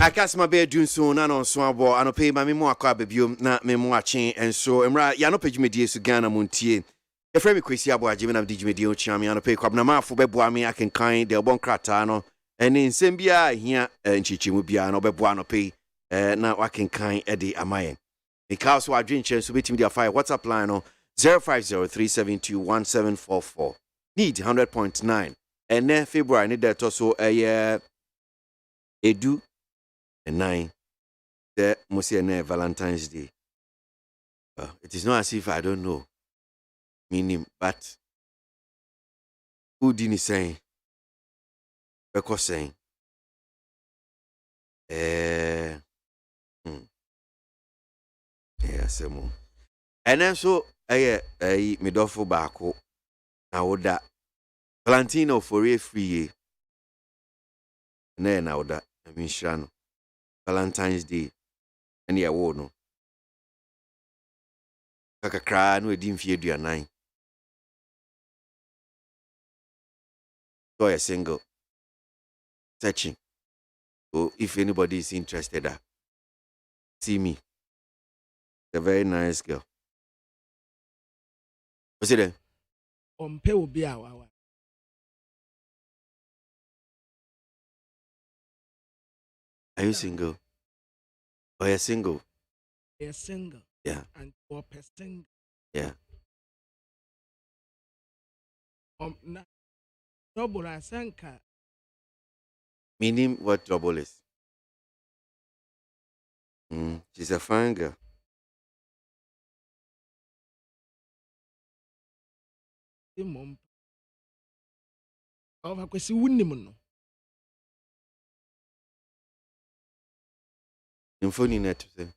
I cast my bed doing soon and on swabo and pay my memoir car baby na memoir chain and so emra ya no page media su Ghana Montie. If me kwesi ABOAGYE me na digi media chiami and pay kwab na ma fo beboa me aken kan de bon krata no eni nsem bia hia nchichi mu bia no beboa no pay na waken kan e de amaye. Because we adwin chen so betimi dia fire WhatsApp line no 0503721744 need 100.9 and February need that also edu and 9 the Monsieur Valentine's Day. It is not as if I don't know meaning, but who didn't say? Because saying, yeah, some and then so I made off for back. Now that Valentine for a free, and then now that I mean, Shan. Valentine's Day, and the award no. Kaka cry no didn't fear you 9. So a single searching. So if anybody is interested, see me. A very nice girl. What's it there? Pay will be our. Are you single? Or you're single? You're single. Yeah. And 4%. Yeah. Trouble I sank. Meaning what trouble is? She's a fine girl. Over kwesi wunnim. Phone net to say.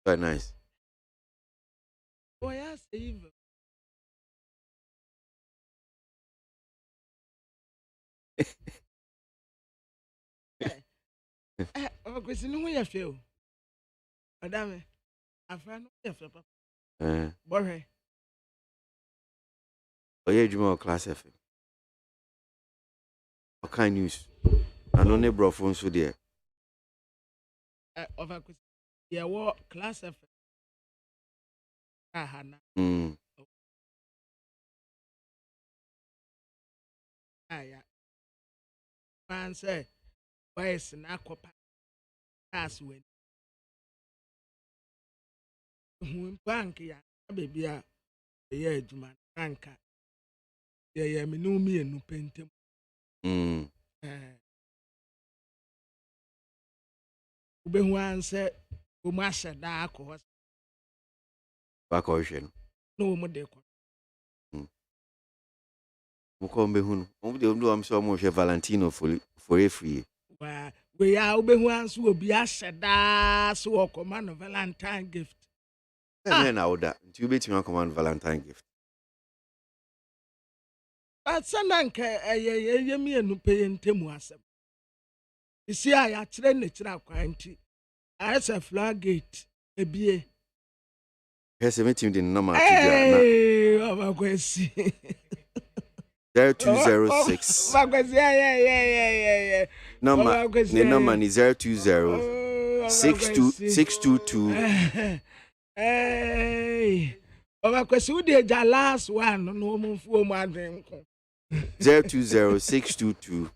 Very nice. Oh, yes, even. Oh, because no way I feel. Madame, I found no way Papa. Borre. Oh, yeah, you class F. What kind news? I don't know, bro, phones for there. Over yeah, what class F? Yeah. Man say, why is an aqua pass when? Bank, ya, baby, yeah, Juman, Anka. Yeah, me know me and no painting. Ube one said, Umasha dark was back ocean. No more deco. Mukombe I'm so much a Valentino for a free. Well, we are Ube ones will be a shada, so command a Valentine gift. And now that you bet you command Valentine gift. But Sananka, a me and no pay in Timuasem. You see, I had trained it out quainty. As a flag gate, a beer. Yes, I met him in number. Hey, oh, KWASI. 0206. Yeah. Number is 020. 622. Hey. Kwasi wo dey ja last one no mo fu mo adwen ko. 020622.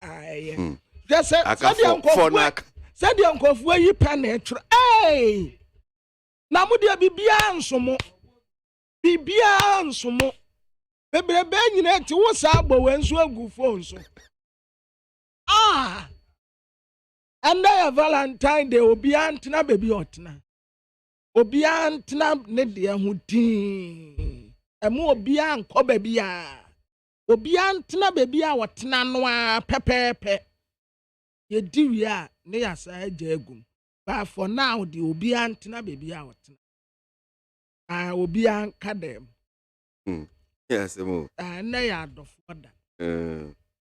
Aye. Just said the uncle for you penetrate. Hey! Na mo dia bibia nsomo. Bibia nsomo. Bebrebe nyina ti wo sa agbo wenso agu phone so. Ah! And there Valentine Day obi antena baby otena. Obi antena ne de ho din. Emu obi anko baby a. Obi antena baby a wotena no a pepepe. Ye diwi a ne yasa agya agum. But for now the obi antena baby a wotena. Obi anka dem. Yes, mo. Na ya adofo da.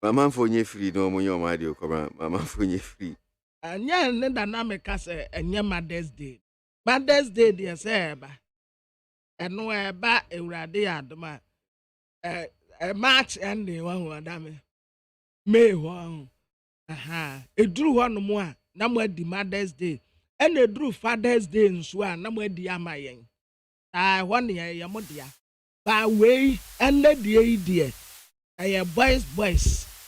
Mama fonye free no mo nyoma de okoma. Mama fonye free. Anya ne dynamic say enye Mother's Day. Mother's Day dey say eba. Eno eba ewurade adoma. March ending one ho adame. May ho. Aha. Eduru ho no mo a na mo adi Mother's Day. And eduru Father's Day nso a na mo adi amayen. Ho ne ye mo dia. Ba way and the idea. I boys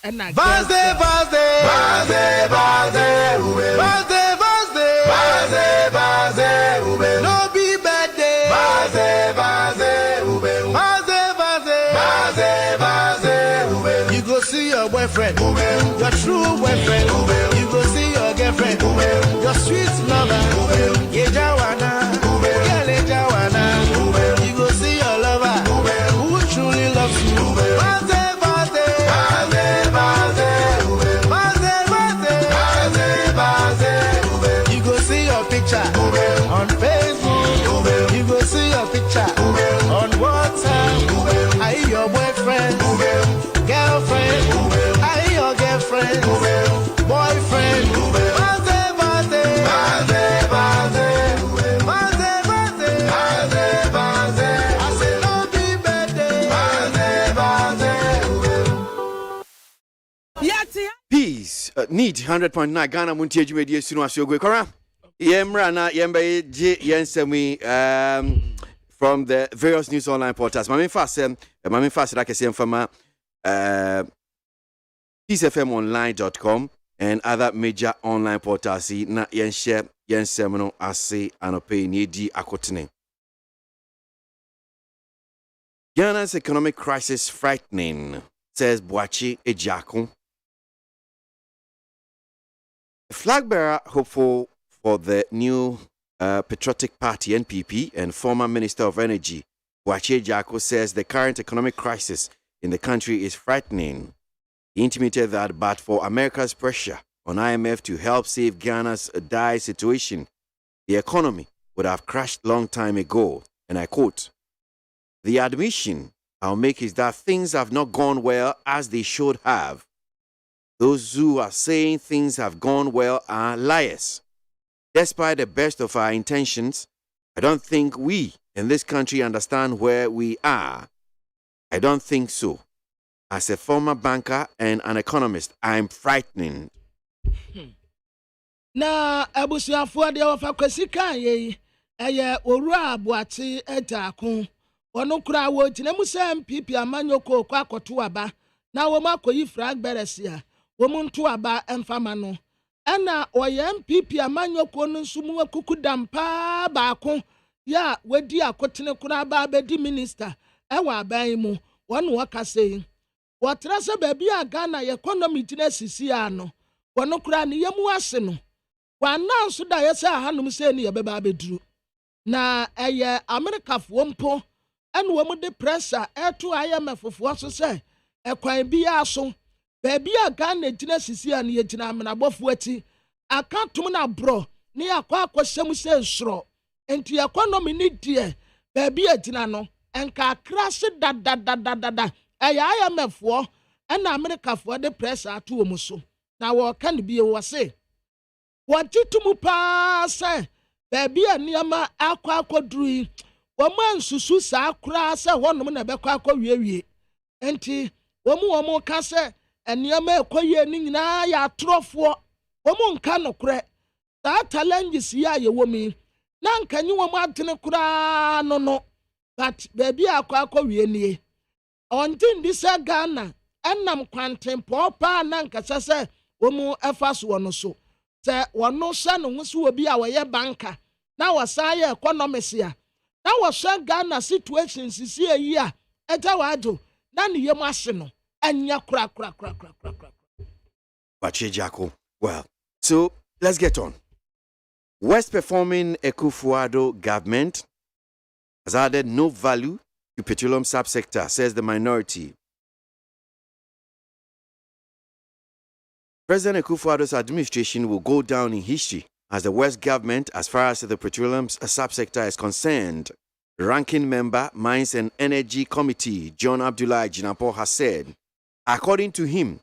and I Birthday, no be birthday. You go see your boyfriend, your true boyfriend. You go see your girlfriend, your sweet lover. You go see your lover who truly loves you. You go see your picture on Facebook. You go see your picture on WhatsApp. I your boyfriend, girlfriend. I your girlfriend, boyfriend. Peace. Need 100.9 Ghana Montie Jumedi Sunu Asiogwe Kora. Yemra na yembe je yensemi from the various news online portals. Mami fast like I say from peacefmonline.com and other major online portals na yensemno ase anope ni di akotene. Ghana's economic crisis frightening, says Boachi Ejako. The flag bearer hopeful for the new Patriotic Party NPP and former Minister of Energy, Boachi Ejako, says the current economic crisis in the country is frightening. He intimated that but for America's pressure on IMF to help save Ghana's dire situation, the economy would have crashed long time ago. And I quote, "The admission I'll make is that things have not gone well as they should have. Those who are saying things have gone well are liars. Despite the best of our intentions, I don't think we in this country understand where we are. I don't think so. As a former banker and an economist, I'm frightened." Na abusuafo de ofa kwasi kan ye eye oru aboate edakun ono kura wo tine mu se MPP amanyoko kwa akoto aba na wo makoyi frag beresia wo muntu aba emfama no ena oye MPP amanyoko no nsumu akuku dampa baako ya wedi akotene kura aba abedi minister ewa aban mu wono wakase wotra se baby a Ghana economy tine sisi ano wono kura ne yemu ase no wana so da yesa hanum se ne yebeba abeduru na eye America fo mpo ene wo mu de pressure eto IMF fo so se ekwan bia so baby a Ghana tine sisi ano ye gina amenabofo ati akatum na bro ne yakwa akwhyem se nsoro enti economy ni die baby a gina no enka crash da eye IMF fo ene America fo de pressure ato wo mu so na wo kan bi wo se wantitumu pa se baby a niama akwaduru woman nsusu sa akura se honum na bekwa akwawie enti womu ka se eniama ekoye ni nyina ya atrofo wɔn nka no korɛ saa challenges yi a yɛwɔ mi na nkanyi wɔn atene koraa no but baby akɔ wie nie ɔntin di sɛ Ghana ɛnam kwanten pɔɔpaa na nkasa sɛ wɔn ɛfa so no so sɛ wɔn hyɛ no ho so wɔ bi a wɔyɛ banka na wɔsan yɛ economics a na wɔhyɛ Ghana situation sisi eyi a ɛgya wɔadwo na ne yam ahye no ɛnyɛ kora. Bachi Jacko. Well, so let's get on. West performing Akufo-Addo government has added no value to petroleum subsector, says the minority. President Akufo-Addo's administration will go down in history as the West government as far as the petroleum subsector is concerned. Ranking member, Mines and Energy Committee, John Abdullahi Jinapo, has said, according to him,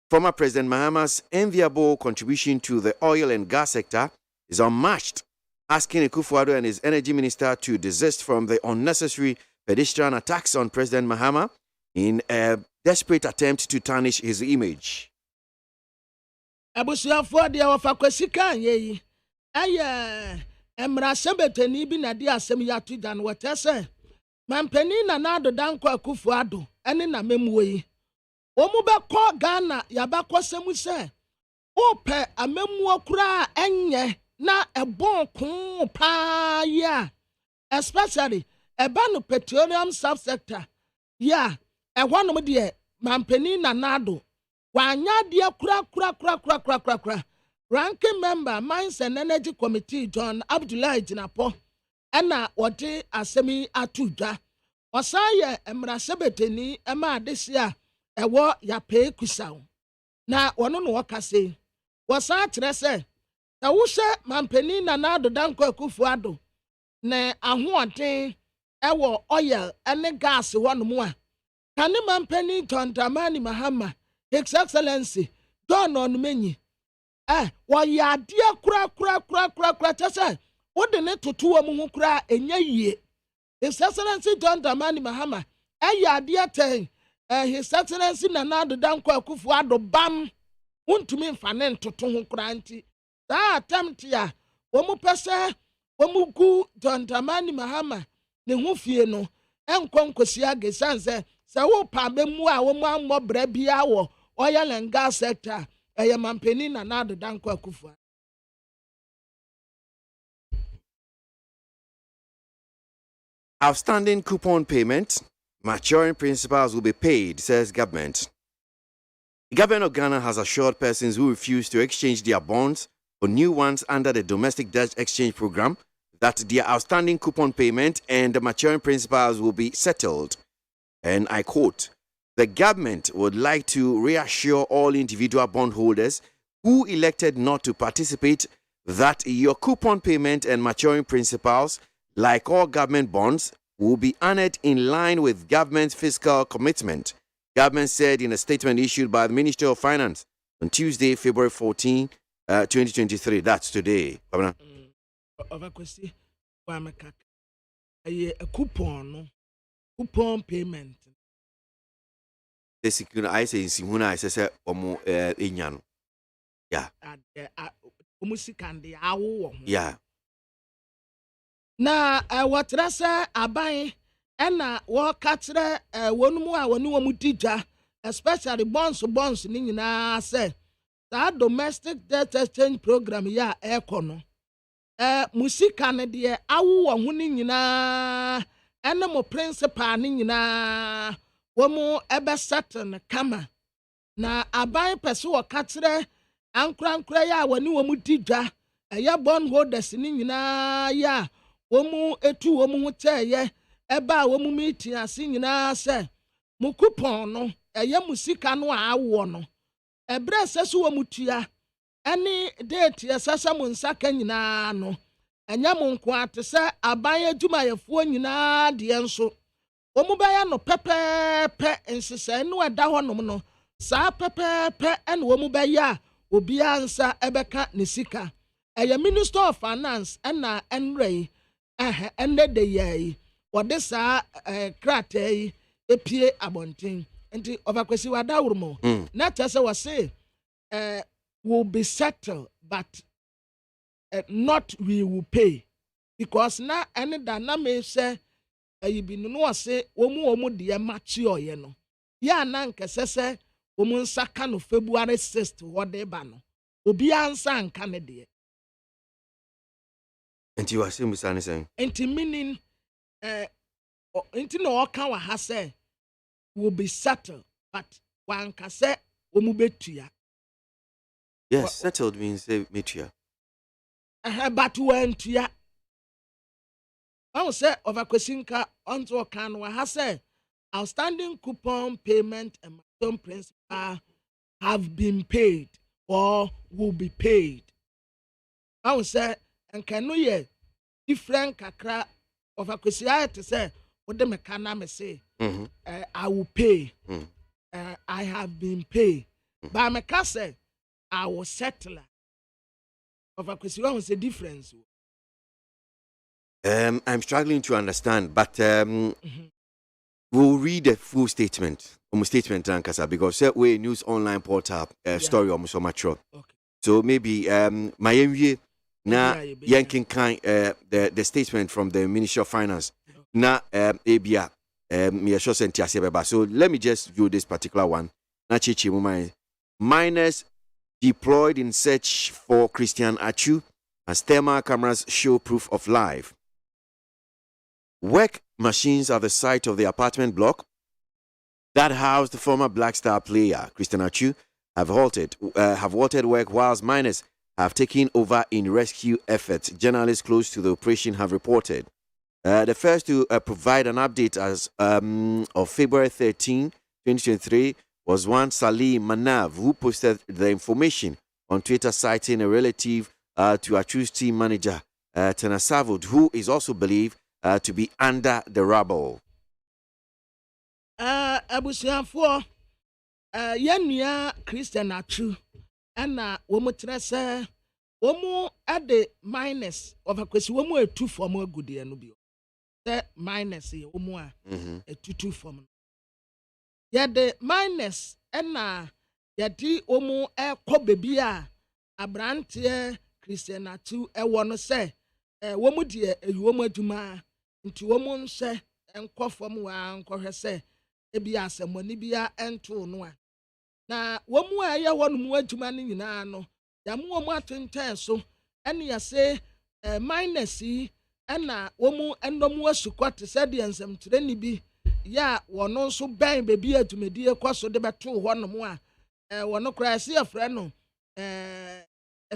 former President Mahama's enviable contribution to the oil and gas sector is unmatched, asking Akufo-Addo and his energy minister to desist from the unnecessary pedestrian attacks on President Mahama in a desperate attempt to tarnish his image. Abusuafo de awofa kwasi kan yi emra sebetani bi na de asem ya to dan wotese mampani na na adodanko Akufo-Addo ene na memuo yi omu be ko Ghana ya ba kosem se ope amemuo kura enye na ebon kun pa ya especially ebanu petroleum subsector ya ehwanom de mampani na nado wanya dia kura. Ranking member Mines and Energy Committee John Abdullahi Jinapo ena wote asemi atudwa osaye emra sebeteni ema adesia ewo ya pe kusaw na wono no wakase wosa kire se na wo hye mampani na na adodanko Akufo-Addo ne ahoɔden ewo oil ene gas wono mu a kane mampani John Dramani Mahama His Excellency John Onumenyi wɔyɛ adeɛ kura tese wode ne toto mu ho kura enya yie His Excellency John Dramani Mahama ɛyɛ adeɛ ten His Excellency Nana Adodanko Akufo-Addo bam wontumi mfa ne ntoto ho kura nti saa attempt ya wɔn pɛsɛ wɔn gu John Dramani Mahama ne ho fie no enkonkosi agesanse sɛ wo pa bemu a wɔn ammɔ bra bia wɔ oil and gas sector mampeni na na Adodanko Akufo. Outstanding coupon payment, maturing principals will be paid, says government. The government of Ghana has assured persons who refuse to exchange their bonds for new ones under the domestic debt exchange program that their outstanding coupon payment and the maturing principals will be settled. And I quote, the government would like to reassure all individual bondholders who elected not to participate that your coupon payment and maturing principals, like all government bonds, will be honored in line with government's fiscal commitment. Government said in a statement issued by the Ministry of Finance on Tuesday, February 14, 2023. That's today. A coupon payment. I say Simuna, I say Omo Inyano. Yeah. Yeah. Na what rasa abai ena wo katre wonu mu a wonu wo mudija especially bonds ni nyina say that domestic debt exchange program ya ekono musika ne de awo wo ni nyina ena mo principal ni nyina womu ebe certain kama na aban pese wo katre ankra ya wani womu didwa eye bond holders ni nyina ya womu etu womu hoteye eba womu meeting ase nyina se mu coupon no eye musika no awo no ebre sesu womu tua ene date yesasa mu nsaka nyina no enya mu nko atese aban adwuma yefo nyina de enso omu baya no pepepe nsese no eda honom no saa pepepe ene omu baya obi ansa ebeka ne sika eye Minister of Finance ena enrei ene de yai wode saa kratai epie abonten enti obakwesi wada wurmo na tese wose will be settled, but not we will pay. Because now any that na may say you be no say omu de match or ye no. Ya na nkese say omu nsaka no February 6th whatever no. Obi ansa anka ne de. And you are saying Enti meaning enti no oka wa ha say will be settled, but wanka say omu betua. Yes, settled means metua. But when tuya I say over Kwasinka onto Kanwa has said outstanding coupon payment and milestone principal have been paid or will be paid. I say and can no ye different kakra over Kwasia to say what the mechana me say I will pay. I have been paid. But I say I will settle. Over Kwasia was a difference. I'm struggling to understand, but we'll read the full statement. Statement, because we news online portal story almost so much. Okay. So maybe my na yanking kind the statement from the Ministry of Finance na ABA me sure sent so let me just view this particular one. Na chichi miners deployed in search for Christian Achu as thermal cameras show proof of life. Work machines at the site of the apartment block that housed the former Black Star player Christian Achu have halted work whilst miners have taken over in rescue efforts. Journalists close to the operation have reported. The first to provide an update as of February 13, 2023 was one Salih Manav, who posted the information on Twitter citing a relative to Achu's team manager, Tana Savud, who is also believed to be under the rubble. Abusianfo yenua Christian Achu ana womu trese womu ade minus of akwesi womu etu form agudie no bio. The minus ye womu a etutu form. Yede minus ena yedi womu baby a abrante Christian Achu ewo no se womu de womu aduma nti womu nse enko form wa nkɔhwɛ sɛ ebi asɛmɔni bia ento no a na womu a ɛyɛ wɔn mu adwuma no nyinaa no yamu womu atenten so ɛne yɛsɛ minus yi ɛna womu ɛnɔmu asukɔ te sɛ deɛ nsɛmtwerɛni bi ya wɔno nso bɛn beebi adwumadie kɔ so de bɛto hɔ no mu a wɔno koraa yɛsɛ yɛfrɛ no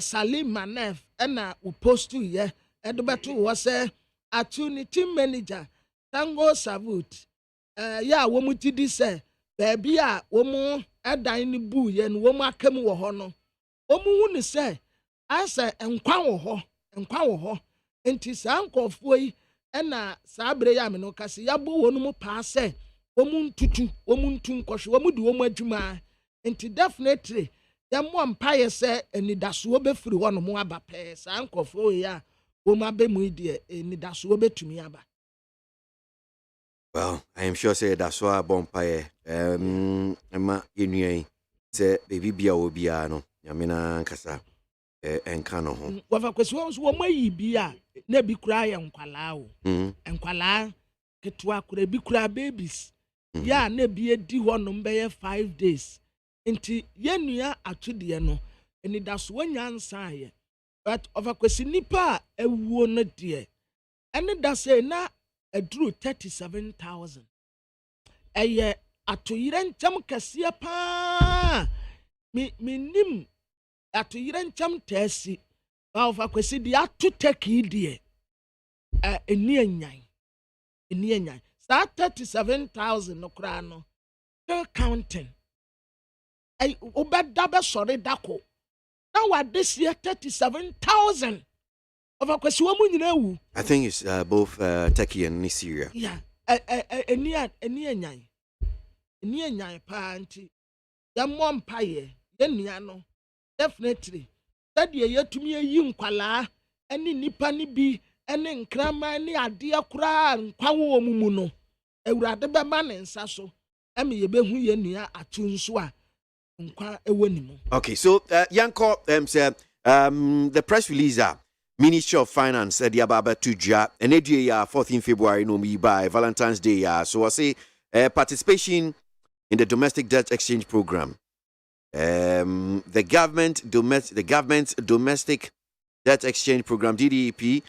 Salim Manef ɛna wo post yɛ ɛde bɛto hɔ sɛ Achu ni team manager Tango Savut ya womu tidi se baby a womu edan ni bu ye no womu akam wo ho no womu hu ni se asa enkwa wo ho enti sa nkofo yi na sa abre ya me no kase ya bo wonu mu pa se womu ntutu womu ntu nkɔhwe womu di womu adwuma enti definitely ya mo mpa ye se enidaso obefiri ho no mu aba pe sa nkofo yi a womu abemu die enidaso obetumi aba. Well, I am sure say that's why bompaye ema yenui say baby bia obia no nyamena nkasa enka no ho wafa kwesi wo mayi bia na bi kura ye nkwala o nkwala ketwa kura bi kura babies ya na bi edi ho no mbe 5 days nti yenua atwede no eni daso wanyansa ye but wafa kwesi nipa ewuo no de ene da say na aduru 37,000 eye atoyire ncham kase pa mi nim atoyire ncham tasi of kwesi di atu take die eni enyan sa 37,000 no kra no still counting obeda be sori dako na wa this year 37,000 of a question woman. I think it's both Turkey and Syria. Yeah, near party. Young one pie, Yeniano. Definitely. That year to me a young quala, any nippani be, any crama, any idea cran, quawo mumuno. A rather man and sasso. I mean, a behu yenia at Tunswa. nkwa ewo ni mu. Okay, so Yanko said the press release Ministry of Finance the Ababa Tuja and 14 February no me by Valentine's Day so I say participation in the domestic debt exchange program. The government's domestic debt exchange program DDEP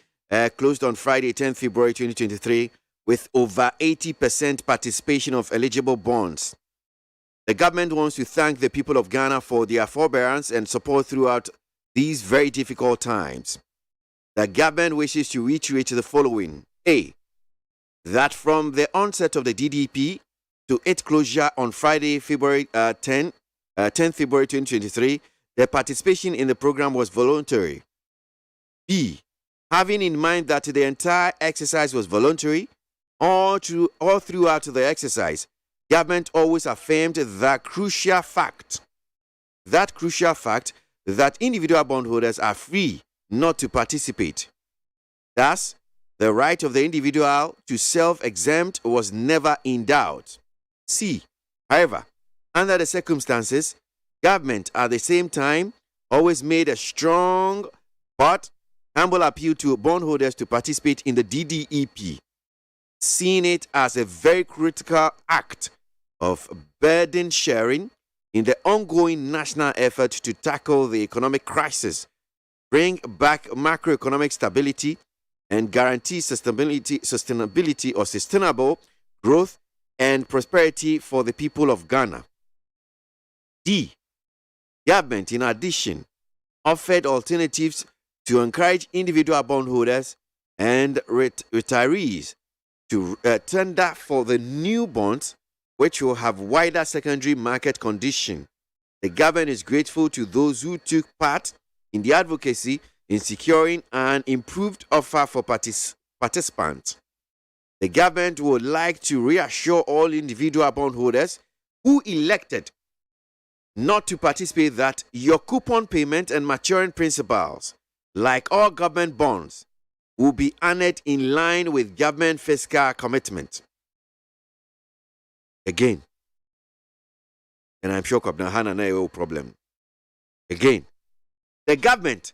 closed on Friday 10th February 2023 with over 80% participation of eligible bonds. The government wants to thank the people of Ghana for their forbearance and support throughout these very difficult times. The government wishes to reiterate the following. A. That from the onset of the DDP to its closure on Friday, February 10th February 2023, the participation in the program was voluntary. B. Having in mind that the entire exercise was voluntary, all throughout the exercise, government always affirmed that crucial fact that individual bondholders are free not to participate. Thus, the right of the individual to self-exempt was never in doubt. C. However, under the circumstances, government at the same time always made a strong but humble appeal to bondholders to participate in the DDEP, seeing it as a very critical act of burden sharing in the ongoing national effort to tackle the economic crisis, bring back macroeconomic stability, and guarantee sustainability or sustainable growth and prosperity for the people of Ghana. D. Government, in addition, offered alternatives to encourage individual bondholders and retirees to tender for the new bonds, which will have wider secondary market condition. The government is grateful to those who took part in the advocacy in securing an improved offer for participants. The government would like to reassure all individual bondholders who elected not to participate that your coupon payment and maturing principals, like all government bonds, will be honored in line with government fiscal commitment. Again, and I'm sure Kabna Hana no problem. Again, the government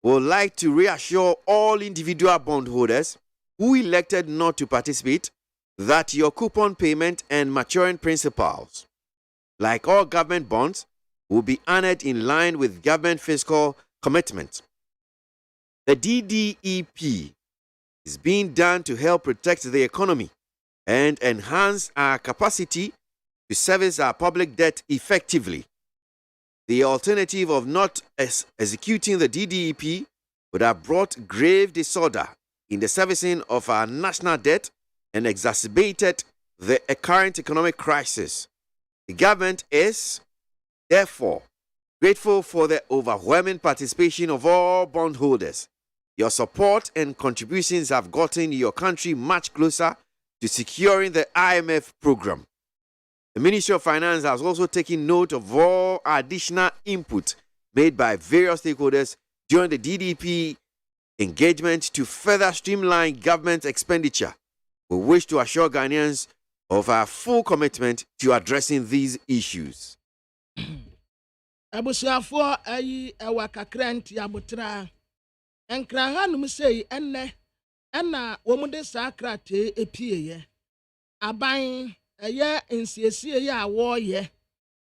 would like to reassure all individual bondholders who elected not to participate that your coupon payment and maturing principals, like all government bonds, will be honored in line with government fiscal commitment. The DDEP is being done to help protect the economy and enhance our capacity to service our public debt effectively. The alternative of not executing the DDEP would have brought grave disorder in the servicing of our national debt and exacerbated the current economic crisis. The government is, therefore, grateful for the overwhelming participation of all bondholders. Your support and contributions have gotten your country much closer to securing the IMF program. The Ministry of Finance has also taken note of all additional input made by various stakeholders during the DDP engagement to further streamline government expenditure. We wish to assure Ghanaians of our full commitment to addressing these issues. Abusuafo ayi ewa kakranti abutra enkrahanum sei enne enna womude sakrate epieye aban eye nsiesie ya awoye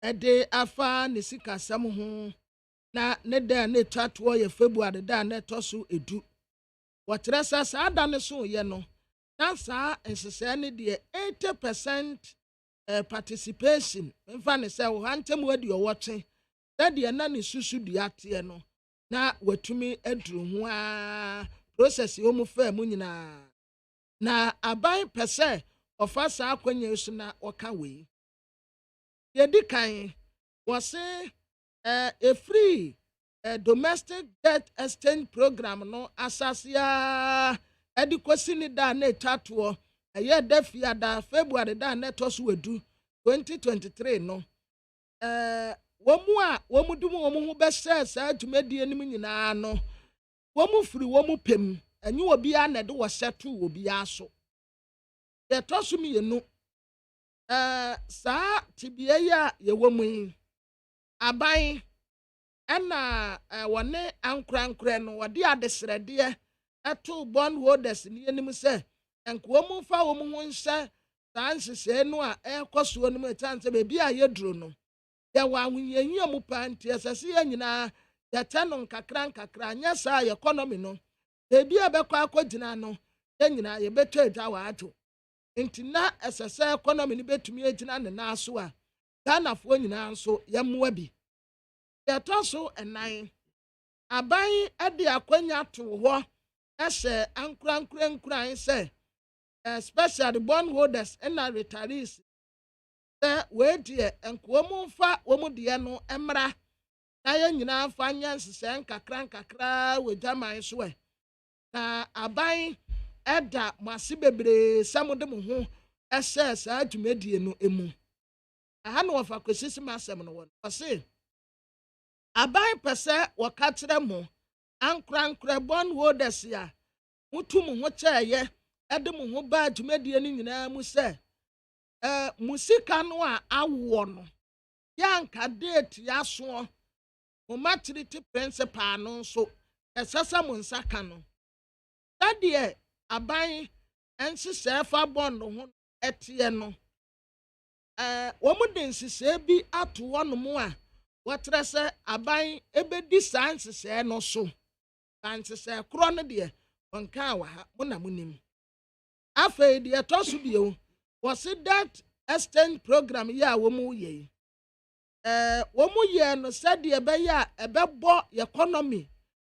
ede afa ne sikasam ho na ne da ne twatoɔ ye February da ne toso edu wɔtresa saa da ne so ye no na saa nsese ne de 80% participation mfa ne sɛ wo hantem wadi ɔwɔtwe da de na ne susu di ate no na watumi aduru ho a process wo mu fa mu nyina na aban pɛsɛ ɔfa saa akwanya so na ɔka wei yedi kan wɔse a free domestic debt exchange program no asasia edikosi ni da na etatoɔ ɛyɛ da fia da February da na toso wedu 2023 no wɔmu dum wɔmu ho bɛsɛ saa dwumadie nim nyinaa no wɔmu firi wɔmu pem enyi obi a na de wɔsɛto obi aso yɛ toso mi yenu saa tibie ya ye wɔmu yi aban ɛna wɔne ankorankora no wɔde adesrɛdeɛ ɛto bond holders ni anim sɛ nkoa mu fa wɔn ho nhyɛ saa nhyehyɛe no a ɛrekɔ soɔ no mu ɛtan sɛ baabi a yɛduro no yɛwɔ ahohiahia mu paa nti ɛsɛ sɛ yɛn nyinaa yɛtɛ no nkakra nyɛ saa economy no baabi a bɛkɔ akɔgyina no yɛn nyinaa yɛbɛtwa agya wɔ ato nti na ɛsɛ sɛ economy no bɛtumi agyina ne nan so a Ghanafoɔ nyinaa nso yɛmmoa bi yɛtɔ so ɛnan aban de akwanya to hɔ ɛhyɛ ankorankora sɛ especially bond holders ɛna retirees sɛ wɔadiɛ nkoa mu mfa wɔn deɛ no mmra na yɛn nyinaa mfa nyɛ nhyehyɛe nkakra wɔ gyaman so na aban ɛda mo ase bebree sɛ mo de mo ho ɛhyɛ saa dwumadie no emu aha na wɔfa kɔsisi ma asɛm no wɔ ɔse aban pɛ sɛ wɔka kyerɛ mo ankorankora bond holders a motu mo ho kyɛɛyɛ ɛde mo ho baa dwumadie no nyinaa mu sɛ mo sika no a awoɔ no yɛanka date yɛasoɔ mo maturity principal no nso ɛsɛ sɛ mo nsa ka no sɛdeɛ aban nhyehyɛe fa bond ho ɛteɛ no wɔn de nhyehyɛe bi ato hɔnom a wɔtrɛ sɛ aban ebedi saa nhyehyɛe no so saa nhyehyɛe korɔ no deɛ wɔnkaa wɔ ha mo na mo nim afei deɛ ɛtɔ so bio wɔsi that exchange program yi a wɔn yɛ yi wɔn yɛ no sɛdeɛ ɛbɛyɛ a ɛbɛbɔ economy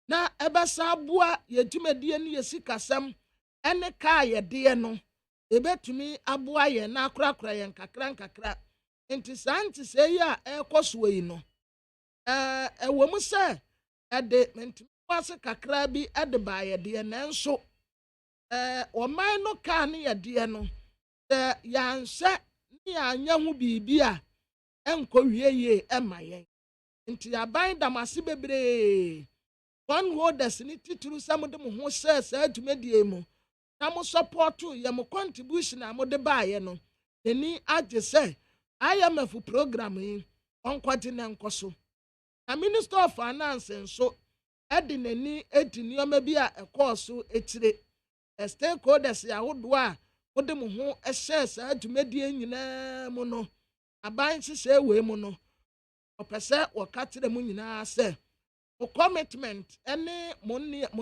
na ɛbɛsa aboa yɛ dwumadie no yɛ sikasɛm ɛne kaa yɛdeɛ no ebetumi aboa yɛn na akorakora yɛn nkakra nti saa nhyehyɛe yi a ɛrekɔ soɔ yi no ɛwɔ mu sɛ ɛde ntumi ase kakra bi ɛde baa yɛdeɛ nanso ɔman no kaa ne yɛdeɛ no sɛ yɛanhyɛ ne yɛanyɛ ho biribi a ɛnkɔ wie ɛma yɛn nti aban dam ase bebree bond holders ne titiri sɛ mo de mo ho hyɛ saa dwumadie mu na mo support yɛ mo contribution a mo de baayɛ no n'ani agye sɛ IMF program yi ɔnkɔgye ne nkɔ so na minister of finance nso ɛde n'ani edi nneɛma bi a ɛkɔɔ so ekyire stakeholders ahodoɔ a wode mo ho ɛhyɛ saa dwumadie nyinaa mu no aban hyehyɛ wei mu no ɔpɛ sɛ wɔka kyerɛ mo nyinaa sɛ mo commitment ɛne mo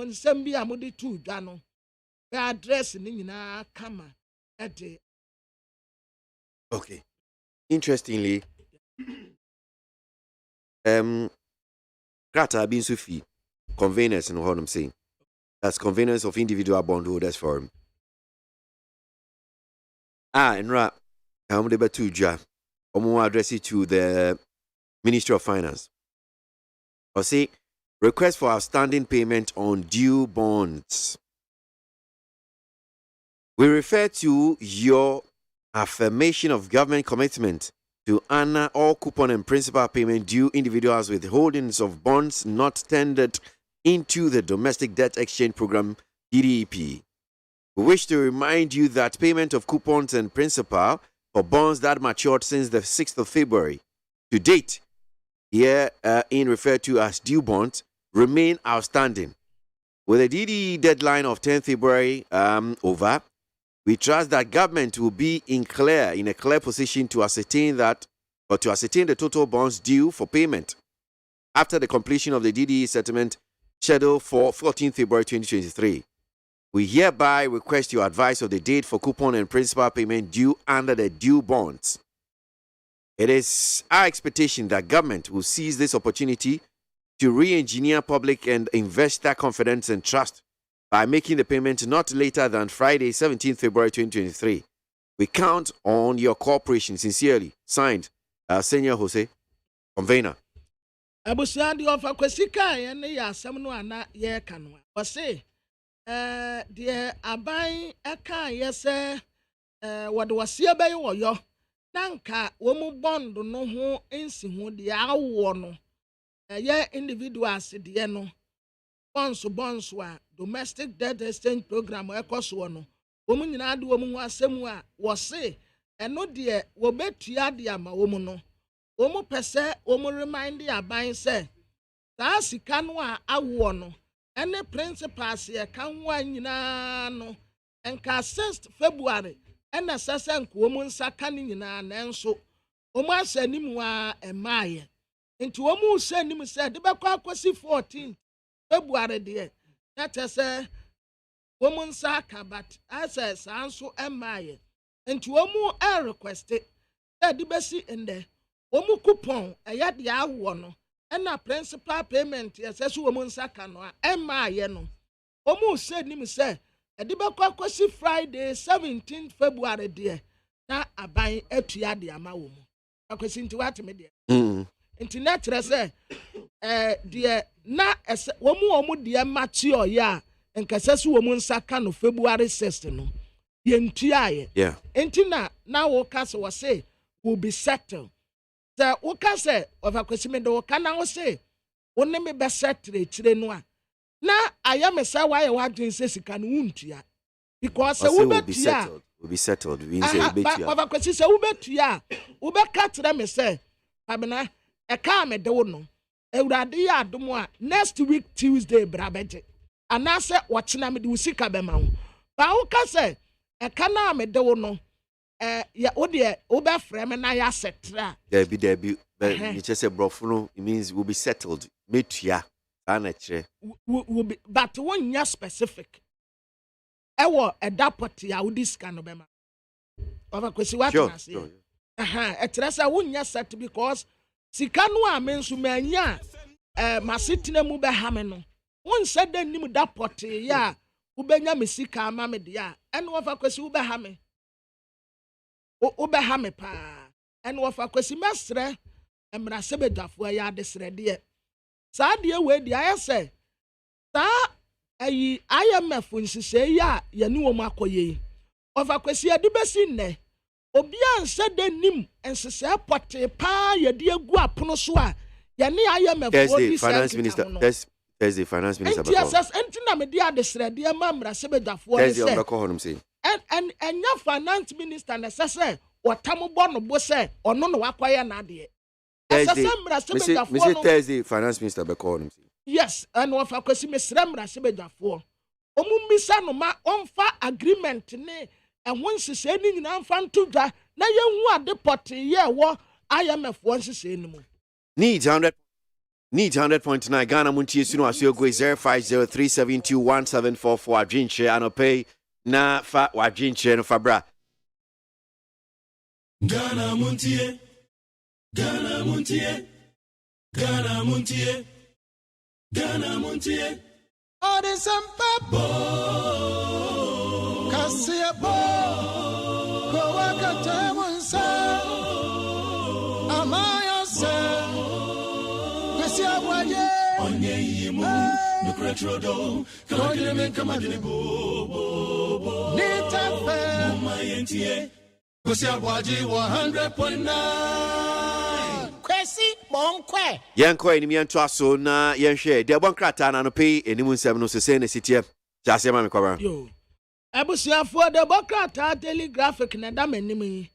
nsɛm bi a mode tu dwa no bɛ address ne nyinaa kama ɛde. Okay. Interestingly, Krata bin Sufi, conveners in what I'm saying. That's conveners of individual bondholders forum. And right, I'm the Batuja. I'm going to address it to the Ministry of Finance. Or say, request for outstanding payment on due bonds. We refer to your affirmation of government commitment to honor all coupon and principal payment due individuals with holdings of bonds not tendered into the Domestic Debt Exchange Program, DDEP. We wish to remind you that payment of coupons and principal for bonds that matured since the 6th of February to date, herein referred to as due bonds, remain outstanding. With a DDE deadline of 10th February over, we trust that government will be in a clear position to ascertain the total bonds due for payment after the completion of the DDE settlement scheduled for 14th February 2023. We hereby request your advice of the date for coupon and principal payment due under the due bonds. It is our expectation that government will seize this opportunity to re-engineer public and investor confidence and trust by making the payment not later than Friday, 17th February 2023. We count on your cooperation. Sincerely, signed, Senior Jose, convener. Abusiandi of Akwesika, and the Yasamno ana ye canwa. Or say, dear Abai Eka, yes, what was here by yo, Nanka, woman bond no ho insimu, the hour no, ye individuals, the no. Bonds were Domestic Debt Exchange Program ekoswo womu nyina de womu asemu a wo se eno de wo betua de ama womu no omu pese omu remind aban say saa sika no a awo no ene principals ye kan wa nyina no enka 6th February ena sasa nko omu nsa kan nyina na enso omu asanimu a emaaye nti omu usanimu say de bekwa akosi 14th February de na tese omu nsa aka but asa sanso emaaye nti omu request say de besi ende omu coupon eya de awo no ena principal payment yesesu omu nsa ka no a emaaye no omu usanimu say edi bekwa akosi Friday 17th February de na aban atua de ama wo mu akosi nti watime de nti na kyerɛ sɛ deɛ na wɔn deɛ mate ɔyɛ a nkasa so wɔn nsa ka no February 6th no yɛntuaeɛ nti na wɔka sɛ wɔse will be settled sɛ wɔka sɛ ɔfakwasi me de wɔka na wɔse wo ne me bɛ settle akyire no a na ayɛ me sɛ wayɛ wadwen sɛ sika no wontua because sɛ wobɛtua will be settled we say wobɛtua ɔfakwasi sɛ wobɛtua a wobɛka kyerɛ me sɛ abena eka me de wo no ewurade ya adom a next week Tuesday brabeje anase wochena me de usika be ma wo ba wo ka se eka na me de wo no ya wo de wo be frɛ me na ya setra there be you just say brofo no it means will be settled metua ana kire will be but one nya specific ewo edapot ya wo disika no be ma over kwesi what na say etre say wo nya set because sika no a me nso manya masetena mu be ha me no won se da nim da pote ya wo benya me sika ama me de a ene wo fa kwesi wo be ha me pa ene wo fa kwesi mesre emra se bedafo ya de srede saa de we de ayese saa ayi IMF nsise ya ye ne wo makoye wo fa kwesi ade besi nne obi anse de nim ensese pote pa ye de agu apono so a ye ne IMF Thursday finance minister Thursday finance minister yes entina me de adesrede ma mra se bedafo Thursday obeko honum say and enya finance minister na sese wotam bo no bo se ono no wakoye na de Thursday Thursday finance minister obeko honum say yes and wo fa kwesi mesra mra se bedafo omumisa no ma onfa agreement ne ehun sise ni nyina mfa ntodwa na yehu ade pot ye wo IMF won sise ni mu need 100.9 Ghana Montie sunu aso go 0503721744 adwinche anope na fa wadwinche no fabra Ghana Montie Ghana Montie Ghana Montie Ghana Montie all the sampa kasia bo ko wakata munsa amaya se kasia waye onye yimu no kretrodo kagire men kamadine bo nitafe mayentie kasia waje 100.9 kwesi monkwe yenko enimi ento aso na yenhwe de bonkrata na no pe enimu nsem no sese na sitie jase ma me kwaba yo abusuafo de bokrata daily graphic na da manim yi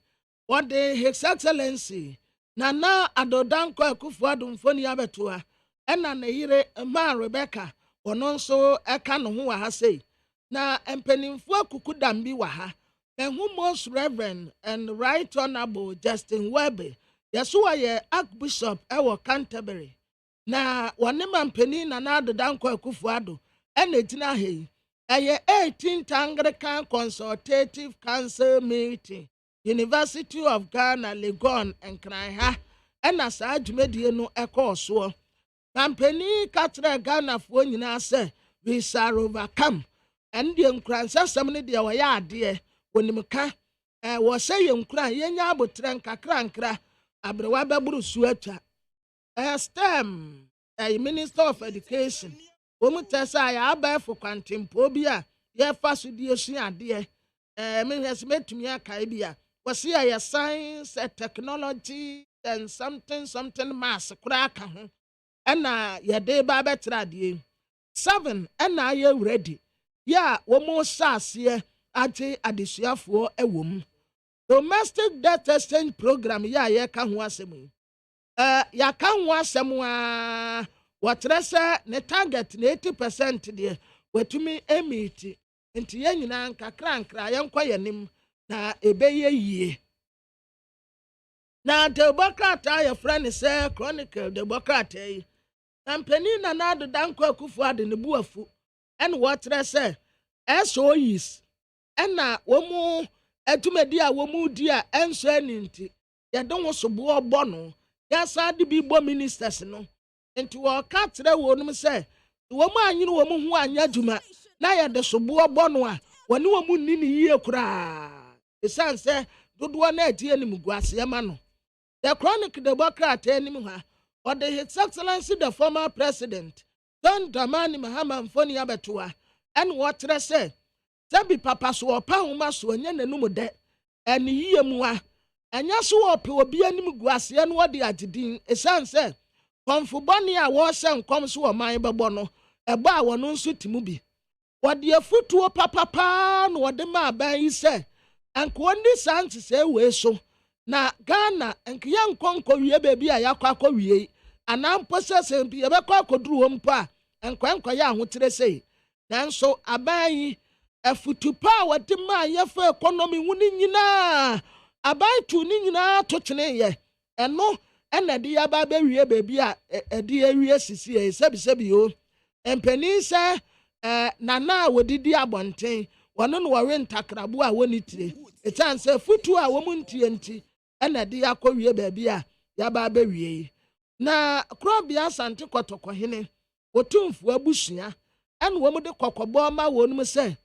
what the his excellency na adodanko akufo adumfoni abetoa ena na yire ma Rebecca ono nso eka no ho wa ha sei na empanimfo akuku dambi wa ha ehu most reverend and right honorable Justin Webbe yeso ye archbishop ewo Canterbury na wone mampani na adodanko akufo ado ena gina hei eye 18th Anglican Consultative Council meeting University of Ghana Legon Enkraiha ena saa adwumadie no ekɔɔso campaign katra Ghana fo nyina sɛ we shall overcome and the nkransa ne de wɔyɛ ade wonimka wɔ sɛ yɛ nkran yɛnya abotran kakrankra abrewa baburu su atwa STEM Minister of Education omutesa ya abafo kwantempo bi a ye fa so die su ade me hwese metumi aka bi a wose ya science technology and something mass kura aka ho na ye de ba betra ade 7 na ye ready ya wo mo sase age adesuafo ewom domestic debt exchange program ya ye ka ho asem yaka ho asɛm a wɔkyerɛ sɛ ne target na 80% deɛ watumi emiti nti yɛn nyinaa nkakra yɛnkɔ yɛnim na ɛbɛyɛ yie na demokrata yɛfrɛ ne sɛ chronicle demokrata yi na mpanin na n'adoda nkɔ akufo ade ne bu afu ɛna wɔkyerɛ sɛ SOEs ɛna wɔn adwumadi a wɔn di a ɛnso ani nti yɛde ho soboɔ bɔ no yɛasa de bi bɔ ministers no nti wɔka kyerɛ wɔn sɛ wɔn anyere wɔn ho anya adwuma na yɛde soboɔ bɔ no a wɔne wɔn nni ne yie koraa ɛsiane sɛ dodoɔ na ɛdi anim gu aseɛ ma no the chronic democrat anim ha ɔde his excellency the former president John Dramani Mahama Mfoni abɛtoa ɛna wɔkyerɛ sɛ sɛbi papa so ɔpa homa so ɔnyɛ n'anum dɛ ɛne yie mu a ɛnyɛ so ɔpɛ obi anim gu aseɛ no wɔde agyedin ɛsiane sɛ kɔmfobɔne a wɔhyɛ nkɔm so wɔ man bɛbɔ no ɛbɔ a wɔno nso ti mu bi wɔde afutuo papapaa na wɔde ma aban yi sɛ anka wɔndi saa nsesɛe wei so na Ghana anka yɛnkɔ wie baabi a yɛakɔ akɔ wie anaa mpo sɛ sɛ mpi yɛbɛkɔ akɔduru hɔ mpo a nkwankɔyɛ ahokyerɛ sei nanso aban yi afutupa a wɔde ma yɛfa economy ho ne nyinaa aban tu ne nyinaa to tweneyɛ ɛno ɛna de yɛaba bɛwie baabi a ɛde awie sisi yɛ sɛbisɛbi o mpanin sɛ nana a wɔdidi abɔnten wɔno no wɔwe ntakrabo a wɔne tire ɛkyɛn sɛ futu a wɔn ntie nti ɛna de akɔ wie baabi a yɛaba bɛwie na korobea asante kɔtɔkɔhene wɔtumfo abusua ɛna wɔn de kɔkɔbɔ ma wɔn mu sɛ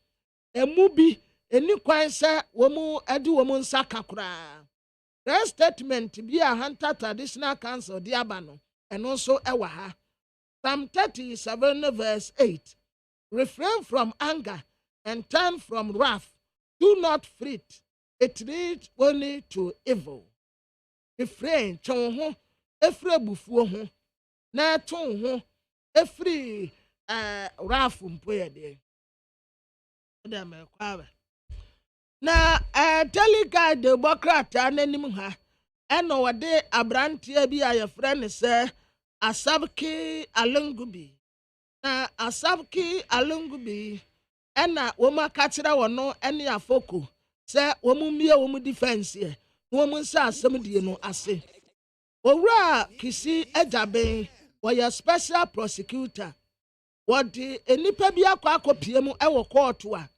emu bi eni kwan sɛ wɔn ɛde wɔn nsa ka koraa press statement bi a Hunter Traditional Council de aba no ɛno nso ɛwɔ ha Psalm 37 verse 8 refrain from anger and turn from wrath do not fret it leads only to evil refrain twɛn ho efiri abufuo ho na ɛtɔn ho efiri wrath mpo yɛ deɛ na delegate democrat ananim ha ɛna wɔde abranteɛ bi a yɛfrɛ ne sɛ Asabki Alungubi na Asabki Alungubi ɛna wɔn aka kyerɛ wɔn no ɛne afoko sɛ wɔn mmie wɔn defense yɛ wɔn nsa asɛm die no ase owura kisi agyaben wɔyɛ special prosecutor wɔde enipa bi akɔ mu ɛwɔ court a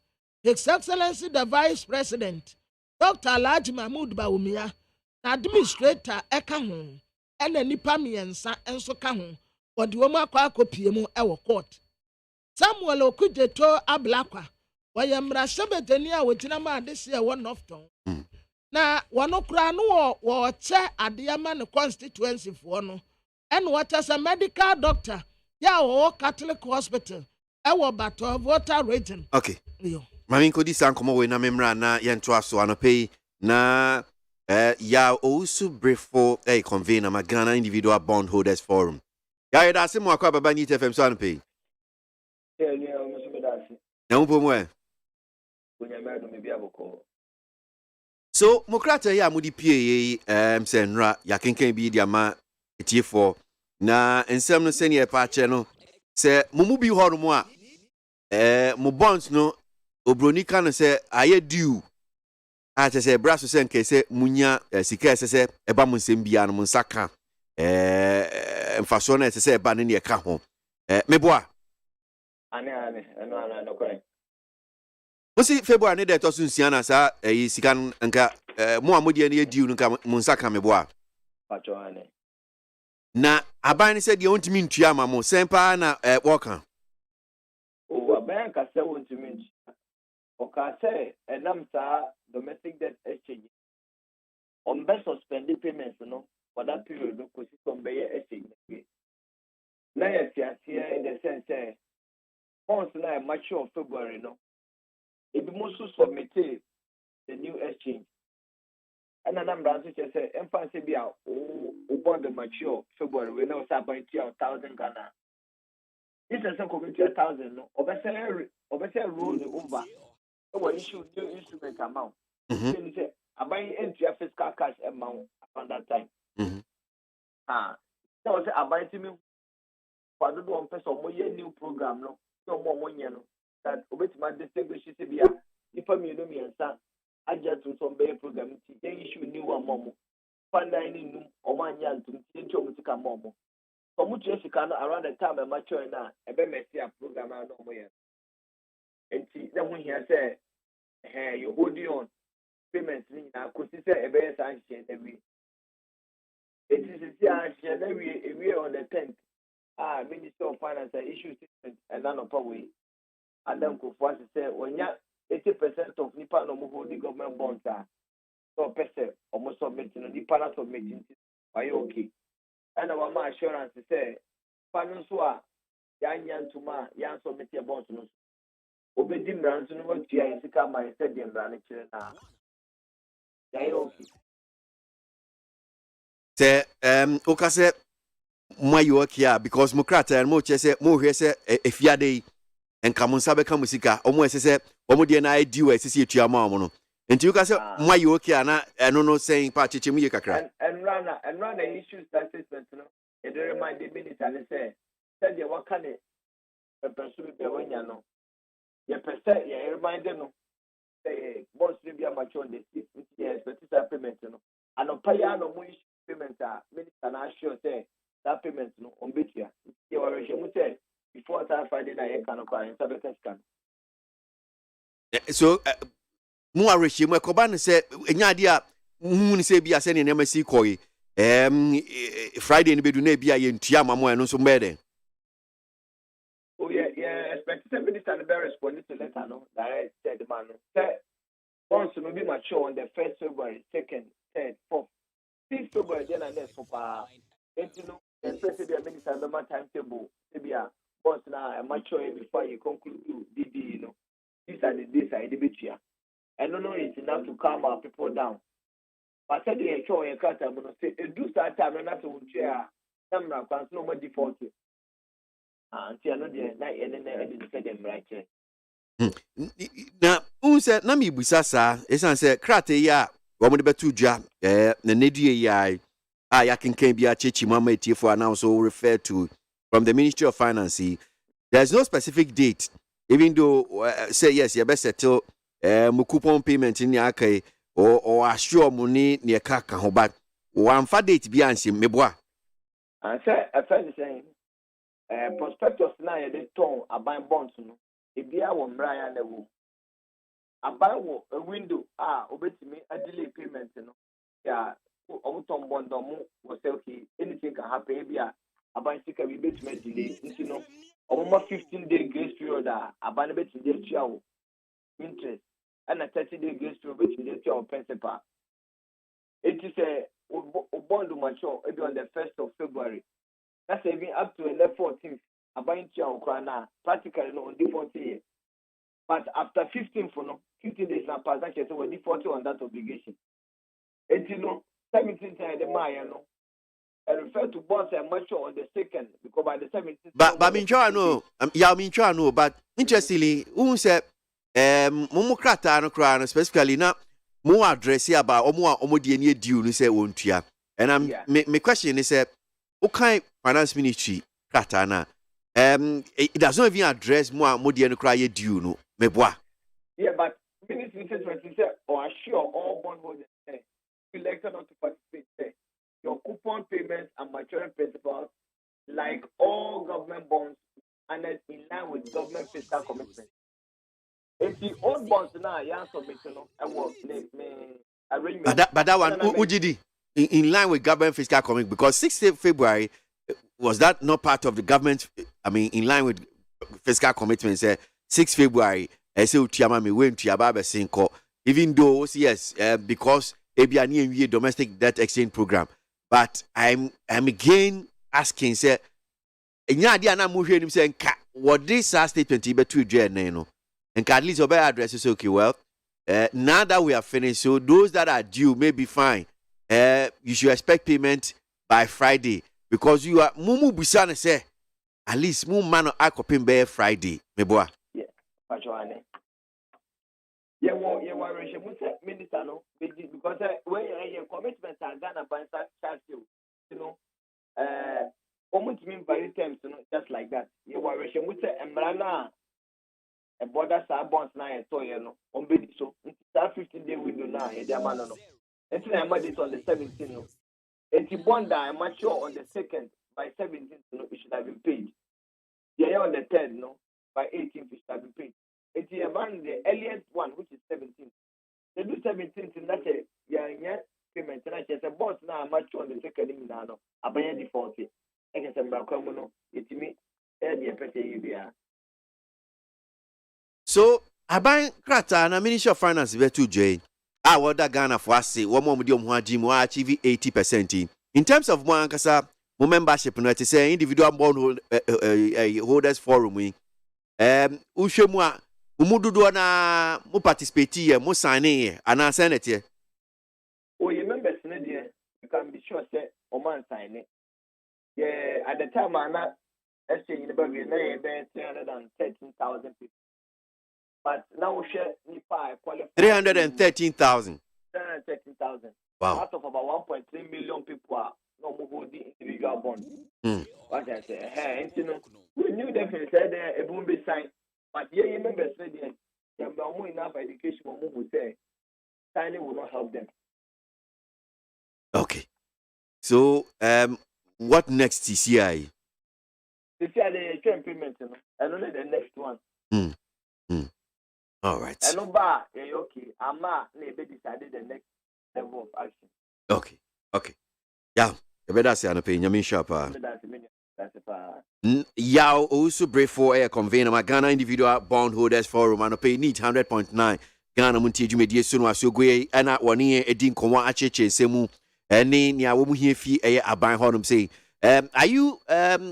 His Excellency the Vice President Dr. Alhaji Mahmood Bawumia na administrator ɛka ho ɛna nipa mmiɛnsa nso ka ho wɔde wɔn akɔ mu ɛwɔ court Samuel Okudzeto Ablakwa wɔyɛ mmarahyɛbadani a wɔgyina ma adesi ɛwɔ Northton na wɔn kora no wɔkyɛ adeɛ ma ne constituency foɔ no ɛna wɔkyɛ sɛ medical doctor yɛ a wɔwɔ Catholic Hospital ɛwɔ Bato Volta region. Okay. Mami nkodi san komo we na memra na yento aso anope na ya osu brefo convener ma Ghana Individual Bondholders Forum. Ya yeda se mo akwa baba ni TFM so anope. Na mpo mo e. So mokrata ya mudi pie msenra ya kenken bi dia ma etiefo na ensem no sene e pa che no se mumu bi horo mo a mo bonds no obronika no se aye due a che se braso se nke se munya sika se se eba mo nsem bia no nsaka mfaso na se se eba ne ne ka ho meboa ane no kore Musi February ne de to so nsia na sa sika nka mo amodi ne due nka mo nsaka meboa pacho ane na aban se de ontimi ntua ma mo sempa na woka o aban ka se ontimi ntua o ka se enam sa domestic debt exchange on be suspend payments no for that period no ko si on be exchange na ya fiasia in the sense once na mature February no it be most submit the new exchange and then branch say emphasis be o bond mature February we know say about 1,000 Ghana this is a community 1,000 no obese roll over when issue new instrument amount say about entry fiscal cash amount at that time Now say about me for do one person mo ye new program no so mo nye no that obetuma distinguish se bia ifa mi no mi ensa agya to some be program ti den issue new one mo fanda ni num o ma nya ntum ti nti o mutika mo so mo tue sika no around the time e mature na e be mesi a program na no mo ye enti na ho hia say you hold on payments ni na ko si say e be sa nhye na wi enti si a nhye na wi on the 10th Minister of Finance issue statement and none of way. And then go for say when ya 80% of Nipa no hold the government bonds so person almost submitting the panel submitting are you okay? And our assurance say finance wa yan to ma yan submit your bonds no. Obedi mran so no what ya isika ma said dem mran kire na. Are you okay? Say okase mo ayi work here because mo krata and mo che say mo hwe say efiade en kamunsa be kamusika omo ese omo de na adi wa ese etua ma omo no enti you ka say mo ayi work here na eno no saying pa cheche mu ye kakra and run issues that statement no e dey remind the minister and say said the work can e person be wanya no ye person ye remind no say boss be amateur on the expect payment no and on pay no mo issue payment minister na sure say that payment no on betia you were say before that Friday night you can acquire scan so mo arehye mo ekoba ne say enya de a hu ne say bia say ne nema si koyi Friday ni bedu na bia ye ntua mamo eno so mbede oh yeah expect the minister to be responding to letter no direct said the man say once no be mature on the 1st February 2nd 3rd 4th 6th February then and next for you know especially the minister number timetable maybe once now mature before you conclude DD you know these are the days I debate here I don't know it's enough to calm our people down but said the show you can't say do start time and that's what chair some now can no more default until no the night and then I didn't say them right here na unse na mi busa sa esan se krate ya wo mo de betu dwa na nedue ya ya kenkan bia chechi mama etiefo announce so refer to from the Ministry of Finance. There's no specific date even though say yes you best settle mo coupon payment in ya kai or assure money near kaka ho but one fa date bia ansi meboa and say a friend saying prospectus na ye dey turn aban bonds no e bia wo mra ya na wo aban wo a window obetimi a delay payment no ya obuton bond was say okay anything can happen bia aban sika we betimi delay you know almost 15-day grace period aban betimi dey tua wo interest and a 30-day grace period betimi dey tua wo principal it is a bond mature maybe on the 1st of February. That's even up to 14th. About practically no on default year. But after 15 for no 15 days now pass that so we default on that obligation. And you know 17th the Maya no. I refer to bonds and mature on the 2nd because by the 17th. But me try no me try no but interestingly who said mo krata no kra no specifically na mo address about omo de any due no say wontua and me question is okay finance ministry krata na it does not even address mo de no kra ye due no meboa but ministry say or assure all bondholders elected not to participate your coupon payments and maturing principals like all government bonds and in line with government fiscal commitments. If the old bonds now, yeah, submission, I will arrangement. But that one, UGD, in line with government fiscal commitment, because 6th February, was that not part of the government? I mean, in line with fiscal commitments, 6th February, I say, Utiama, me went to Yababa Sinko, even though, yes, because ABA domestic debt exchange program. But I'm again asking, say, Nyadiana Muhe, saying, what this statement, you better do, and at least your address is okay. Well, now that we are finished, so those that are due may be fine. You should expect payment by Friday because you are Mumu Busana say at least Mumu man I coping by Friday. Meboa. Yeah, Pachuane. Yeah, minister no because when your commitments are done by you know almost mean by terms, just like that. You were wishing with a border side bonds now, so you know, on bid so that 15-day window now, and the man no. It's on the 17th. And the bond that mature on the 2nd by 17th, it should have been paid. Yeah, on the 3rd, by 18th, it should have been paid. It's the earliest one, which is 17th. They do 17th, and that's a payment. And I said, boss now mature on the 2nd, now, I buy the 40. And I said, it's me, So aban krata na Ministry of Finance be to join. What Ghana for us say one more medium who achieve 80%. In terms of one kasa membership no to say individual bond holders forum we uhwemu a umududo na mu participate here mu sign here ana senate here. Oh, you members there, you can be sure say o man sign it. Yeah, at the time ana exchange the baby na 313,000 people. But now we share Nipa qualify 313,000. 313,000. Wow. Out of about 1.3 million people are no more holding individual bonds. What I say, hey, we knew definitely said a boom be signed, but yeah, you remember said there are more enough education for who say signing will not help them. Okay. So what next is here? They say the implement, and only the next one. All right. And no bar, okay. Ama maybe decided the next level of action. Okay. Yeah. You better say I'm paying Yamin Sharpa. That's Yeah, also brave for a convener my Ghana individual bondholders forum and pay need 100.9 Ghana Montie Jumedi Sunu Asogwe and at 1 year Edin Konwa Acheche Semu and nia wo mu hie fi aban honum say are you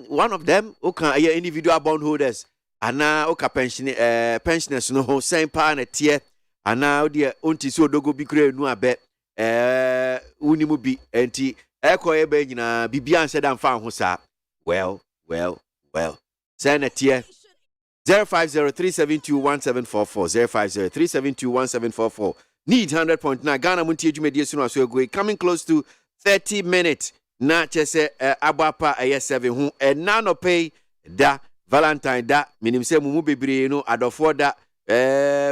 one of them okay individual bondholders ana oka pensioners no same pa na tie ana de onti so dogo bi kura nu abe unimu bi enti ekoye be nyina bibia nse da mfa ho sa well say na tie 0503721744 0503721744 need 100.9 Ghana Montie Jumedi Sunu Asogwe coming close to 30 minutes na chese abapa 7 hu na no pay da Valentine da minim se mumu bebre no adofo da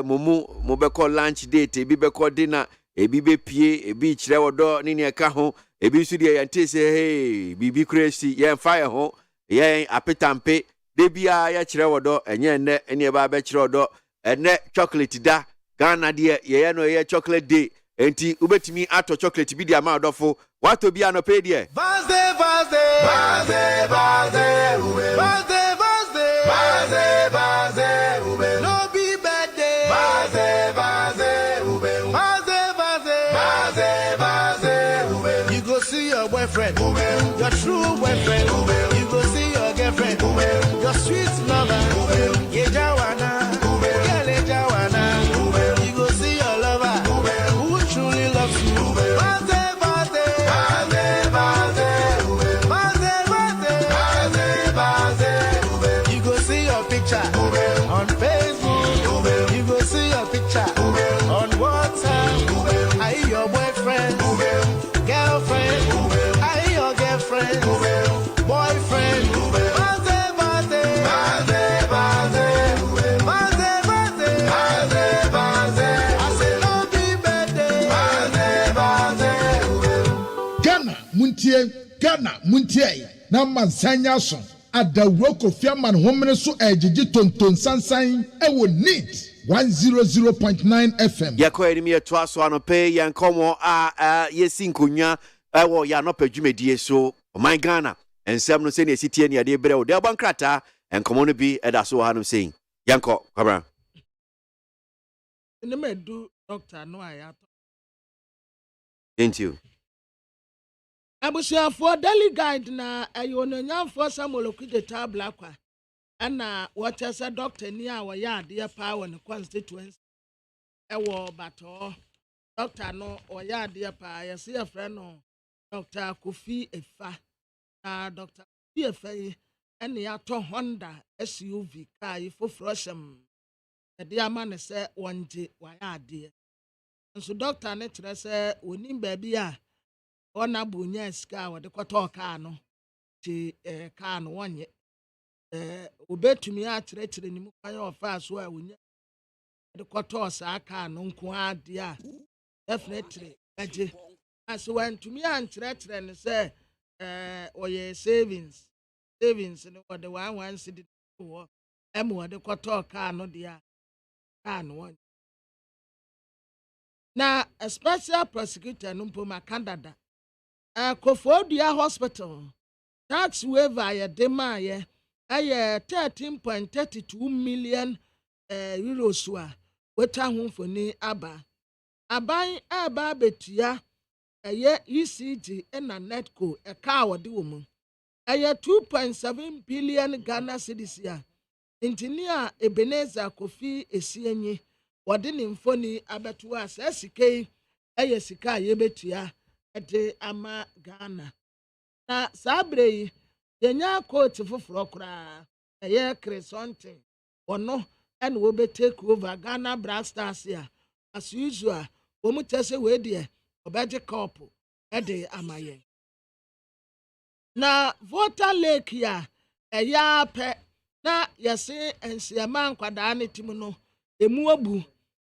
mumu beko lunch date ebi beko dinner ebi be pie ebi kire wodo ni ne ka ho ebi su de yante se hey bibi crazy yen fire ho yen apetampe de bia ya kire wodo enye ne ene ba be kire wodo ene chocolate da Ghana de ye no ye chocolate day enti ubetimi ato chocolate bi dia ma adofo wato bia no pay de Vaze ube no be bad day. Vaze ube. You go see your boyfriend, your true boyfriend. You go see your girlfriend, your sweet lover. Yejawana, Yejawana. You go see your lover, who truly loves you. You go see your picture on Facebook. You go see your picture on WhatsApp. I your boyfriend, girlfriend. I your girlfriend, boyfriend. Ghana Montie na mansanya so adawro kofiaman homene so ejiji tonton sansan ewo neat 100.9 FM yakoyeni mi eto aso anope yankomo yesi nkonya ewo ya no padwumedie so my Ghana ensem no se ne sitie ne ade bre wo de bankrata enkomo no bi eda so ha no sei yanko kwabra ne medu doctor no ayato thank you abusuafo daily guide na ayononyamfo samolokide tabla kwa ana wachasa doctor ni a woya ade pa won constituency ewo bato doctor no woya ade pa yesi ya friend no Dr. Kofi Efa na Dr. Kofi Efa yi ene ya to Honda SUV kai fofroshem ade ama ne se wonje woya ade nso doctor ne kire se onim ba bi a ona bunya sika wo de kwato ka no ti kaa no wonye obetumi akyerɛkyerɛ ne mu kwan ɔfa so a wonya de kɔtɔɔ saa kaa no nko ade a definitely agye as wantumi ankyerɛkyerɛ ne sɛ ɔyɛ savings no wɔde 1 cedi wɔ ɛma wɔde kɔtɔɔ kaa no deɛ a kaa no wonye na a special prosecutor no mpo maka dada Kofodua hospital tax waiver yɛde maayɛ ɛyɛ 13.32 million euros a wɔtwa ho mfoni aba aban aba betua ɛyɛ ECG ɛna netco ɛka a wɔde wɔ mu ɛyɛ 2.7 billion Ghana cedis a ntini a Ebenezer Kofi Esienyi wɔde ne mfoni abɛto a saa sika yi ɛyɛ sika a yɛbɛtua ɛde ama Ghana na saa bere yi yɛnya coach foforɔ koraa ɛyɛ Crescente ɔno ɛna wɔbɛ take over Ghana Black Stars a as usual wɔn kyɛ sɛ wei deɛ ɔbɛgye cup ɛde ama yɛn na voter lake a ɛyɛ apɛ na yɛse nsiama nkwadaa ne tim no emu abu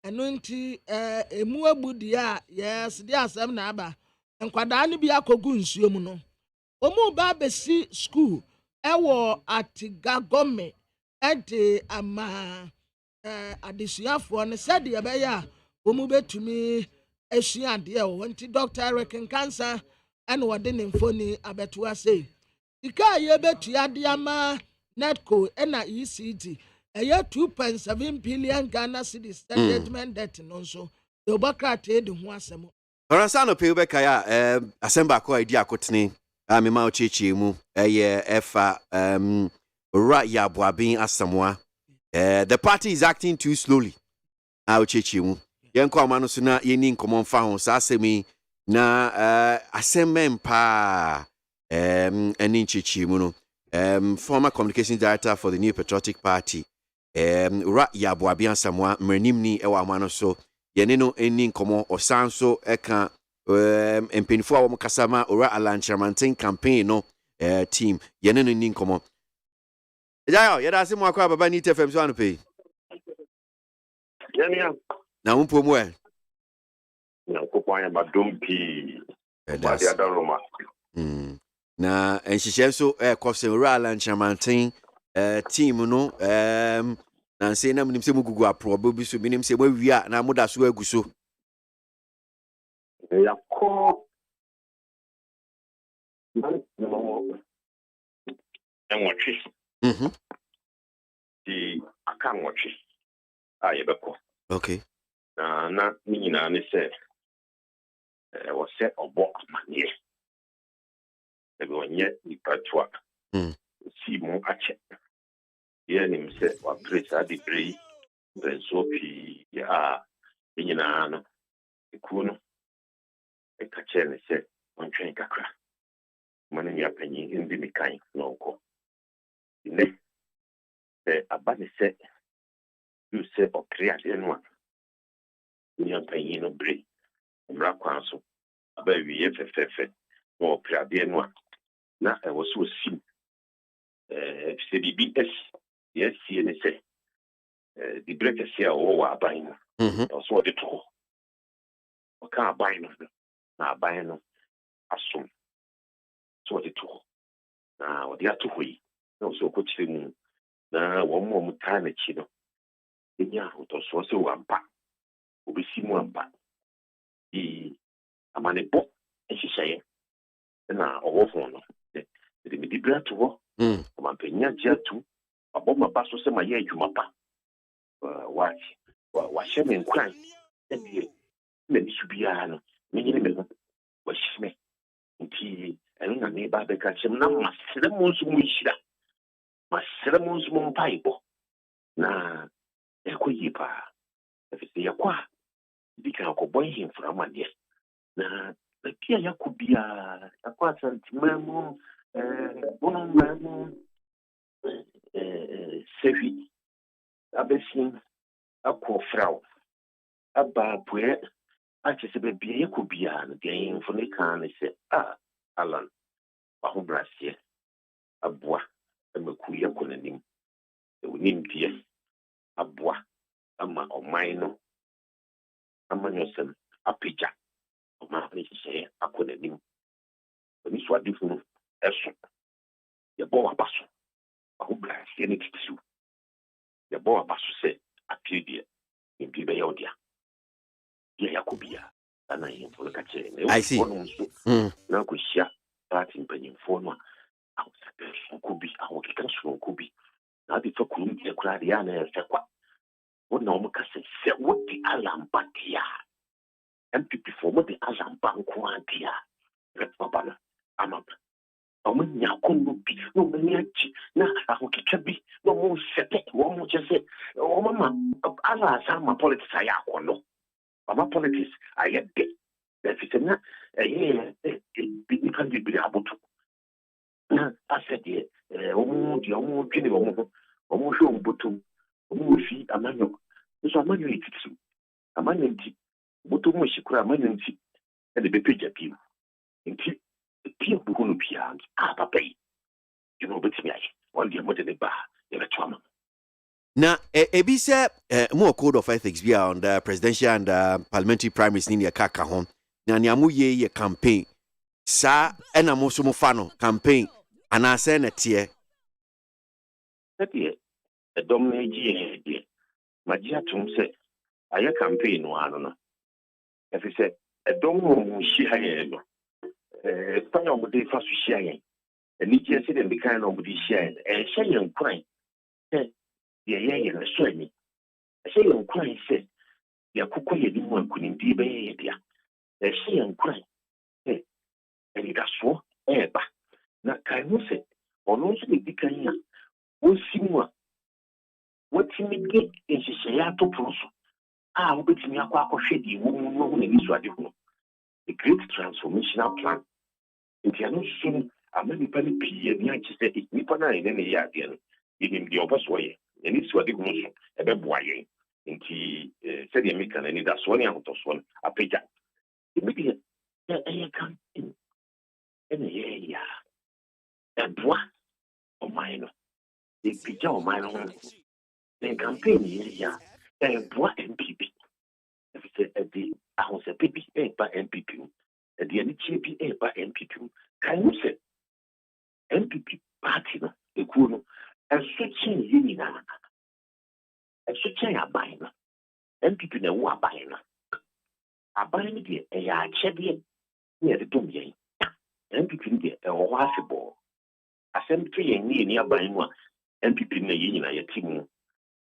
ɛno nti emu abu deɛ a yɛs de asɛm na aba nkwadaa no bi akɔgu nsuo mu no wɔn ba bɛsi school ɛwɔ Atigagome ɛde ama adesuafoɔ no sɛdeɛ ɛbɛyɛ a wɔn bɛtumi asua adeɛ wɔ nti Dr. Eric Nkansa ɛna wɔde ne mfoni abɛto ase sika a yɛbɛtua de ama netco ɛna ECG ɛyɛ 2.7 billion Ghana cedis judgment debt no nso yɛbɛkrataa de ho asɛm Oransa no pe ubeka asɛm baako a idi akotene a me ma ochichi mu ɛfa ora ya boabin asamwa the party is acting too slowly a ochichi mu yenko amano so na yeni nkomo mfa ho sa asɛmi na asɛm mempa ɛni nchichi mu no former communications director for the New Patriotic Party ora ya boabin asamwa mranim ni ɛwɔ amano so yene no eni nkomo osan so eka empenifo a wo kasama ora Valentine campaign no team yene no eni nkomo ejayo yeda ase mo akwa baba ni TFM so anope yenia na umpo mu na kokwan ba dompi ba dia daroma na enhihye so kofse ora Valentine team no na nse na mnim se mugugu aprobo bi so minim se mawia na moda so agu so ya ko no enwotwe di aka nwotwe ayebeko okay na nyina ne se wo se obo amane ebe onye ni patwa si mo ache ye nim se wa presa di brei benso pi ya nyina no ekuno e ka che ne se ontwen kakra mane mi apanyi ndi mi kan no nko ne abane se you se o create enwa ni apanyi no brei mra kwan so aba wiye fefefe no create enwa na e wo so sim se BBS yes ne se the breakers here o aban no so de to o ka aban no na aban no asom so de to na o de ato hoyi na so ko chire mu na wo mo ta na chi no enya ho to so se wampa obisi mu ampa amane bo ehihye na owo fon no de me dibra to ho mampenya jiatu aboma baso se maye adwuma pa wa sheme nkwan e me bisubia no menyine me wa sheme nti eno na me ba be ka chem na masere mo nso mu hira masere mo nso mo mpaibo na ekoyi pa efise yakwa dika akobɔ himfra mane na pia yakobia yakwa santimamu bono mamu sevi abesin akofrau aba poe achese be bia yakobia no de himfo ne kan ne se alan ahobrasie aboa amaku yɛ kɔ n'anim onim die aboa ama ɔman no ama nyɔsɛm apagya ɔman no hyehyɛ akɔ n'anim oni so adifo no ɛso yɛbɔ waba so ahobrɛaseɛ no titiriw yɛbɔ waba so sɛ apue deɛ mpi bɛyɛ wo dea yɛ yakobia ana yɛmfo no ka kyerɛ na ɛwɔ no nso na akɔhyia party mpanyimfoɔ no a ahosɛpɛ sonko bi ahokeka sonko bi na ade fa kurom deɛ koraa deɛ a na ɛsɛ kwa wona ɔmo ka sɛ wode alamba deɛ a MPP-foɔ mode alamba nko a deɛ a bɛbaba no ama ɔmo nya akɔnnɔ bi na ɔmo ani agye na ahokeka bi na ɔmo nsɛpɛ wɔn kyɛ sɛ ɔmo ma ala asa ma politics ayɛ akɔnnɔ ama politics ayɛ de ɛfiri sɛ na ɛyɛ nipa bebree aboto na asɛ deɛ ɔmo deɛ ɔmo dwene ɔmo ho ɔmo hwɛ ɔmo botom ɔmo wɔ fi amanyɔ nso amanyɔ yɛ titiriw amanyɔ nti botom wɔ hyikora amanyɔ nti ɛde bɛpagya piem nti piem bu hɔ no biara a papa yi dwuma wobɛtumi ayɛ ɔno deɛ mode ne baa yɛbɛto ama na ebi sɛ mo code of ethics bi on the presidential and parliamentary primaries ni yɛka ho na nea mo yɛ campaign saa ɛna mo so mo fa no campaign anaasɛ na teɛ sɛdeɛ ɛdɔm no agye deɛ magye atom sɛ ayɛ campaign no ano no ɛfiri sɛ ɛdɔm no ɔmo hyia yɛn no kwan a ɔmode fa so hyia yɛn anigyeɛ sɛ deɛ mekan na ɔmode hyia yɛn ɛnhyɛ yɛn kwan sɛ deɛ yɛyɛ no so ani ɛhyɛ yɛn kwan sɛ yɛakokɔ yɛde mu ankonimdie bɛyɛ yɛ dea ɛhyɛ yɛn kwan sɛ anidasoɔ ɛɛba na kae ho sɛ ɔno nso ne di kan a wɔsi mu a wɔtumi de nhyehyɛeɛ ato pono so a wobɛtumi akɔhwɛ deɛ wɔ mu no ho n'ani so ade ho the great transformational plan nti ano nso no ama nipa no pii ani agye sɛ nipa no a ɛne ne yɛ adeɛ no yɛnim deɛ ɔbɔ so ɔyɛ ɛne si ade ho so ɛbɛboa yɛn nti sɛdeɛ meka no anidasoɔ ne ahotɔsoɔ no apagya ɛbi deɛ ɛyɛ campaign ɛna yɛyɛ a ɛboa ɔman no ɛpagya ɔman no ho na campaign yɛyɛ a ɛboa MPP ɛfiri sɛ ɛde ahosɛpɛ bi ɛba MPP mu ɛde anikyerɛ bi ɛba MPP mu kae ho sɛ MPP party no ekuo no ɛso kyɛn yɛ nyinaa ɛso kyɛn aban no MPP na ɛwɔ aban no aban no deɛ ɛyɛ akyɛdeɛ ne yɛde dom yɛn MPP no deɛ ɛwɔ hɔ afebɔɔ asɛm to yɛn ne yɛni aban mu a MPP no na yɛ nyinaa yɛte mu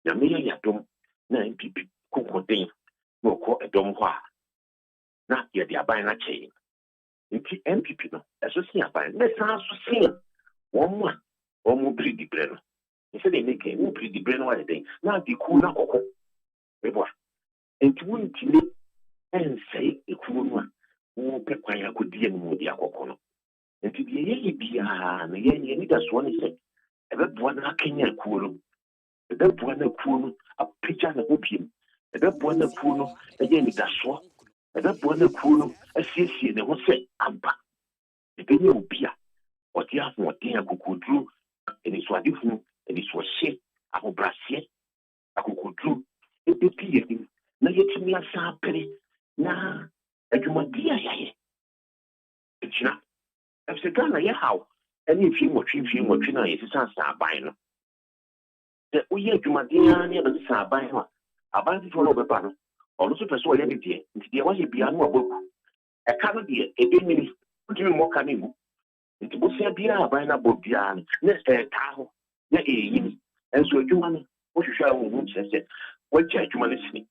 na meyɛ yɛadom na MPP kokɔden na ɔkɔ ɛdɔm hɔ a na yɛde aban no akyɛ yɛn nti MPP no ɛso se aban na ɛsan so se wɔn a wɔn biri dibrɛ no sɛdeɛ ne kɛ wɔn biri dibrɛ no ayɛ den na ade kuo no akɔkɔ ɛboa nti wɔntumi ɛnsɛe ekuo no a wɔpɛ kwan akɔdi anim wɔde akɔkɔ no nti deɛ yɛyɛ biara no yɛn anidasoɔ ne sɛ ɛbɛboa no akanya ekuo no ɛbɛboa no ekuo no apagya ne ho biem ɛbɛboa no ekuo no ɛyɛ anidasoɔ ɛbɛboa no ekuo no asiesie ne ho sɛ aba ɛbɛnyɛ obi a ɔde ahoɔden akokoduro anisoadefunu anisoɔhyɛ ahobraseɛ akokoduro ɛbɛpi yɛnim na yɛtumi asa apere na adwumadi a yɛayɛ ɛgyina ɛfiri sɛ Ghana yɛ haw ɛne mfie nwɔtwe no a yɛsesa asa aban no sɛ woyɛ adwumaden a ne yɛbɛsesa aban no a aban foforɔ no wɔbɛba no ɔno nso pɛ sɛ ɔyɛ ne deɛ nti deɛ wayɛ biara no wabɔku ɛka no deɛ ɛbɛnyini wotumi mmɔka no mu nti bosia biara aban no abɔ biara no na ɛtaa hɔ na ɛyɛyini ɛnso adwuma no wohwehwɛ a wohu kyerɛ sɛ wɔagya adwuma no sini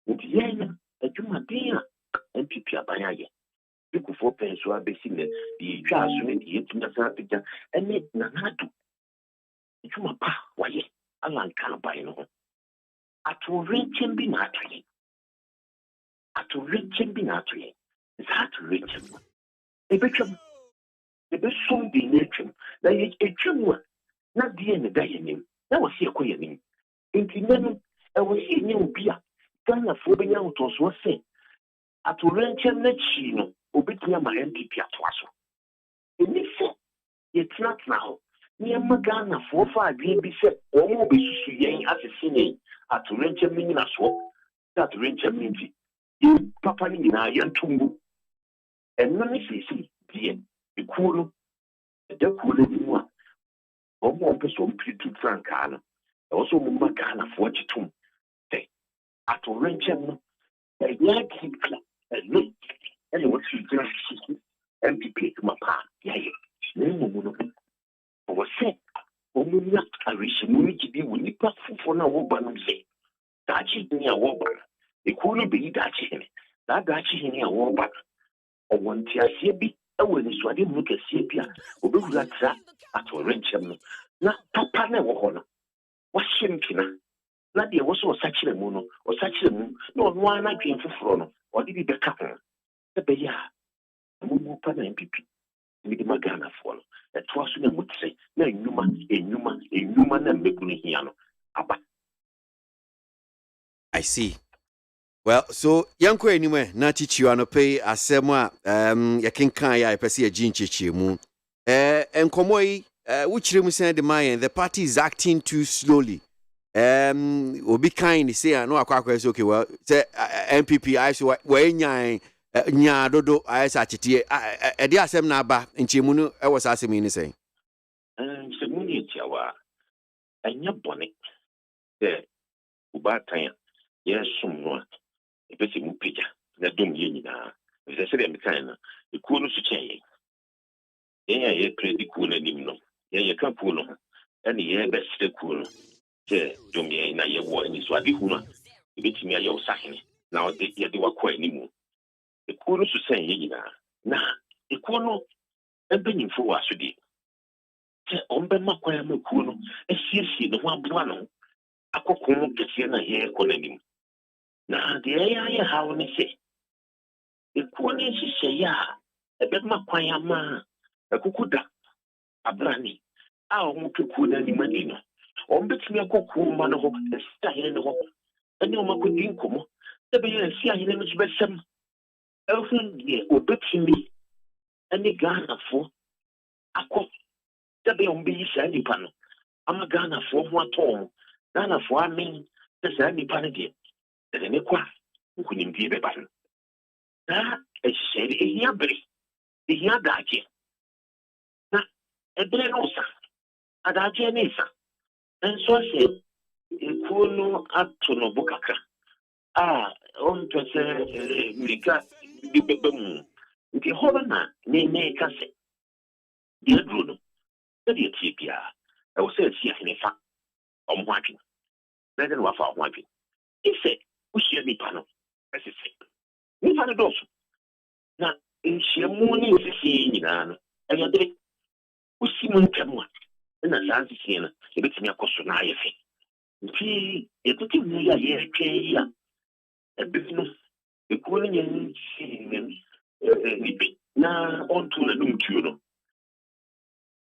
nti yɛn no adwumaden a MPP aban ayɛ bikufoɔ pɛn so abɛsi nɛ deɛ ɛtwa aso no deɛ yɛtumi asa apagya ɛne nanado adwuma pa wayɛ alanka aban no ho atorenkyɛm bi na ato yɛn saa atorenkyɛm no ɛbɛtwam ɛbɛsom de na atwam na yɛtwam a na deɛ ne da yɛnim na wɔse yɛkɔ yɛnim nti nɛ no ɛwɔ sɛ yɛnyɛ obi a Ghanafoɔ bɛnya ahotɔsoɔ sɛ atorenkyɛm no akyi no obɛtumi ama MPP atoa so ɛni sɛ yɛtenatena hɔ Niama Ghana for 5 years be said, or be suing as a singing at Rencha Minina swap, that Rencha Minty. You Papa Nina Yan Tumbu. And none is easy, dear. The cool, the cool one. Or more person pretty Francana. Also, Magana for Chitum. Say, at Rencha, a black and look, and what you just MPP to my pa. Yeah, was said, Omuna, I wish you to be when you pass for no woman say. Dachi near Woban. It couldn't be Dachi. That Dachi near Woban. Or one tear sebi, when you didn't look at sepia, or do that at Orange. Not Papa never honor. What shimkina? Not there was such a moon or such a moon, no one I came for front, or did it become the Beya? Mumu Pana MPP. With Magana fall. That was would say, no, human, and make me here. I see. Well, so yanko anyway, na chichi ano pay asema ya kenkan ya pesi ya jinchichi mu. Enkomo yi wuchire mu sen de man the party is acting too slowly. Obi kind say no akwa say okay well say MPP I so we nya dodo I say achiti e de asem na aba nchemu no e was asem ni say. Se muni tiawa anya bone. Ubatan yes sum Epesi mu pija na dum ye nyina e se dem kan na e ku no su chen ye credit ku na nim no ye kan ku no ene ye be se ku no je dum ye na ye wo ni so ade hu no e betimi aye usahene na ode ye de wakọ animu e ku no su chen ye nyina na e ku no empenyimfo wa so de je ombe makwa ma ku no e siesie ne ho aboa no akọkọ kese na ye ko na nim. Na the area how we say, the Kuni say, ya, a bit more quiet man, a cucuda, a brandy, our Mukuda di Medina, or bits me a cocoa man of the style in the hop, and no more could income, the be a sea in the best some. Elfin, ye, or bits me, and the Ghana for a cook, the be on be sandy panel. I'm a Ghana for one tone, Ghana for I mean, the sandy pan again. The Nequa, who couldn't be a button. That is said in Yabri, the Yadaji. Now, a Brenosa, a Dajanesa, and so I said, a Kuno at Tonobukaka. On to say, Mika, the Bebum, the Holland, Nene Casse. Dear Bruno, the dear Tipia, I was said, see in a fact, I'm wiping. Better than what wiping. He said, we share me panel, as he said. We had a dose. Now, in sheer morning, we see in an and a day. We see one come one, and as I see, it makes me a question. I think. It took me a year, a business, the calling and seeing now on to the noon tune.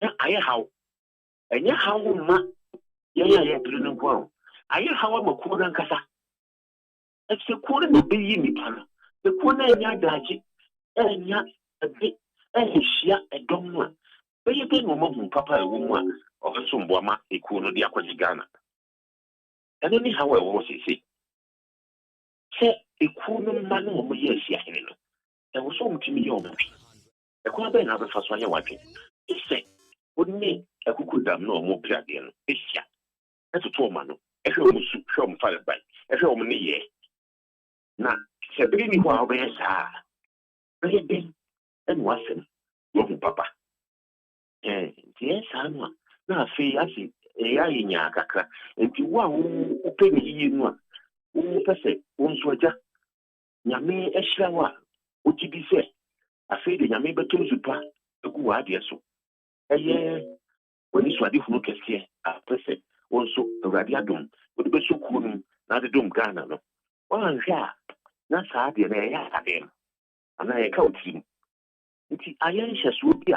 I how, and ya how much, yeah, Bruno Brown. I how I'm a corner casa. It's the corner of the in the panel. The corner in your daji, and ya a bit, and his share a dumb one. But you pay no more papa a woman of a sumboma, a corner de Aquagana. And anyhow, I was say, say, a corner man of my years, there was so much in your movie. A corner another first one you're watching. He said, wouldn't me, a cuckoo dam no more pladian, it's ya. That's a poor man, if you almost show him fired by, if you're only ye. Now, Sabini, while there's very big and wasn't, young papa. And yes, I'm one. Now, say, I see a yaka, and you want to pay me, you know, who per se, one soldier. Yami Eshlawa, what you be said. I say the Yami Baton Zupa, the Guadia so. When you swadi who look at here, I press it also a radiadum, would be so cool, not a dome Ghana. Well, I'm here. That's hard in a again. And I count him. I anxious would be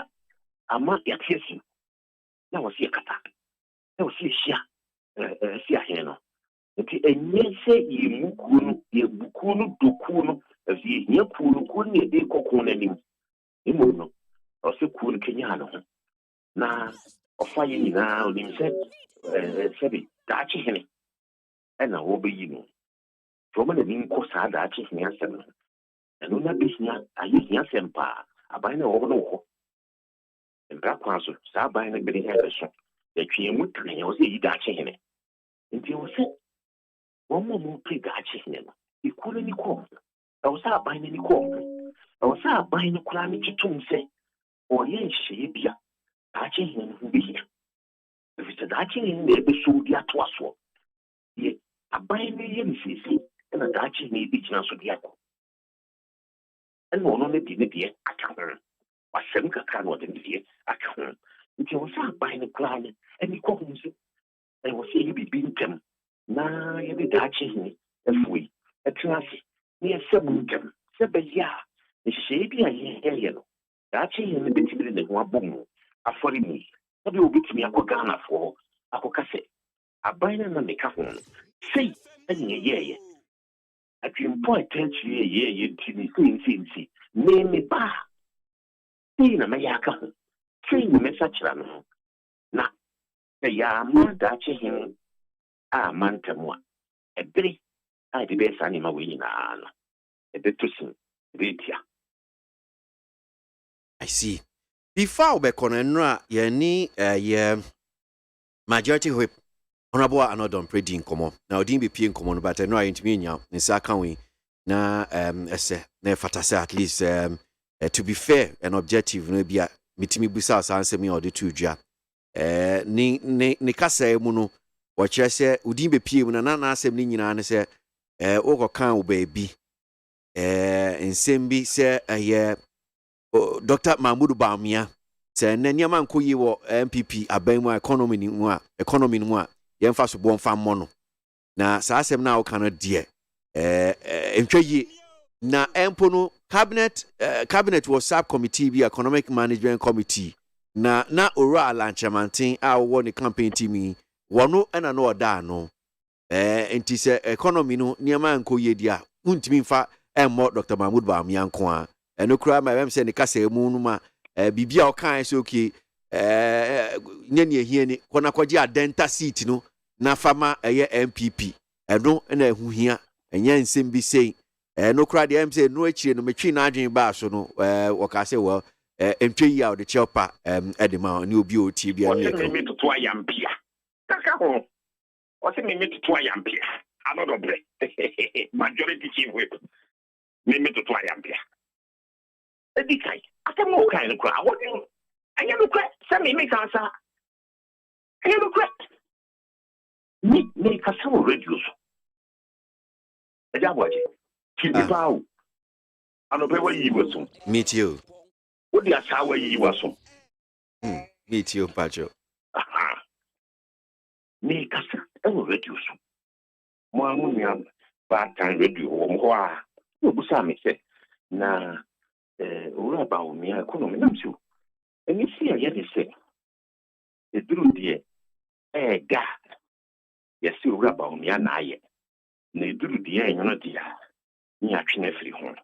a mark at his. That was your kata. That was his share. Heno. And yes, say ye mukunu dukuno, as ye near Kunu couldn't be cocoon any. Imuno, or so cool Kenyano. Now, of fire now, himself, said, Dachi Henny, and I will be you. From the name Cosa Dachi Henny, and on that business, I use Yasempa, a biner over no. And that was Sabine and Benny Harrison. The Chiam would train was a Dachi Henny. Until said, one more play Dachi Henny. He couldn't call. I was out buying any call. I was out buying a climate to say, or yes, she be Dachi Henny who be here. If it's a Dachi in the episode, the Atwaso. Yet, a buying the MCC and a Dachi may be chance of the apple. And one on the dinner, dear, I can't. Or some can what in the dear, I can't. If you was out buying a climate and he calls it, and was say you be being them. Now, you be Dachi, if we, a class, near 7 them, 7 ya, the shady a yellow. Dachi and the bit in the one boom, a 40 me. What will beat me a Ghana for a cocase? A biner and the caffeine. Say, and ye. I can point 10 year to me, see, name me ba. See, a mayaka. Train the message. Now, the yama Dachi him. Ah, mantamwa. A day, I the best animal winning. A bit to sing. I see. Before we can ye majority whip honorable another preding komo. Now didn't be peeing common, but I know I intimate now. In Sakanwi na ne fatasa at least to be fair and objective no be a mitimi busa answer me or the two ja ni kasa muno wɔkyerɛ sɛ udin be pie mu na asɛm ni nyinaa ne sɛ wokɔka wo baabi nsɛm bi sɛ Dr. Mahmoud Bawumia sɛ nneɛma nkɔ yi wɔ MPP aban mu economy ni mu a yɛmfa so bɔ mfa mmɔ no na saa asɛm na woka no deɛ ntwa yi na empo no cabinet was subcommittee bi economic management committee na ora alanchamantin a wo ne campaign team yi wono na no oda no enti sɛ economy no nneɛma nkɔ yi dia untimi mfa emmo Dr. Mahmoud Bawumia nko a eno kura ma wem se ne kasa emu no ma bibia o kan se okay nya ne ehie ni kona kwaje adenta seat no na fama eye MPP eno na ehuhia enya nsem bi sei no kura de em se no akire no metwi na adwen ba so no wo ka se wo entwe yi a o de chepa edema ne obi o tie bia ne ko me to ayampia kaka ho o se me to ayampia anodo bre majority chief whip me to ayampia Edikai, I can more kind of crowd. What you? I never crack. Send me make answer. I never crack. Me make a some reduce. ABOAGYE. Keep it out. I don't pay what you was on. Meet you. What the asawa you was on? Meet you, Pacho. Aha. Make a some reduce. More bad time reduce. Wow. You busami say. Na. Ura Bawumia economy namsu. And you see, I hear they say, the drew dear, God. Yes, Ura Bawumia na ye. Ne drew dear, you know, dear. Ni action every home.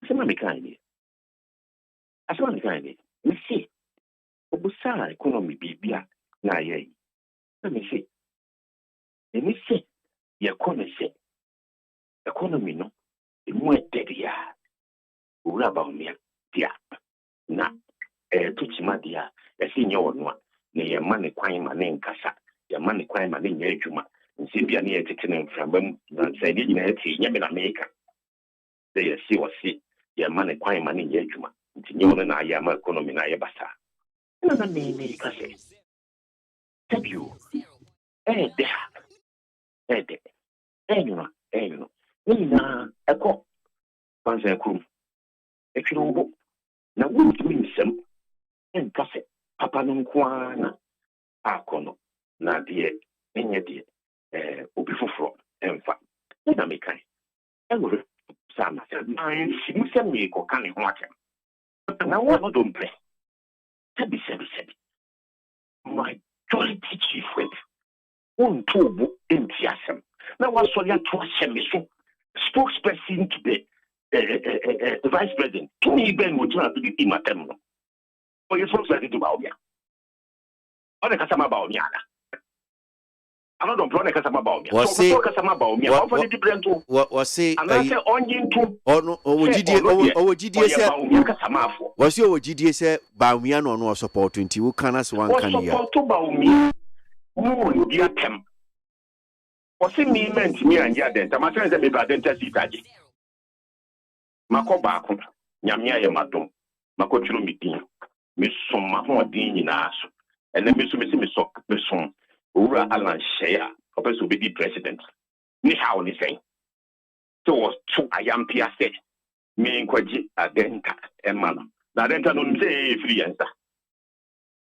Some of the kind. As one kind, you see, Obusa economy be beer na ye. Let me see. Let me see. The economy no, the more dead ya. Ura Bawumia dia na tuchima dia yasi nye wonwa ne yema ne kwan ma ne nkasa yema ne kwan ma ne nya adwuma nsi bia ne yetete ne mfrabam na sai de nyina eti nya me na America de yasi wasi yema ne kwan ma ne nya adwuma nti nye wono na ya ma economy na ye basa na me kase tabiu you know eko panse krum ekiro na wuntumi nsem enkase papa no nkwana akono na de enye de obi foforo emfa na mekan enwere sama na simusem me ko kan ho akem na wo no domple sebi majority chief whip untobo entiasem na wasori ato ahyeme so spokesperson to the vice president to me ben mo tuna to be matem no o you so say to Bawumia the customer about me. I don't know the customer about me. So customer about me. What for the different to what say and I say onion to no GDA say was your GDA say Baumiano no support 20 who can as one can hear. Support about me. More dear tem. Was it me meant me and Yaden? My friends have been identity. Makoba, Yamia Madam, Makochuru meeting, Miss Soma Hodin in us, and then Miss Son, Ura Alan Shea, opposed to be the president. Ni how ni saying. So was 2 I am Pia said, me and Quaji Adenta and Madam. Now, Denta don't say free answer.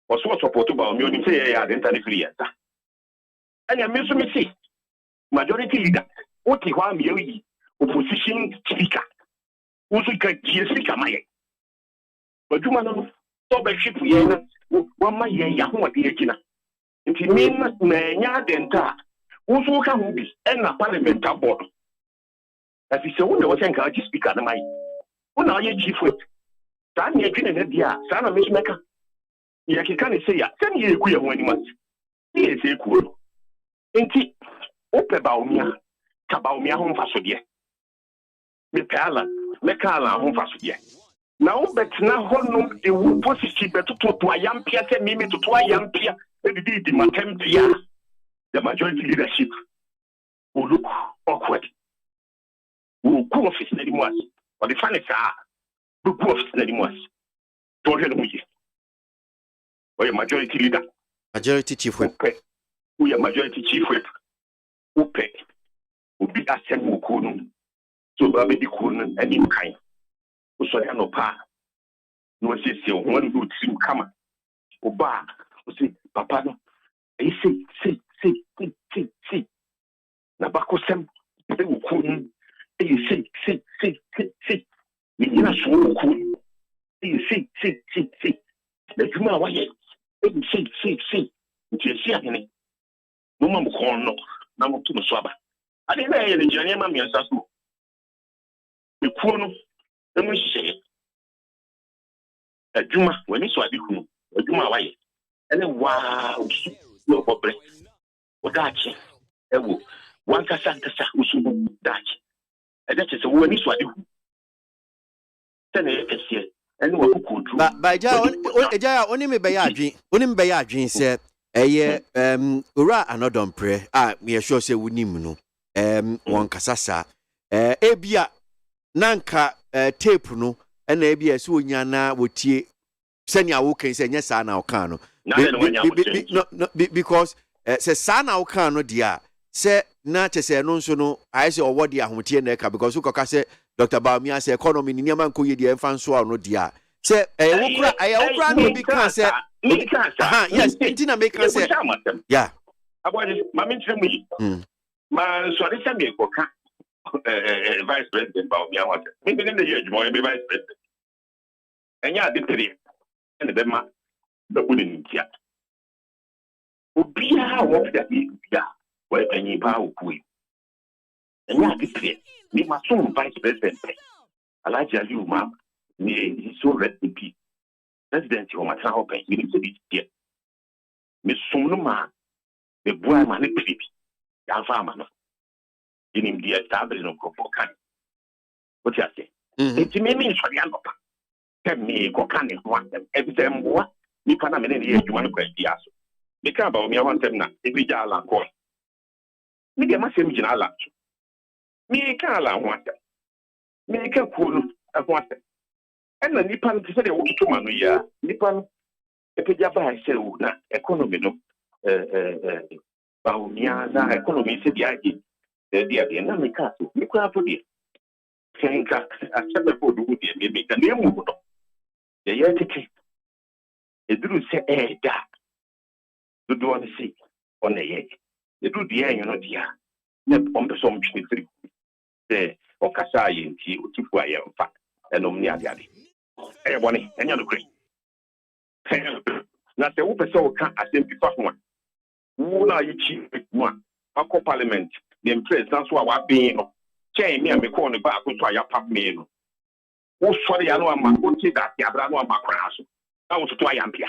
Was what support about me only say Adenta free answer. And I miss me see. Majority leader, what you want me, opposition speaker. Who's can speaker my but you know, stop a ship here. One my Yahoo at the Echina. If you mean Mania Denta, who's can be and a parliamentary board. As he said, when I was encouraged to speak at my when are you chief with? Stand here, Trinidad, Sana Miss Mecca. Yaki can say, send you a queer when you must. He is a cool. Ain't it? Ope Baumia, Tabaumia home for so dear. Me Kala home for so dear. Now, but now, Honum, the wood position better to a young Pia, Mimi to a young Pia, and the Matempia, the majority leadership will look awkward. Will go off his name was, or the funny are, will go off his name was. Don't hear me. Or your majority leader, majority chief whip, we are majority chief whip. Upe, ubi asem ukunu, so baby the kunun and in kind. So no pa, no say one good sim come. Oba, say papa no. I say. Nabako sem, the ukunu. Say. You know so ukunu. Say. The Juma wa ye. Say. Just see no man no. Namu to Swaba. I didn't know the journey, Mammy and Sasu. The Kuno, the Mushi. A Juma, when it's what you know, a Juma way. And then wow, no problem. What that? One Casanta Sahusu Dutch. And that is a woman is what you 10 years here. And what could do. But by Jaya, only me by Adrian said. Ura anodon pre me sure say wunim no won kasasa ebia nanka tape no na ebia so onya na wotie senia wo kan say nya sa na oka no because say sa na oka no dia say na che say no nso no ai say owodi ahotie na eka because ukoka say Dr. Baumia say economy ni niam nko ye dia emfa nso no dia say wokura no bi kan say yes, Intina make us say, yeah. About my ministry, my sorry, send me a vice president about me. I want maybe in the year, you want to be vice president. And yeah, the three and the man, the wooden cat. Would be how that is, yeah, where any power queen. And yeah, the three, me my son vice president. I like you, ma'am, me, he's so red to be. President of my town, you need to be here. Miss Sunuma, the boy man, the baby, young farmer. In him, the establishment of Copocan. What you say? It's me, for the Alpha. Tell me, Cocan is one them. Every time, what? You can't have any years you want to go the ass. They can't about me, I want them now. Every day, I'll call. Me get my same general. Me can't allow one. Me can't cool at one. And the Nippon said they want to Manu, Nippon, a Pejaba, I say, economy, no, Baumia, economy, said the idea. The idea, no, me can't, you can't put it. Think I said the food would be maybe the name of the year to keep. It do say, eh, that. You do want to see on the egg. You do the air, you know, dear. Net on the some tree. The Okasai in tea, which is why I'm fat, and Omnia Daddy. Everybody, and you're great. Now, the open so can't identify one. Who are you chief one? A co parliament, the empress, that's what I've been. Chain me and me calling back to try your pap me. Who's for the other man? Who said that the other one, my crash? I want to try Ampia.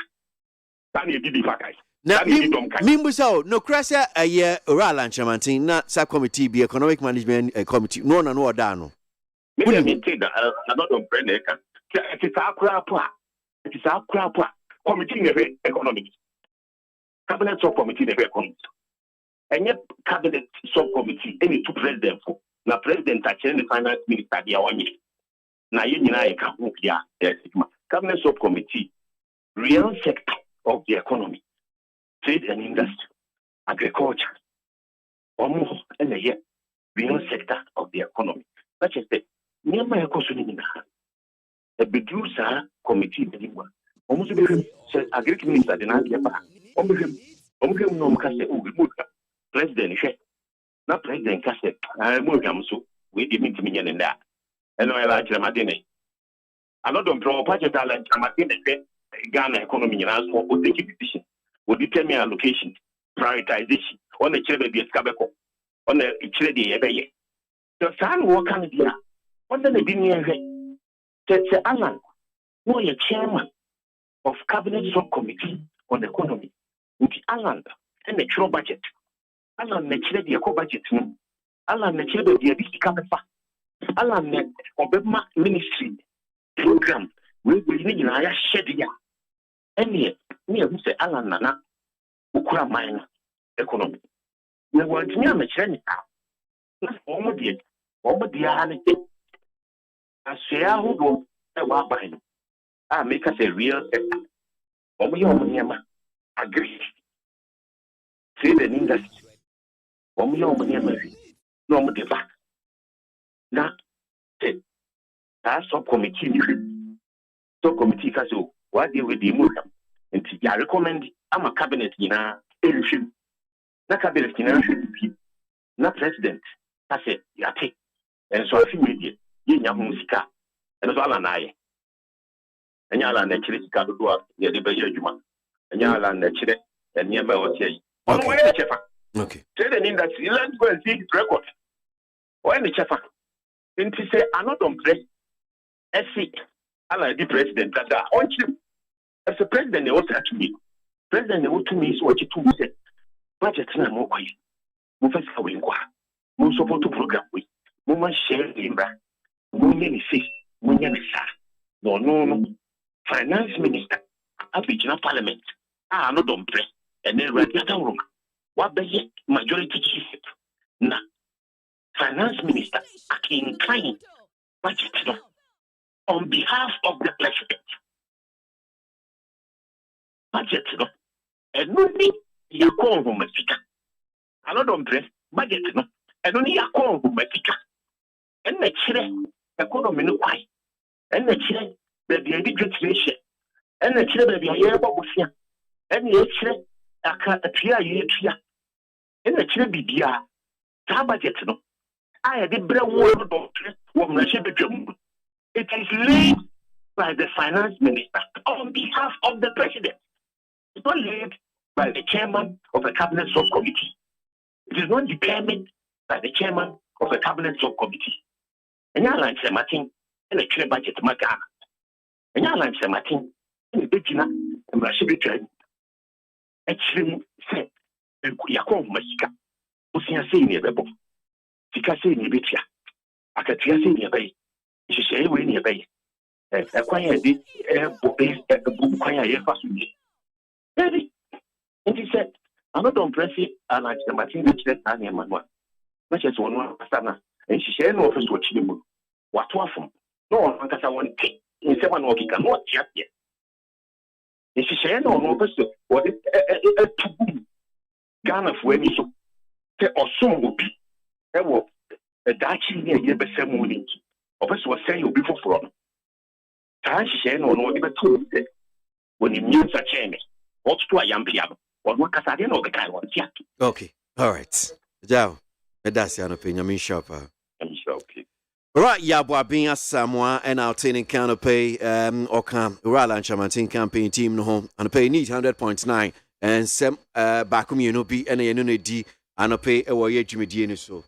That you did the guys. na mimbusa no krasa aye oral anchamantin na sa committee be economic management committee no oda no me think that another brand can it is a crap committee never economic cabinet subcommittee never economic and yet cabinet subcommittee any two president for na president and the finance minister dia wanye na you nyina ka ho bia cabinet subcommittee real sector of the economy, trade and industry, agriculture, almost and a real sector of the economy. Such as the near my a producer committee, almost agriculture minister, the no president, not president Cassette, I am so we didn't mean in that. And I like Ramadine. I don't draw budget like Ramadine. Ghana economy has for taking decision will determine allocation, prioritization on the chair of the Scabeko, on the chair of the Ebay. The sun work on the year. What the Binian said, Alan, who are chairman of cabinet subcommittee on economy, with Alan and the true budget. Alan, the chair of the eco budget, Alan, the chair of the Abiska, Alan, Obama ministry program. We need to share the any near who say Alan Nana, Ukura mine economy. We want to near Machine. Almost the Anity. I say, I will go a while by. I make us a real sector. Omo agree. Trade and industry. Omo no more back. Now, that subcommittee. So committee kaso what they will do and I recommend I'm a cabinet na election na cabinet na na president I said yate and so I feel media nya hu sika and so ala na ye enya ala na chire sika do ye de be adwuma enya ala na chire and nya ba what ye okay say the industry let's go and see his record when the chefa into say another press see I the president that on you as a president they also to me. President they want to me so what you said. Budget na more quiet. Mo first we go. Mo support to program we. Mo man share the imbra. Mo nyani face. Mo nyani sa. No. Finance minister. Abidjan parliament. No don't press. And then right that room. What be majority chief. Na. Finance minister incline budget no. On behalf of the president, budget, no, and only you call home a figure. I don't dress budget, no, and only you call home a figure. And the children, economy, no, why? And the children, baby, a big nation, and the children, baby, a year about here, and the children, a cat, a tree, and the children be dear. Budget, no, I did bring one doctor, woman, she be. It is led by the finance minister on behalf of the president. It's not led by the chairman of the cabinet subcommittee. It is not determined by the chairman of the cabinet subcommittee. And you like Martin and the chair budget Magana. And you like Martin and the Betina and Rashid. Actually, said, Yakov Masika, Usia Senior Bebo, Tika Senior Bitia, Akatia Senior Bay. She say we near bay. A quiet did a book quiet fashion. And he said, I'm not on press it, and I said, Martin, which that I am one. Much as one Sana, and she said, no office what she do. What from? No, because I want to take in 7 walking cannot yet. And she said, no office what it Ghana for any so. Or soon will be. There will a Dutch near here, but 7 morning. Office was saying you'll be for fraud. Time she no even told it when you knew such a what's to a young piano or what Casadian or the guy wants yet. Okay, all right. Joe, that's your opinion. I'm sharper. I'm sure. Okay. Right, Yabwa being a Samoa and our training can pay or come Rala Chamantin campaign team no home and pay need 100.9 and some back you know be any D and pay a warrior Jimmy D so.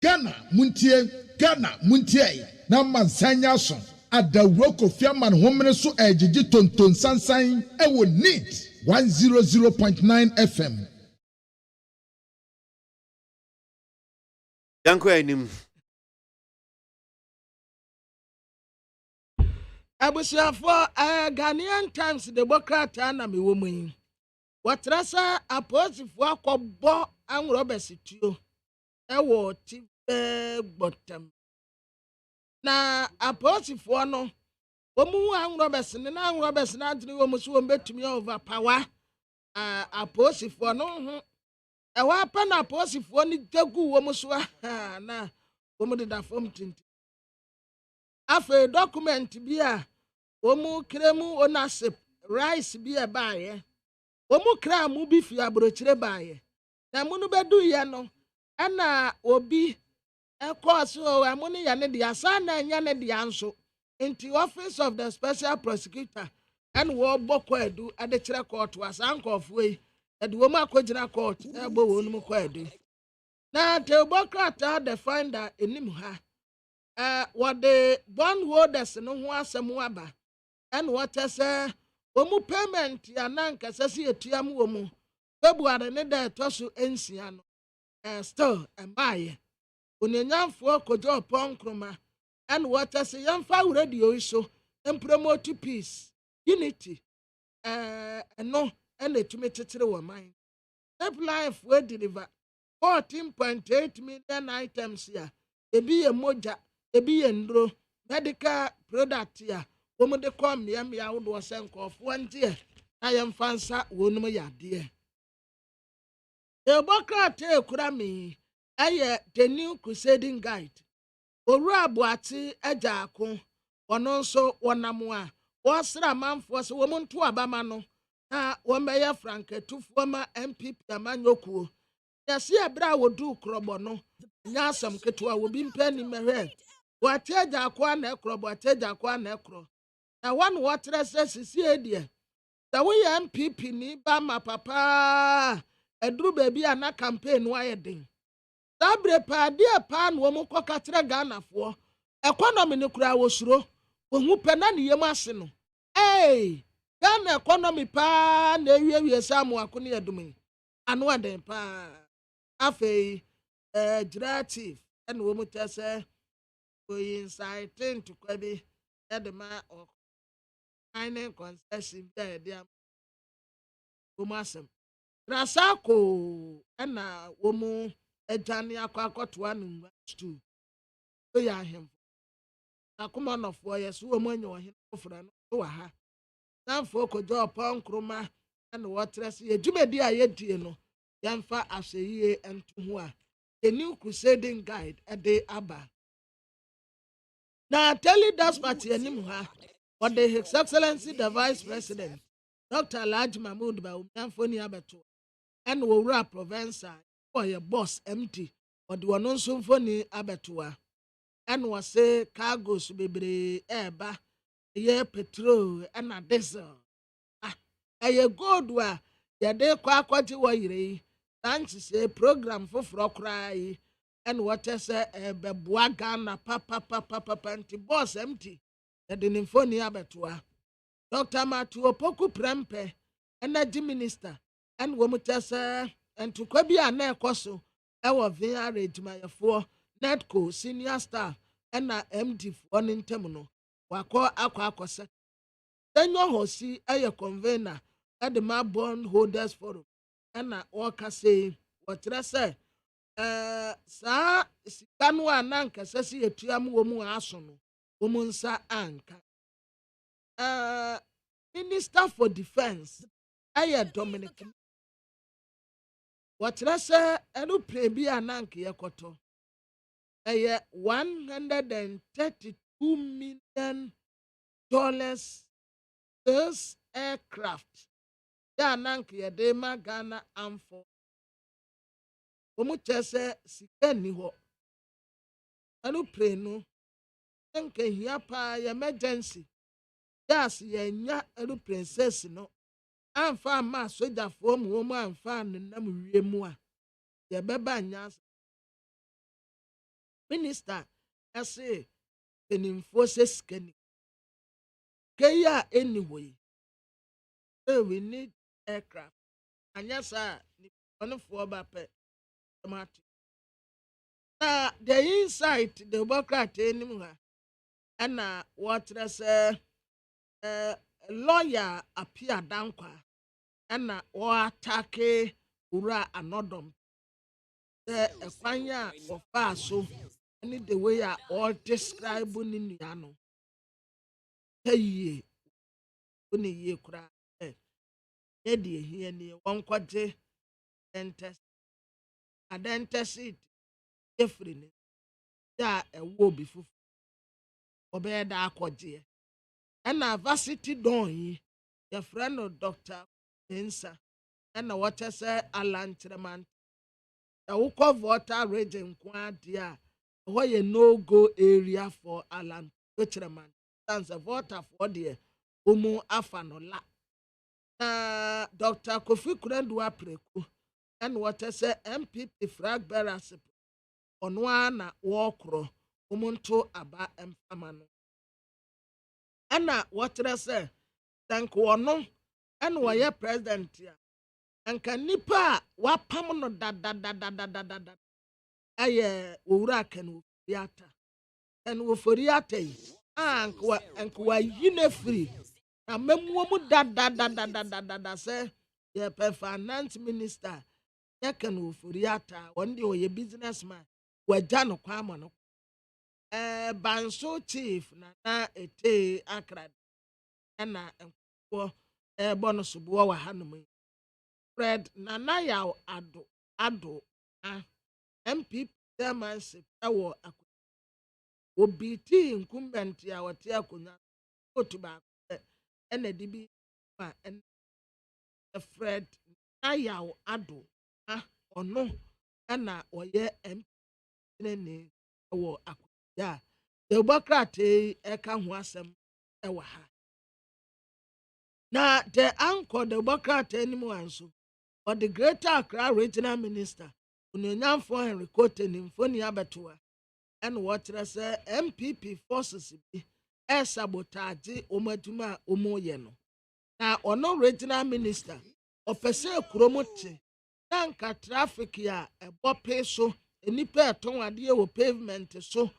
Ghana Muntie na mansanya so adawro kofia man homene so ejiji tonton sansan e wo neat 100.9 FM. Danko anim. Abusuafo Ghanaian Times Democrat na me wo mu yi. Watrasa aposifo akọbọ anwrobesituo ewo ti gbotam. Na aposifo no omu anwrobes ne na anwrobes na adini wo mu so betumi overpower aposifo no ho. Ewa pa na aposifo ni tegu wo mu so na wo mu da fom tinti. Afe document bi a omu kremu ownership rice bi e baaye omu kra mu bi fi abrochire baaye na mu no bedu ye no ana obi ekoso amu ne ya ne dia sa na anya ne dia nso nti office of the special prosecutor and wo bokọ edu ade kire court wasankofo yi ede wo mu akogina court egbo wo nu ko edu na te bokrata the finder enim ha what the bondholders no ho asem aba and what say omu payment ya na nkasasi etuam wo mu February ne da toso ensia no still embaye onyenyamfo kojo ponkroma and what say yamfa radio so and promote peace unity no and etumi tetere wo man life we deliver 14.8 million items ya ebi ye moja ebi ye ndro medical product ya womu de kom ya wo senkofo ntie na yemfansa wonum ya de Democrat ekura mi eye the new crusading guide oru aboate aja ako ono nso wonam a wosra manfo so womu nto abama no na womeye franketufo ma MPP amanyokuo yesi ebra wodu krobo no nya asam ketewa wo bi mpani mehwe wateja akwa na ekrobo wateja akwa na ekro na wan watere sisi edie da wo ya MPP ni ba ma papa eduru baby ana campaign wa yedin sabre pa dia pa no mo kokatre Ganafo economy ni kura wo suro wo hu pena ne yem ase no Ghana economy pa na ewie samu akone edumi anu aden pa afei directive and wo mu tese go inciting to kwabi edema or mining concession there dia wo masem rasako na wo mu ejane akwakoto anu stu so ya him akoma no fo yeso wo mu anyo hin ofra no wa ha sanfo kojo ponkroma na wotrese edwumedi a yedie no yamfa aseyie ento ho a the new crusading guide ade aba na tell das party anim ha what the His Excellency the Vice President Dr. Alhaji Mahmoud Bawumia ni abeto and wura provincial for your boss empty or the one nso mfoni abeto and was say cargoes bebre eba ye petrol and diesel ye gold wa ye de kwa kwaji wa yire thanks say program for cry and what say beboa Ghana papa anti boss empty the nimfoni abeto Dr. Matu Opoku Prempe energy minister and womutasa and to kwabia na ekoso ewo via regiment netco senior staff and na MD for ntem no wakọ akwa Senyo hosi eye convener at the ma bond holders forum and na waka say watrese sa sikanu ananka sesi etuam wo mu aso no wo mu nsa anka Minister for Defense aye Dominic watrese enu prebi ananka yekoto aye $132 million this aircraft ya nanka yede ma Ghana amfo omu chese sikani ho enu prenu nke hia pa emergency yes ye nya enu princess no amfa ma soja fo mu mu amfa nenam wie mu a ye beba nya minister ase enimfo se sikani Kaya anyway. So we need aircraft anya sa ni ono fo ba pe tomato na the insight the democrat enim ha ana what say lawyer appear dankwa ana o attack ura anodom the ekwanya of so any the way all describe ni nuano hey oni ye kura e de here ni won kwaje dentist adentist efri ni ya ewo bi fufu obey da akwaje na varsity don yi your friend of doctor Insa na what say Alan Treman the wukọ water region kwa dia where no go area for Alan Treman stands a water for the umu afanola na Dr. Kofi Kurendu apreku and what say MPP flag bearers onwa na wokro umuntu aba emfamano ana what say thank wono and why president ya anka nipa wapam no da aye owura kan oforiata en oforiata yi anka wa yine free na memuo mu da say ye finance minister ye kan oforiata won de oye businessman waja no kwama no banso chief na ete akra na enko bonus bo wa hanom Fred Nanaya ado MPP chairmanship ewo obiti incumbent ya wate akonya vote ba ena dibi ma en Fred Nanaya ado ono na oye MP ne ewo akonya Democrat eka ho asem ewo ha na the anchor Democrat enimu anso or the Greater Accra Regional Minister, Unyanyamfo Henry Kote Nimfoni Abetua, and what say MPP forces sabotage Omaduma Omoyeno. Now, ono Regional Minister, Opese Kuromote, Nanka traffic ya a bope so, a nipa ton idea o pavement so,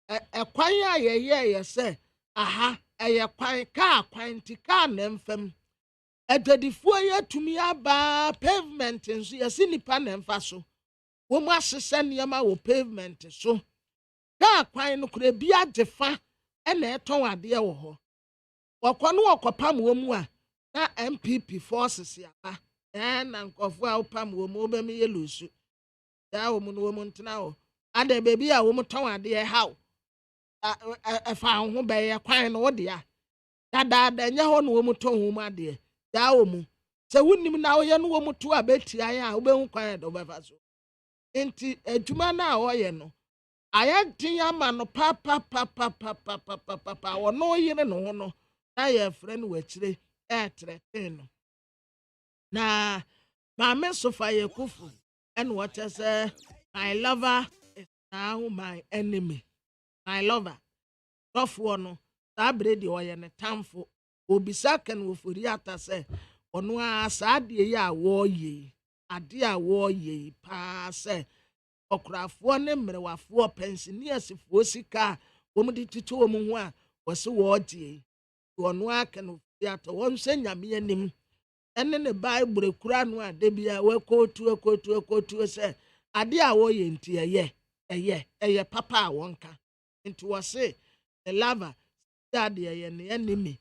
a kwanya ye say, aha, a kwine tika nemfem. Edwadifoɔ yɛ tumi aba pavement nso yɛsi nipa na mfa so wɔn ahyehyɛ nneɛma wɔ pavement so kaa kwan no kura bi agye fa ɛna ɛtɔn adeɛ wɔ hɔ wɔkɔ no wɔkɔpam wɔn mu a na MPP forces aba na nkɔfoɔ a wɔpam wɔn mu wɔbɛm yɛ lusu daa wɔn no wɔn ntena hɔ ada beebi a wɔn tɔn adeɛ haw ɛfa ho bɛyɛ kwan no wɔde a dadaada nyɛ hɔ no wɔn tɔn wɔn adeɛ mu sɛ wonim na woyɛ no wɔ mu to abetia ya wobɛhu kwan do bɛfa so enti adwuma na woyɛ no ayɛ tin ama no pa wɔno yere no ho no na yɛ frɛ no wakyire ɛtrɛten no na maame sofa yɛ kufu and what sɛ my lover is now my enemy my lover tɔfoɔ no saa bere de ɔyɛ ne tamfo obisa kan wo fori ata se ono a saade ya wo ye ade a wo ye pa se okrafo ne mmerewafo pensioners fo sika wo mu de tito wo mu ho a wo se wo die ono a kan wo fori ata won se nyame anim ene ne bible kura no a de bia we kotu se ade a wo ye nti eye papa a wonka nti wo se the lover ade ye ne enemy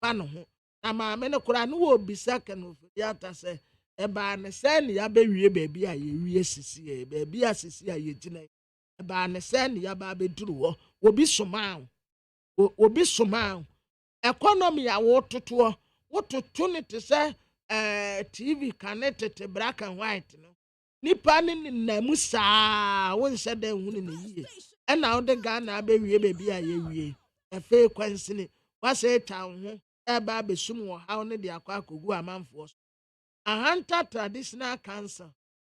pano ho na maame ne kura no wo bisa kan ofiri ata se eba ne se ne ya bewie baabi a ye wie sisi e baabi a sisi a ye gina eba ne se ne ya ba beduru ho obi soma economy a wo toto ne te se TV connected black and white no nipa ne na mu saa won se dan hu ne yie e na wo de Ghana bewie baabi a ye wie efe kwansini wase ta ho eba besum wo haw ne de akwa akogu amanfo so ahanta traditional council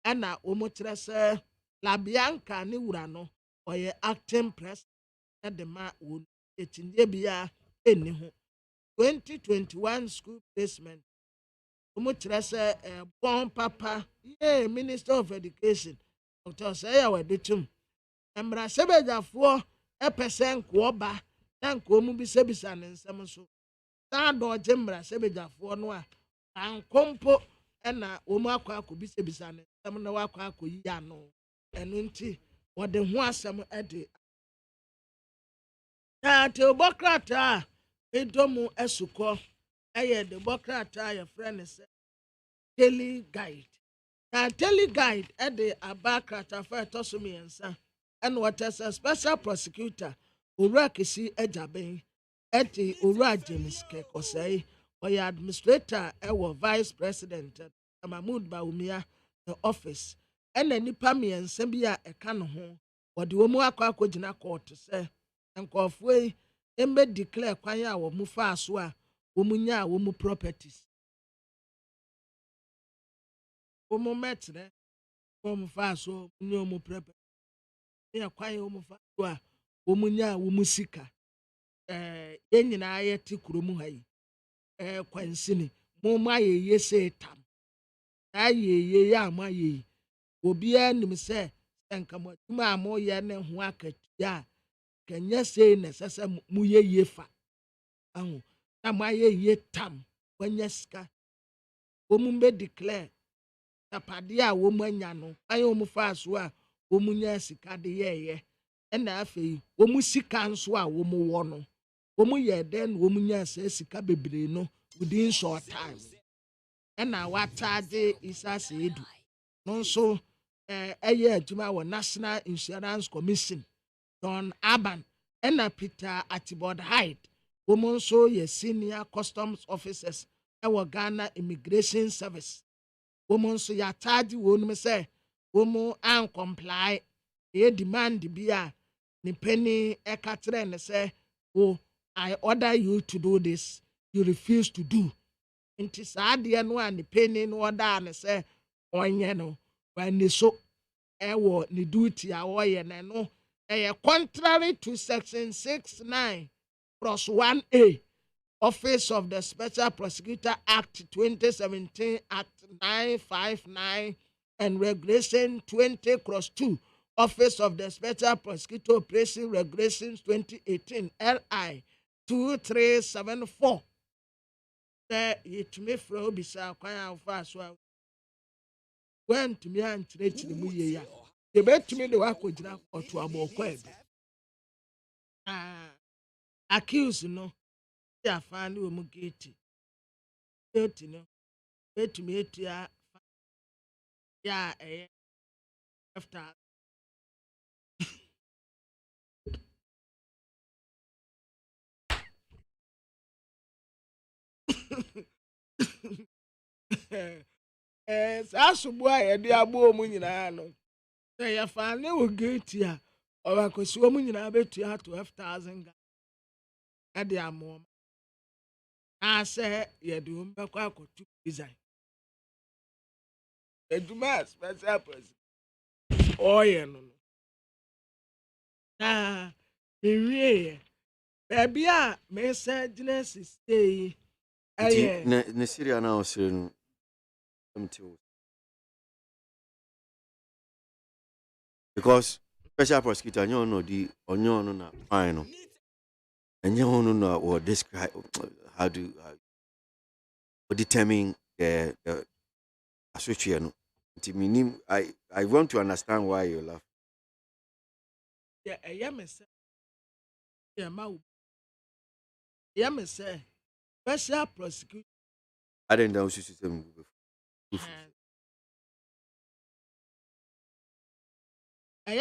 na omokyerɛ sɛ labianka ne wura no ɔyɛ acting president de ma wo etinye bia eni ho 2021 school placement wɔn kyerɛ sɛ bɔn papa yɛ minister of education dr sɛyɛ wɔde tum mmarahyɛbadwafoɔ ɛpɛ sɛ nkɔɔba na nkɔɔ bi sɛbisa ne nsɛm so saa dɔɔgye mmarahyɛbadwafoɔ no a ankompo ɛna wɔn akɔ bisabisa ne nsɛm na wakɔ akɔyi ano ɛno nti wɔde ho asɛm ɛde na te bɔ krataa a ɛdɔm ɛsukɔ ɛyɛ de bɔ krataa a yɛfrɛ ne sɛ daily guide na daily guide ɛde aba krataa fa ɛtɔ so mmiɛnsa ɛna wɔtɛ sɛ special prosecutor owura kesi agyaben ɛde owura james kɛkɔsɛe ɔyɛ administrator ɛwɔ vice president mahmood baumia ne office ɛna nipa mmiɛnsa bi a ɛka ne ho wɔde wɔn akɔgyina court sɛ nkɔɔfoɔ yi mbɛ declare kwan a wɔn fa so a wɔn nya wɔn properties wɔn mɛtene wɔn fa so nya wɔn properties yɛ kwan a wɔn fa so a wɔn nya wɔn sika yɛn nyinaa yɛ te kurom ha yi kwansini mo ayɛ yie sɛ tam ayɛ yie a mo ayɛ yi obiara nim sɛ nkama adwuma a mo yɛ ne ho akatua a kanya sei na ɛsɛ sɛ mo yɛ yie fa aho na mo ayɛ yie tam wɔnyɛ sika wɔn bɛ declare tapadeɛ a wɔn anya no ayɛ wɔn fa so a wɔn nya sika de yɛɛyɛ ɛna afei wɔn sika nso a wɔn wɔ no wɔn yɛ dɛn na wɔn nya sɛ sika bebree no within short time ɛna wataade isase edu no nso ɛyɛ adwuma wɔ national insurance commission don aban ɛna peter atibod hyde wɔn nso yɛ senior customs officers ɛwɔ ghana immigration service wɔn nso yɛ ataade wɔn sɛ wɔn uncomply ɛyɛ demand bi a ne penny ɛka kyerɛ ne sɛ o I order you to do this you refuse to do nti saa adeɛ no a ne penny no order ne sɛ ɔnyɛ no wɔn so ɛwɔ ne duty a wɔyɛ na no ɛyɛ contrary to section 69 plus 1A Office of the Special Prosecutor Act 2017 Act 959 and Regulation 20/2 Office of the Special Prosecutor Operation Regulations 2018 LI 2374 sɛ yɛtumi frɛ obi sɛ kwan a wofa so a wɔntumi ankyerɛkyerɛ mu yie a yɛbɛtumi de wakɔgyina ɔto abɔɔkɔ adu accuse no yɛ afa ne wɔ mu gate no bɛtumi atua yɛ a ɛyɛ after saa asogbu a yɛde abɔ mu nyinaa no sɛ yɛfa ne wɔ gate a ɔbakɔsi wɔn nyinaa bɛtua 12,000 ɛde amoɔm na sɛ yɛde wɔn bɛkɔ akɔtu design adwuma a special person ɔyɛ no na ewie baabi a mesa gyina sisi yi ɛyɛ ne Syria na ɔsere no mtio because special prosecutor onyo no di onyo no na fine no enyo no na or describe how do determine the association no nti minim I want to understand why you laugh. Yeah, me say. Yeah, ma. Yeah, me say. Special prosecutor. I didn't know system before.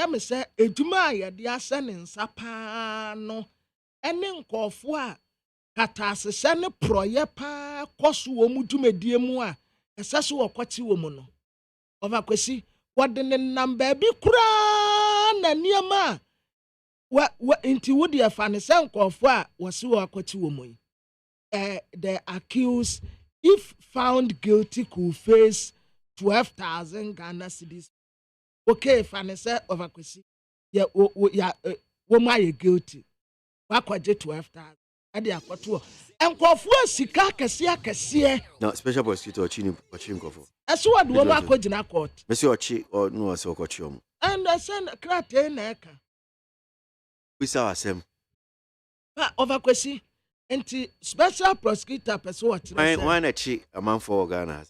Me say edwuma a yɛde asɛ ne nsa paa no ɛne nkɔɔfo a kataasesɛ ne prɔyɛ paa kɔ so wɔ mu dwumadie mu a ɛsɛ so wɔkɔkye wɔ mu no ɔvakwasi wɔde ne nam baabi koraa na nneɛma a nti wodi afa ne sɛ nkɔɔfo a wɔsi wɔ akɔkye wɔ mu yi the accused if found guilty could face 12,000 Ghana cedis. Okay, fane say overkwesi. Ya wo ma ye guilty. Wakwaje 12,000. ade akɔto nkurɔfoɔ sika kɛseɛ No, special prosecutor Ochini Nkofo. ɛso wɔde wɔn akɔgyina court Messi Ochi or no so Okochiom. and sɛ krataa na ɛka We saw Asem. ɔfakwasi nti special prosecutor pɛ so wɔkyerɛ sɛ Why not chi a man for Ghana?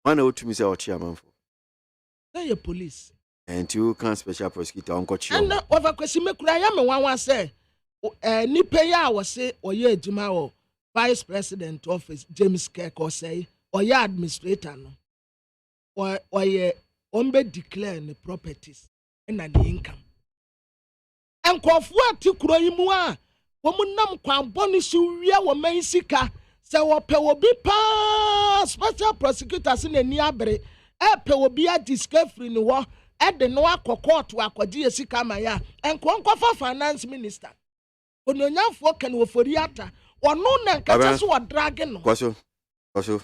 One or two Miss Ochi a man for. sɛ yɛ police And you can special prosecutor on Kochi. ɛna ɔfakwasi mekura yɛ me nwanwa sɛ nipa yi a wɔse ɔyɛ adwuma wɔ vice president office James Kirk ɔsɛe ɔyɛ administrator no ɔyɛ ɔmbɛ declare ne properties ɛna ne income nkurɔfoɔ ate kuro yi mu a wɔn nam kwanbɔ ne so wia wɔ man sika sɛ wɔpɛ obi paa special prosecutor se n'ani abere ɛpɛ obi agye sika firi ne hɔ ɛde no akɔ court akɔgye yɛ sika ma ya nkɔnkɔfa finance minister ononyanfoɔ kan wɔfori ata ɔno na nkata so wɔ drag no Kwaso.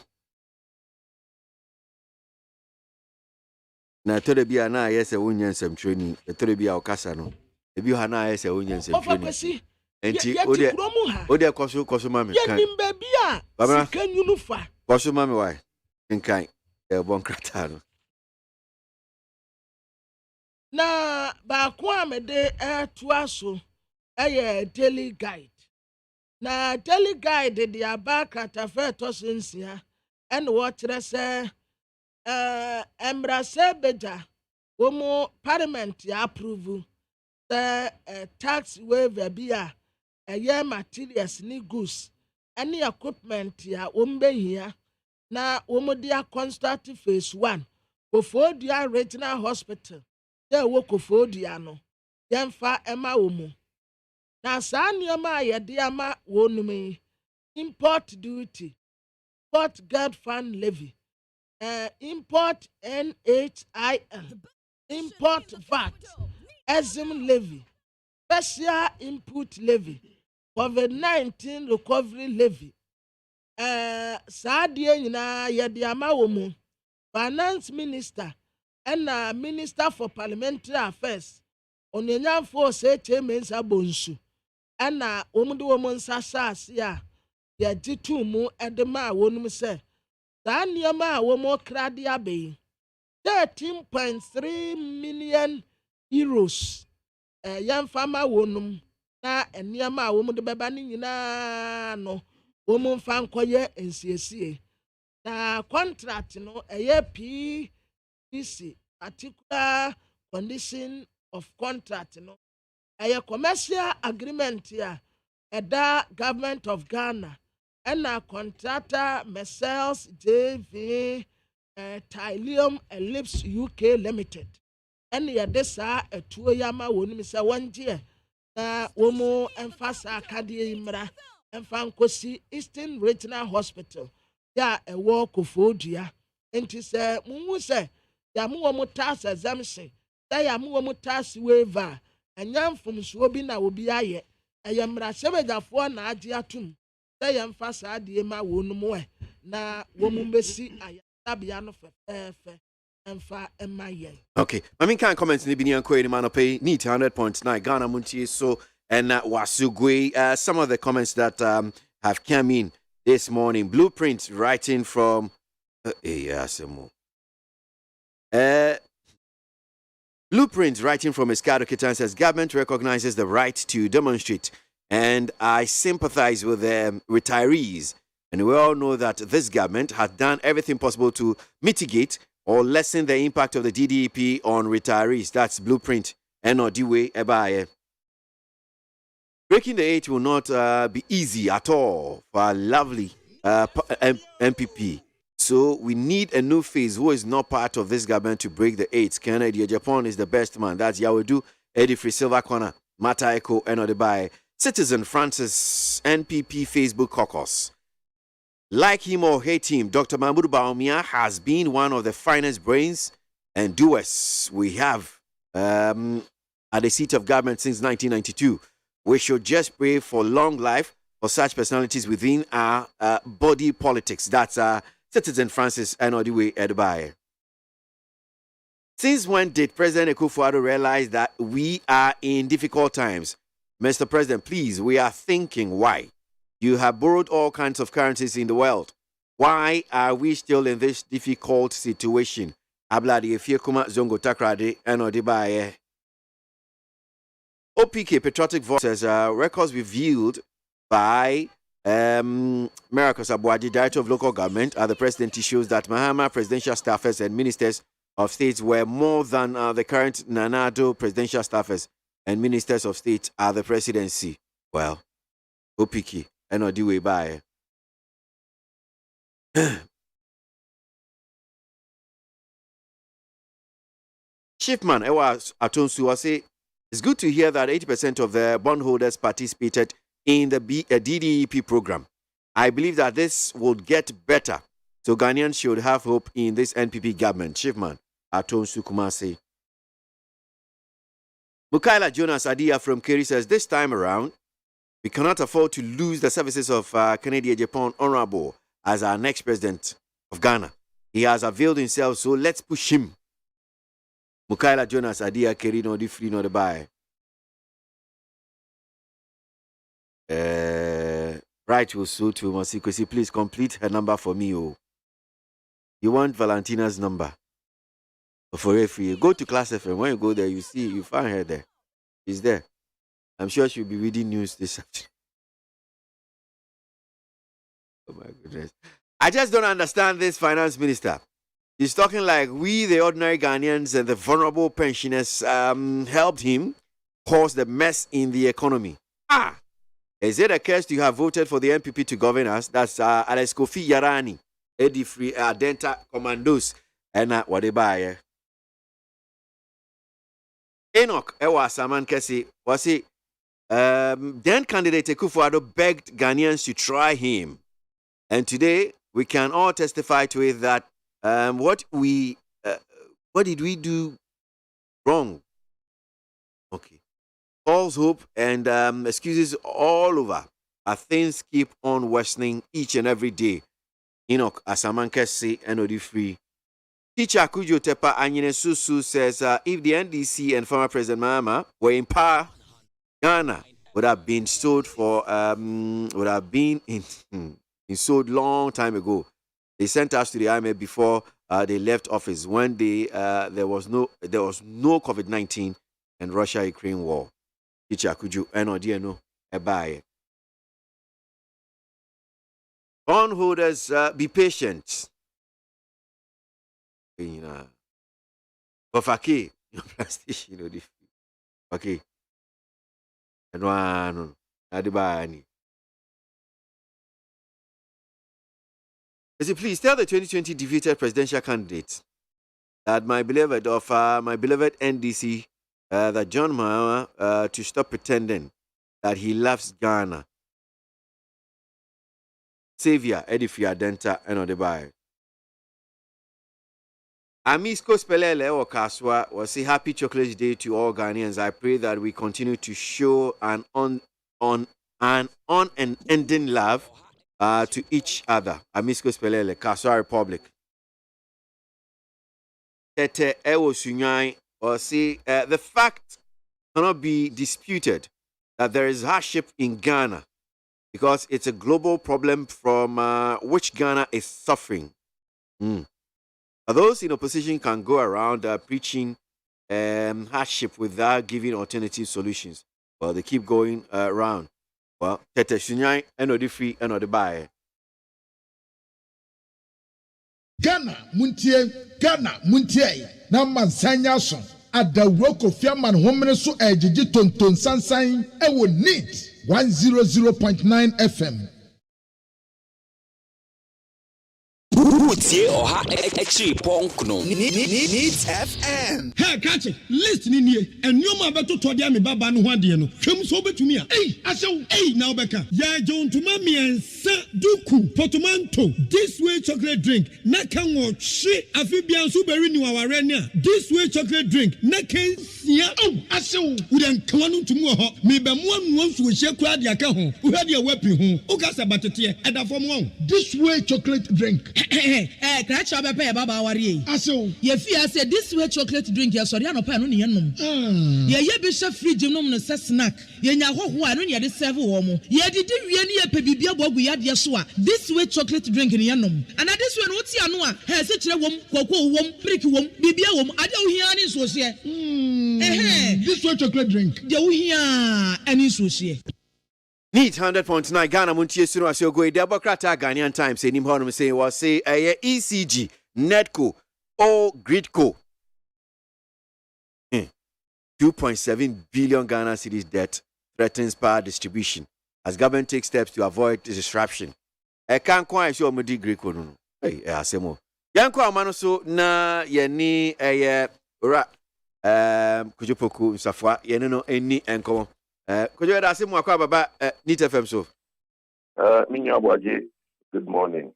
Na tore bia na ayese wonya nsɛm training, tore bia okasa no. Ebi ha na ayese wonya nsɛm training. Enti ode kwaso ma me kan. Yenim baabi a sika nyunu fa. Kwaso ma me why? Nkan bon krata no. Na baako a me de to aso daily guide. Na daily guide de aba krata fa to sensia ɛna wɔkyerɛ sɛ embrase beja womo parliament ya approve the tax waiver bia materials ni goods any equipment ya wombehia na womodia construct phase 1 Kofodia regional hospital ya wo Kofodia no yemfa ema womu na saa nneɛma a yɛde ama wonum import duty port guard fund levy import NHIL, import VAT, EXIM levy, special input levy, COVID-19 recovery levy. Sadia nyina yɛde ama wo mu finance minister and minister for parliamentary affairs onyanyanfo se chemensa bonsu and omude wo nsa saase a yɛgye tu mu edema wonum sɛ saa nneɛma a wɔn krade abɛyi 13.3 million euros yɛmfa ma wɔnum na nneɛma a wɔn de bɛba ne nyinaa no wɔn mfa nkɔyɛ nsiesie na contract no ɛyɛ PPC particular condition of contract no ɛyɛ commercial agreement a ɛda government of Ghana and a contractor Messels JV Petroleum Ellipse UK Limited. And yadesa a 2 yama won Mr. 1 year. Womo emphasa Kadi Imra and Fankosi Eastern Regional Hospital. Ya a walk of Fodia. And he said, Mumu say, Yamu mutas exemption. Yamu mutas waiver. And young from Swabina will be aye. I am Raseveda for Najiatum. Emphasa ma wonum na womumbesi ayatabia no fefe emfa emaye. Okay, I mean can't comment ni binian ko ni man pay need 100.9 Ghana Montie so and Wasugwe some of the comments that have come in this morning. Blueprint writing from Blueprint writing from Escado Kitan says government recognizes the right to demonstrate. And I sympathize with the retirees. And we all know that this government has done everything possible to mitigate or lessen the impact of the DDP on retirees. That's Blueprint. NODWay Ebaye. Breaking the 8 will not be easy at all for our lovely MPP. So we need a new face who is not part of this government to break the 8. Kennedy Japan is the best man. That's Yawedu, Eddie Free Silver Corner, Mata Echo, NODWay. Citizen Francis NPP Facebook caucus. Like him or hate him, Dr. Mahmoud Baumia has been one of the finest brains and doers we have at the seat of government since 1992. We should just pray for long life for such personalities within our body politics. That's Citizen Francis Anodiwe Edbaye. Since when did President Akufo-Addo realize that we are in difficult times? Mr. President, please, we are thinking why. You have borrowed all kinds of currencies in the world. Why are we still in this difficult situation? Abladi Efiekuma Zongo Takrade and Odibaye. OPK Patriotic Voice says records revealed by Miracles ABOAGYE, Director of Local Government, the President, shows that Mahama presidential staffers and ministers of states were more than the current Nanado presidential staffers and ministers of state at the presidency. Well, OPK and Odiwe by. Shipman Ewa Atonsu say it's good to hear that 80% of the bondholders participated in the DDEP program. I believe that this will get better, so Ghanaians should have hope in this NPP government. Shipman Atonsu Kumasi. Mukaila Jonas Adia from Keri says this time around, we cannot afford to lose the services of Canadian Japan Honorable as our next president of Ghana. He has availed himself, so let's push him. Mukaila Jonas Adia Keri no di free no the buy. Right, will so to Masikwesi, please complete her number for me. Oh, you want Valentina's number? For a free, go to Class FM. When you go there, you find her there. She's there. I'm sure she'll be reading news this afternoon. Oh my goodness. I just don't understand this finance minister. He's talking like we, the ordinary Ghanaians and the vulnerable pensioners, helped him cause the mess in the economy. Is it a case you have voted for the MPP to govern us? That's Alex Kofi Yarani, Eddie Free, Denta Commandos, and whatever. Enoch Ewa Saman Kesi was it? Then candidate Akufo-Addo begged Ghanaians to try him. And today, we can all testify to it that what did we do wrong? Okay. False hope and excuses all over as things keep on worsening each and every day. Enoch Asamankese and Odifree. Teacher Kujo Tepa Anyine Susu says if the NDC and former President Mahama were in power, Ghana would have been sold for sold long time ago. They sent us to the army before they left office when there was no COVID-19 and Russia-Ukraine war. Teacher Kujo no ebaye. Bondholders, be patient. Bofake, your PlayStation, okay. And one, Adibani. Please tell the 2020 defeated presidential candidate that my beloved NDC, that John Mahama, to stop pretending that he loves Ghana. Savior, Edifia Denta, and Odebai. Amisko Spelele or Kaswa was a happy chocolate day to all Ghanaians. I pray that we continue to show an unending love to each other. Amisko Spelele, Kaswa Republic. Tete Ewo Sunyai or say the fact cannot be disputed that there is hardship in Ghana because it's a global problem from which Ghana is suffering. Those in opposition can go around preaching hardship without giving alternative solutions. Well, they keep going around. Well, Tete Sunyai, Enodi and Odibaye. Ghana Muntie, na mansanya son. Adawroko fiaman homene so ejiji tonton sansan ewo NEET 100.9 FM. Tie oha echi ponkno NEET FM. Hey, catch it. Listen in here. And you ma beto to dia me baba no ho ade no. Hwem so betumi a. Now beka. Ya jon to ma miensa duku potomanto. This way chocolate drink. Na kan wo hwe afibian so beri ni waware ni a. This way chocolate drink. Na kan sia. Udan kwanu tumu ho. Me be mo anu so hye kura de aka ho. Uhade e wapi ho. Ukasa batete e da fom ho. This way chocolate drink. Cracha Baba Baba Wari. Aso. Ye fear said this way chocolate drink, your Soriano Pano Yanum. Ye bishop free genome no snack. Ye Yaho, I don't hear the several woman. Ye did really a pebibia bogu yad Yasua. This way chocolate drink in Yanum. And at this one, what's Yanua? Has such a woman, cocoa wom, pricky wom, bibia wom, I don't hear any source. This way chocolate drink. You hear any source. Need 100.9 Ghana Montie Suno as you go Democrata Ghanaian Times say nim honum say was say ECG Netco or Gridco 2.7 billion Ghana cedis debt threatens power distribution as government takes steps to avoid disruption. I can't quite show me the Gridco no. Hey, asemo. Yanko amano so na ye ni ora kujopoku nsafwa ye no eni enko. Could you ask him what about Neat FM so? ABOAGYE, good morning.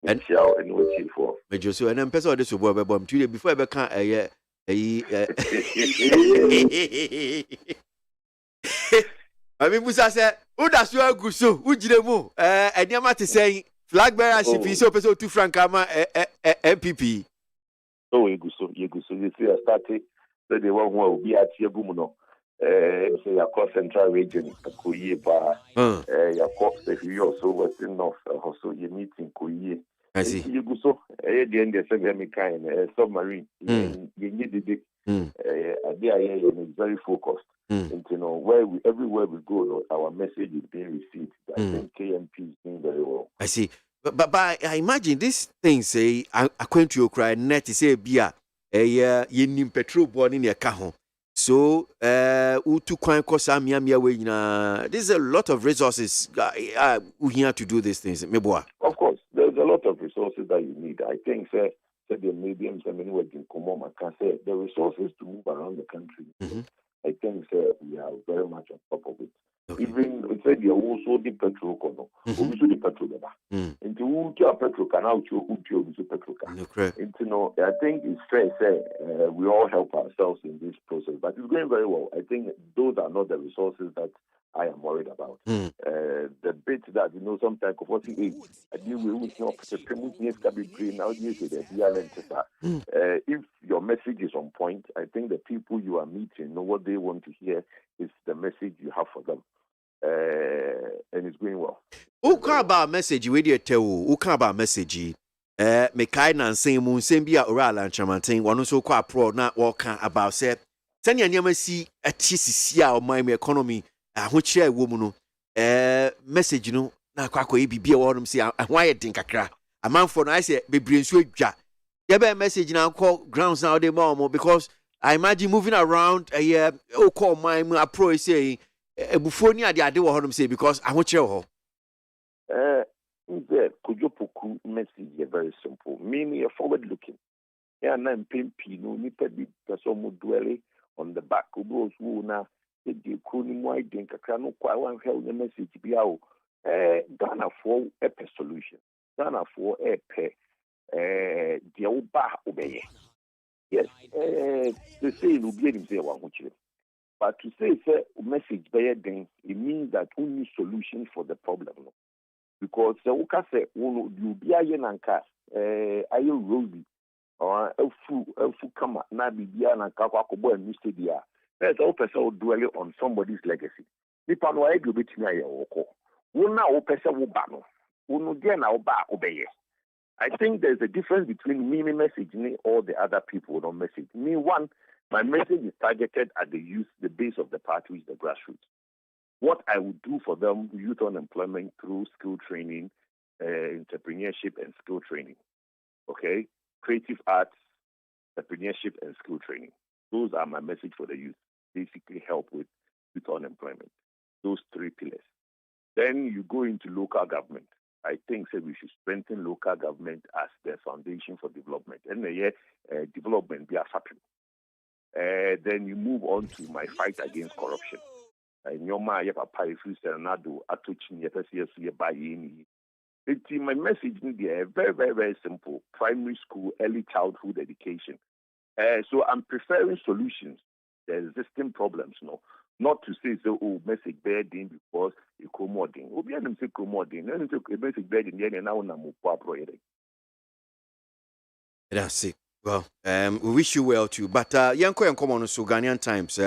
And show and what you for. Major so and person this will be bomb 2 days before I can't I mean Musa said, who does you go so? Who did mo? And your matter saying flag bearer ship is so peso 2 franc MPP. Oh, you go so you see I started so they will be at your gumuno. Say across central region, Koye Bar, you also Western North, also you meet in Koye. I see. You go so, the end of the kind, submarine, you need the is very focused. And you know, everywhere we go, our message is being received. I think KMP is doing very well. I see. But I imagine this thing say, according to your cry, net is say, Bia, you need petrol born in your car. So, this is a lot of resources we here to do these things. Of course, there's a lot of resources that you need. I think, the mediums, I mean, we can say the resources to move around the country. I think, we are very much on top of it. Okay. Even we said you also the petrol also the petrol into who petrol can out who petrol can. And you know, I think it's fair to say we all help ourselves in this process, but it's going very well. I think those are not the resources that I am worried about. The bit that sometimes 48, I deal with not now if your message is on point, I think the people you are meeting know what they want to hear is the message you have for them. And it's going well. Who can about message we did tell who can about message? Me kind and saying moon same be oral and chamantin one so quite pro not walking about said. Send your name see a TCC or my economy. Which share woman message na kwako ebibi e wonum say why think akra a man for I say be brain so dwa there be message na call grounds now dey more because I imagine moving around call my approach say ebufo ni ade wo honum say because ahokire ho the kujopoku message is very simple meaning a forward looking na mpempi no nipa bi person mo dwell on the back of those who na the crony why think a crano quite one hell the message be out. Ghana for a solution. Ghana for a pair. The old bar obey. Yes, they say it will be in say one which. But to say message by then it means that we need solution for the problem. Because the Uka say you be a yanka are you roly or a full come na be na kakwakobo and Mr. There's all person dwelling on somebody's legacy. Nipa no ayi obi timi aye woko. Wona o person wo ba no. Wono de na o ba obeye. I think there's a difference between me message or the other people don't message. Me one, my message is targeted at the youth, the base of the party, which is the grassroots. What I would do for them, youth unemployment through skill training, entrepreneurship and skill training. Okay? Creative arts, entrepreneurship and skill training. Those are my message for the youth. Basically help with unemployment. Those 3 pillars. Then you go into local government. I think we should strengthen local government as the foundation for development. And development be a happen. Then you move on to my fight against corruption. My message is very, very, very simple. Primary school, early childhood education. So I'm preferring solutions. The existing problems, Not to say so message bedding because you come modding. Obi and say come modding. And say message bedding then now na mo project. That's it. Well, we wish you well too. But yanko and come on so Ghanaian Times.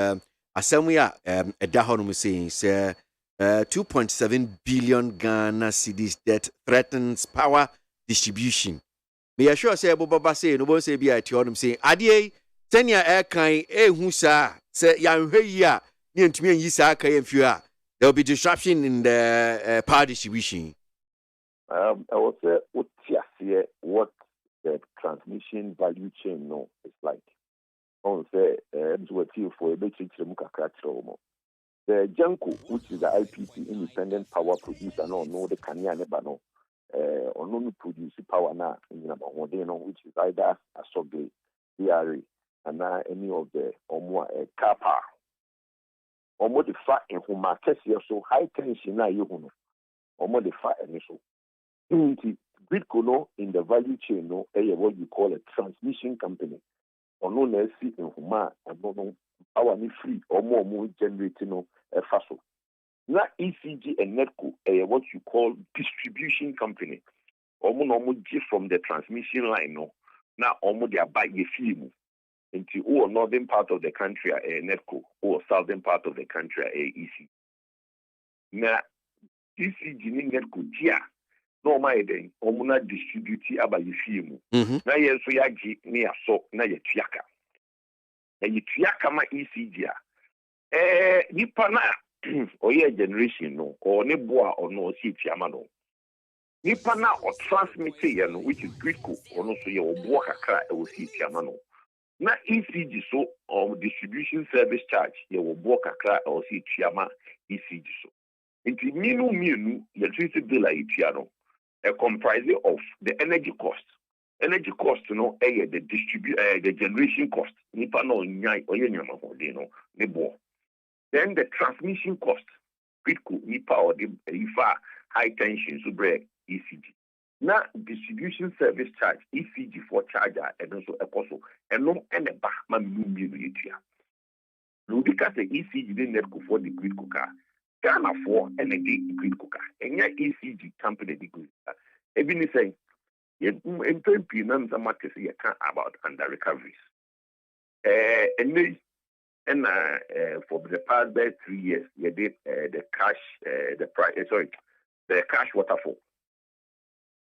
Asamia a dahon saying 2.7 billion Ghana cedis debt threatens power distribution. Me assure say Baba say no one say be at your saying adie senya air kind who sa say yanhwe ya ni ntumi yi sa aka yemfua. There will be disruption in the power distribution. I would say what the transmission value chain no is like. On say for a bit the Janko, which is the IPP independent power producer, no the Kenya Nebano, or no produce power now in Yamahodeno, which is either a Sobe, DRA, and any of the or more car power. Or more the fact in whom markets so high tension now you know, or more the fact initial. Grid Kono in the value chain, no, what you call a transmission company, or no less in Huma and no power ni free or more generating no faso. Now ECG and Netco, what you call distribution company, or more give from the transmission line, no. Now almost they are buy your film into northern part of the country Netco or southern part of the country ECG. Now ECG ni Netco tia. No my then omuna distribute aba yifimu na yenso yaji ne yaso na yetuaka yetuaka ma ECG nipa na oye generation no or ne boa or no si tiama no nipa na o transmit ye no which is critical or no so ye oboa kakra e o si tiama no na ECG so distribution service charge ye oboa kakra e o si tiama ECG so inti minu ye bill a itiano a comprising of the energy cost. Energy cost, you know, the generation cost. Nipa no nyai oyenyama hodeno nebo. Then the transmission cost. Critical nipa or the ifa high tension so break ECG. Now distribution service charge ECG for charger and also a cost and no and a back man yetia. Ludika the ECG didn't net go for the grid cooker. Ghana for energy grid cooker. And your ECG company the grid. Even say, in MP, none of the markets you can't about under recoveries. And for the past 3 years, you did the cash, the cash waterfall.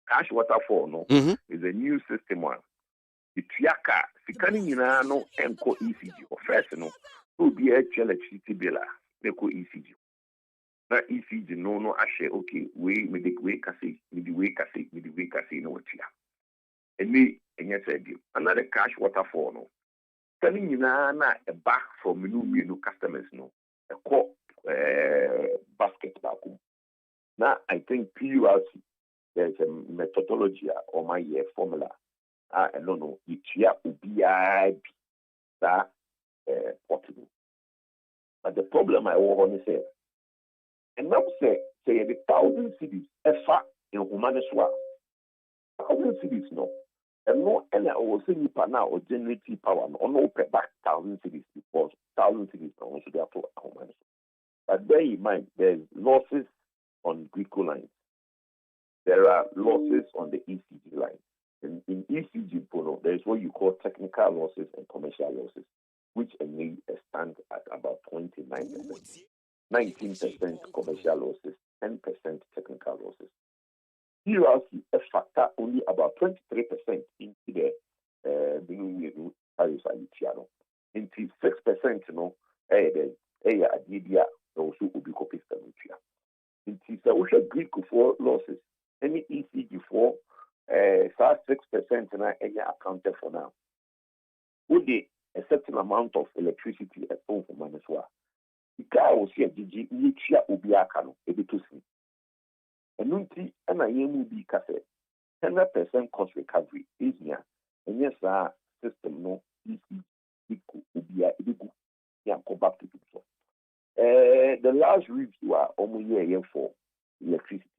Cash waterfall, no, is a new system one. The Tiaka, Sikani no, and co ECG, or first, no, will be a electricity bill, they co ECG. Na ECG no ashe okay we me the way kasi no what ya and me enya said you another cash waterfall no telling you na a back from new customers no a co basket back now I think PURC there's a methodology or my formula I don't know it ya ubi that possible but the problem I want to say. And now say the 1,000 cities effort in Humaniswa. 1,000 cities no. And no and I will say nipa now or generative power no no pay back 1,000 cities because 1,000 cities no so therefore Humaniswa. But bear in mind there's losses on Greco lines. There are losses on the ECG line. And in ECG Polo, there is what you call technical losses and commercial losses, which stand at about 29%. 19% commercial losses, 10% technical losses. PURC factor only about 23% into the into 6%, no, idea also will be copied. Into the Greek for losses, any ECG for 6% and accounted for now. Would be a certain amount of electricity at home for Manaswa. Ika osi agigi nichia obiaka no ebetosi enunti ana yemu bi kase 100% cost recovery is nya enye sa system no iko obia ebigu ya go back to people. The last review are year for electricity.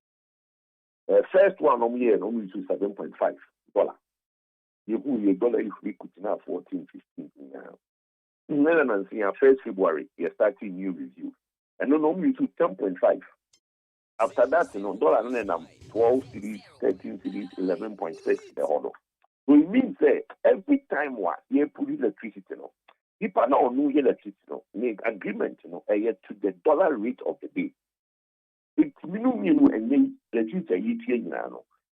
First one year use $7.5. You $1 if we could now 14, 15 now. And see, 1st February, you're starting new review. And no, we to 10.5. After that, dollar and then 12 cities, 13 cities, 11.6 the whole. So it means that every time you put electricity, people now know electricity, make agreement, to the dollar rate of the day. It's minimum and then electricity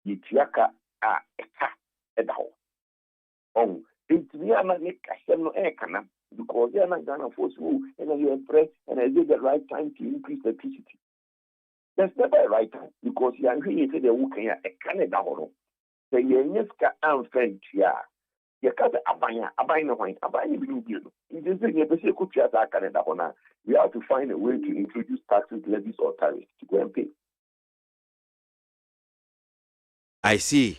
yitiaka at home. Oh, it's me and I no air because they are not going to force you and you impress and I did the right time to increase electricity. There's never a right time because you are here to the working a Canada or the Yenska and French. You can't abide no wine, abide blue. In this Canada, we have to find a way to introduce taxes, levies, or tariffs to go and pay. I see.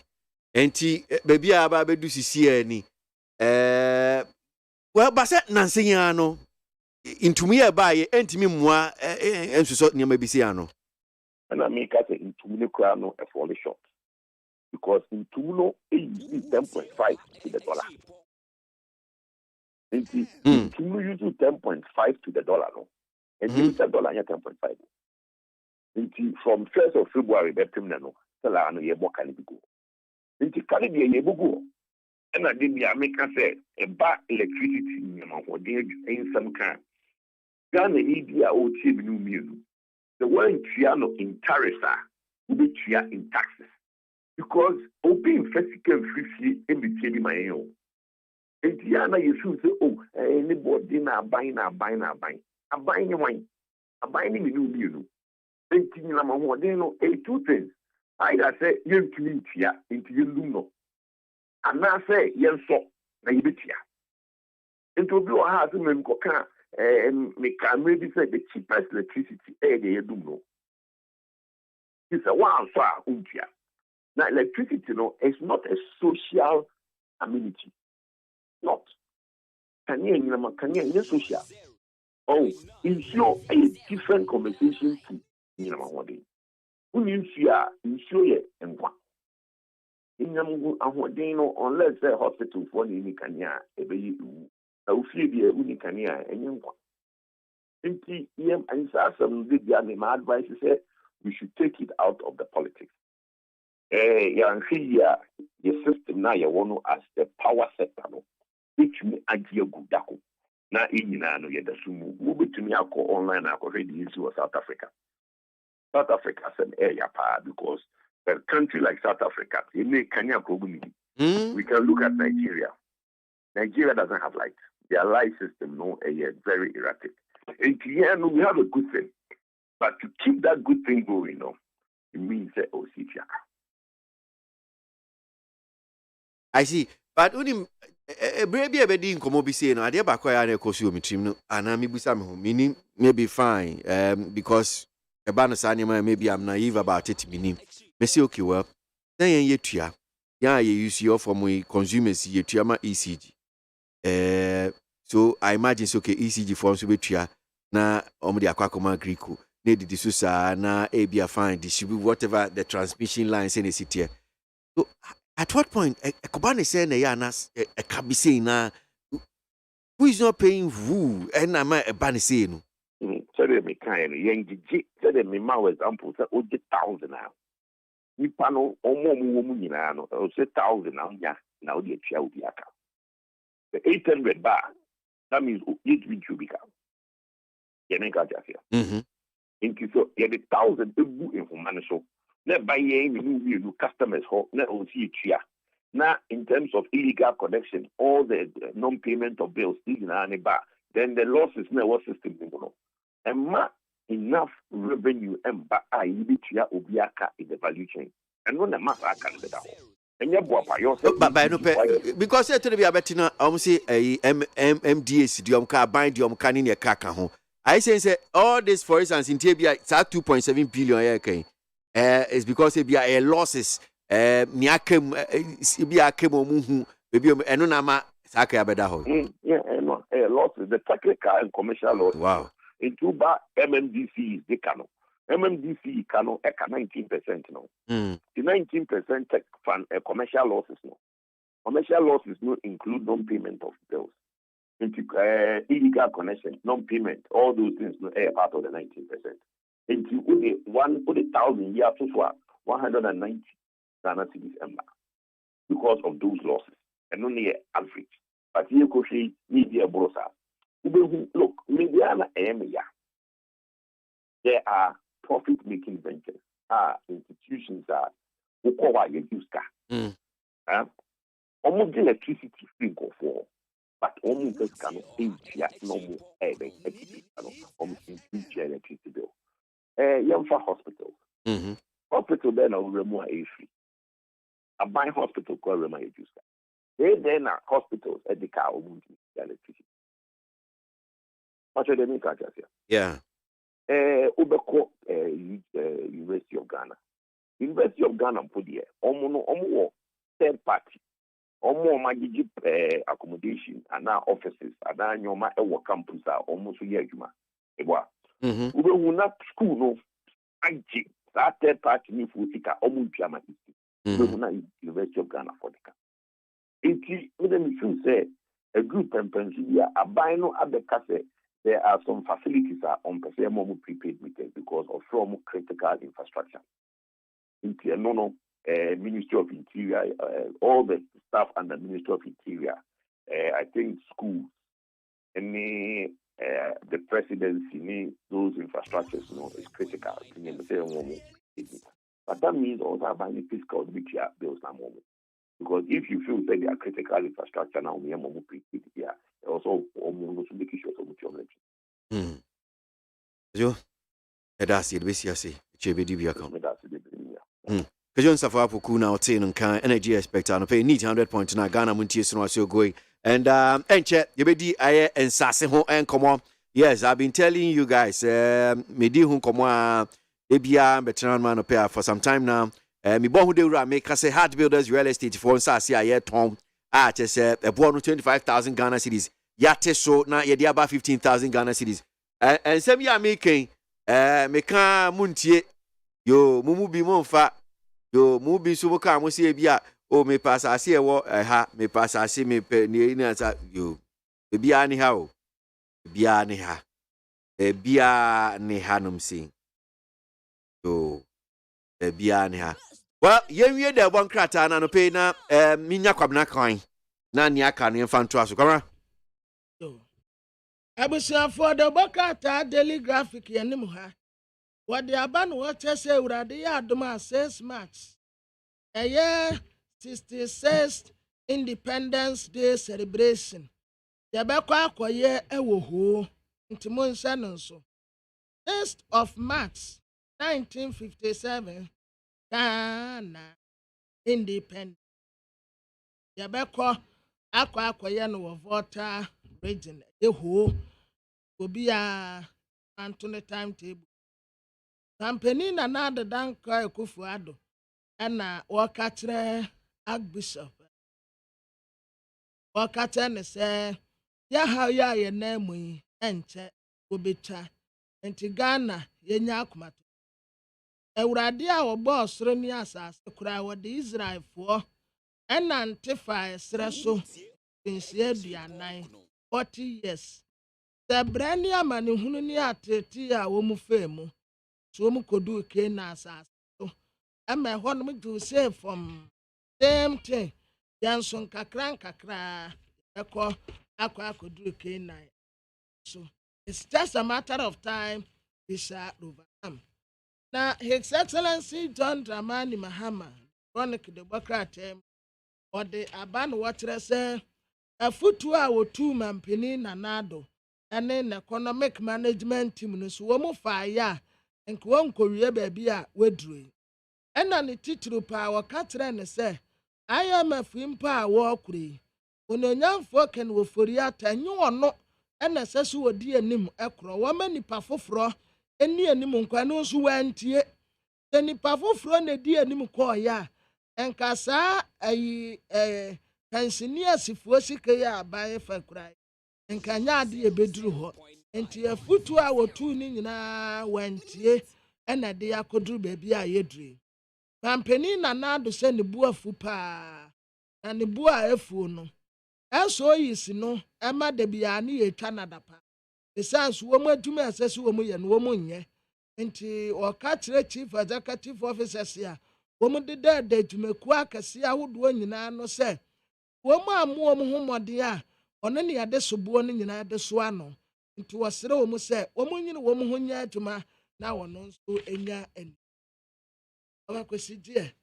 Enti baby aba bedu sisi ani. Well, basa nansinya no. Intumi e ba ye entimi mmoa ensuso niam bisi ano. And I make us intumi ne kra no e fall short. Because intumi no is 10.5 to the dollar. Intumi use 10.5 to the dollar no. And the dollar ya 10.5. Inti from 1st of February betim na no. Sala no ye mo kan bi go. Inti kan bi ye bugo. And I did the America say a back electricity in some kind. Ghana India or Chibinu. The one Triano in tariffs will be Tria in taxes. Because open physical free in the Chili my own. And Tiana, you should say, oh, anybody now buying. I'm buying wine. I'm buying new. And Tinamodeno, 2 things. Either say, you to Tia into your luno. And now say, yes, so, na ibitia. And to do a house in Coca, we can maybe say the cheapest electricity, they do know. It's a one far umpia. Now, electricity, is not a social amenity. Not. Can you social? Oh, ensure a different conversation to Ninama. When you ensure and one. Unless the hospital for the Unicania, a few Unicania, and young one. Simply, and some did my advice is we should take it out of the politics. Young here, the system now you want as the power sector, which me idea good. Now, in Yano, yet the sumu, move to me, I'll online, I'll already issue South Africa. South Africa is an area power because a country like South Africa, we can look at Nigeria. Nigeria doesn't have light. Their light system is very erratic. And here we have a good thing. But to keep that good thing going, it means I see. But when maybe a bedding come be saying, I dear back where I costume trim, and I meaning maybe fine, because a banner animal, maybe I'm naive about it, meaning. Messi okay well. Then ye tria. Yeah, you use your from we consumers ye triama ECG. So I imagine it's okay ECG forms we tria na omudi akwakoma Greeko. Need the susa na ABA fine distribute whatever the transmission lines in the city. So at what point a Kobane say na ya na a can be saying na who is not paying who and am I a ban say no. So they me kind young G so they me my example say 1,000 now. Nipa no omo mu nyina no o say 1,000 na o dey tia obi aka. The 800 bar that means 8 week cubic. You make out here. Into so you the 1,000 ebu in human so na buy new customers ho na o see tia. Now in terms of illegal connection all the non-payment of bills in any bar then the losses na what system no. And enough revenue and ba ibitia obiaka in the value chain. And when the mass can be down. And you but because it to be a better say a MDS diom car bind diom can in your kaka home. I say all this for instance in Tabia it's at 2.7 billion is because it be a losses niakem be a kemo maybe enunama saka abeda ho. Yeah, losses the technical and commercial losses. Wow. In Cuba, MMDC is the Cano. MMDC Cano, 19% no. The 19% tech fund commercial losses no. Commercial losses no include non-payment of bills. illegal connection, non-payment, all those things are part of the 19%. Into the 1,000 years so 190 Ghana cedis because of those losses, and only average. But here, Koshi, media brosa. Look, media there are profit-making ventures, institutions that who cover your use car. Almost electricity free go for, but almost just cannot pay normal electricity bill. Young for hospitals. Hospital then will remove a free. A buy hospital call remove a use car. They then are hospitals at the car will electricity. What should they make here? Yeah. Ubeko University of Ghana. University of Ghana put here. Omo third party. Omo magiji accommodation and now offices and now nyoma ewo campus are almost year juma. Ewa. Ube wuna school no aji that third party ni futika omo jama isi. Ube wuna University of Ghana for the car. Iti me feel say a group pension a buy no abeka say there are some facilities on perform prepaid meters because of from critical infrastructure. Ministry of Interior, all the staff under Ministry of Interior, I think schools, the presidency, those infrastructures, is critical. But that means also buying fiscal which bills now moment. Because if you feel that they are critical infrastructure now, we are more prepaid here. Also, almost making sure of your election. Jo, that's it. We see. Chebedi account. Kajon Safa Puku now tin kan energy expector no pay need 100.9 Ghana Montie so so going. And enche yebedi aye ensase ho enkomo. Yes, I've been telling you guys me di ho komo ebia veteran man pay for some time now. Me bon hu de wura make say hard builders real estate for nsase aye ton say e bo no 25,000 Ghana cedis. Yate so na ye dia about 15,000 Ghana cedis. And some ya making me kan Montie yo mumu bi monfa yo mu bi so boka mo se bia o me pasa ase e wo ha me pasa ase me pe ni na sa yo e bia ni ha o bia ni ha e bia ni ha num sin yo e bia ni ha well ye wie de bon krata na no pe na minya kwabna kan na ni aka no mfa aso kwara yo abusia for the bokata daily graphic ye nim ha what the aban what say urade ya adoma 6 March a year 66th Independence Day celebration yabekwa akoye ewo ho ntimo nsa no nso 1st of March 1957 Ghana independent yabekwa akoye no wo Volta region eho obi a Antony timetable company na nada danka ekufu ado na wakatre archbishop wakatre ne se ya ha ya ye na mu enche obecha enti Ghana yenya akomato ewurade a obo osoro ni asase kura wo de Israel fo na ntefa esre so pinsie duanan 40 years the brani amane hunu ni ateti a wo mu femu so mu kodu ke na asase so ama honum do say from same thing yanson kakra eko akodu ke na so it's just a matter of time we shall overcome. Now His Excellency John Dramani Mahama chronic the Bokratem or the aban water say a foot our 2 mampini nanado and then economic management team no so mo fire and kwon kowie baby a wedru and an titru power katre ne say I am a fimpa walkuri ononyamfo ken wo foria tanyu ono na sesu odi anim ekro wo manipa foforo eni anim nkwa no so wantie enipa foforo na di anim ko ya enkasa ayi pensioner sifuo sike ya abaye fakrai enkanya ade ebeduru ho enti afutu a wotu ni nyina wantie na de yakoduru baby a yedure pampani na nado se ne bu afu pa na ne bu a afu no eso yisi no ema de bia na ye twa na dapa esanso wo mu adwuma asese wo mu ye no wo mu nye nti o ka kire chief executive officers ya wo mu de adwumaku akase ahodo nyina no se wo mu amu wo mu homode a ono ne yade sobuo no nyina de so ano nti wo sere wo mu se wo mu nyine wo mu ho nya adwuma na wono nso enya ani oba kwesi die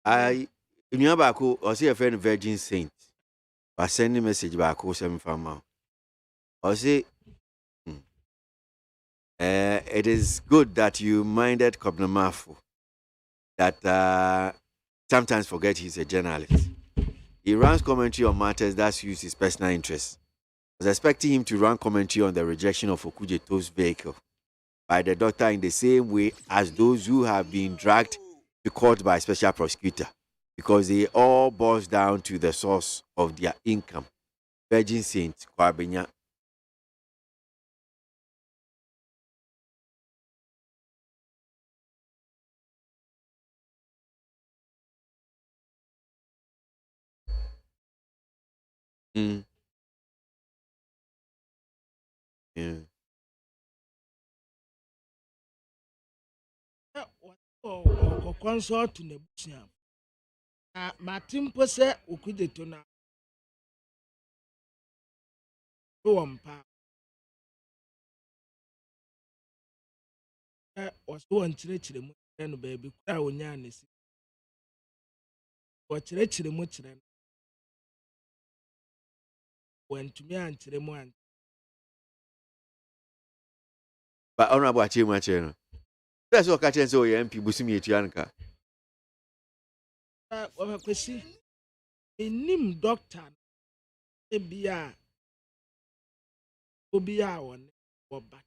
I nua baako o say a friend Virgin Saint I send a message back o sem fama o say it is good that you minded Kobnamafu that sometimes forget he's a journalist. He runs commentary on matters that suits his personal interests. I was expecting him to run commentary on the rejection of Okudjeto's vehicle by the doctor in the same way as those who have been dragged to court by a special prosecutor, because they all boils down to the source of their income. Virgin Saint Kwabenya. Yeah. consult to nebusia na matimpo se Okudjeto na wompa was one chire mu no baby kura onya anesi wo chire mu chire wantumi anchire mu an But honorable Achima Cheno. That's what catching so MP Busimi Tianka. Kwesi enim doctor ebia obia won oba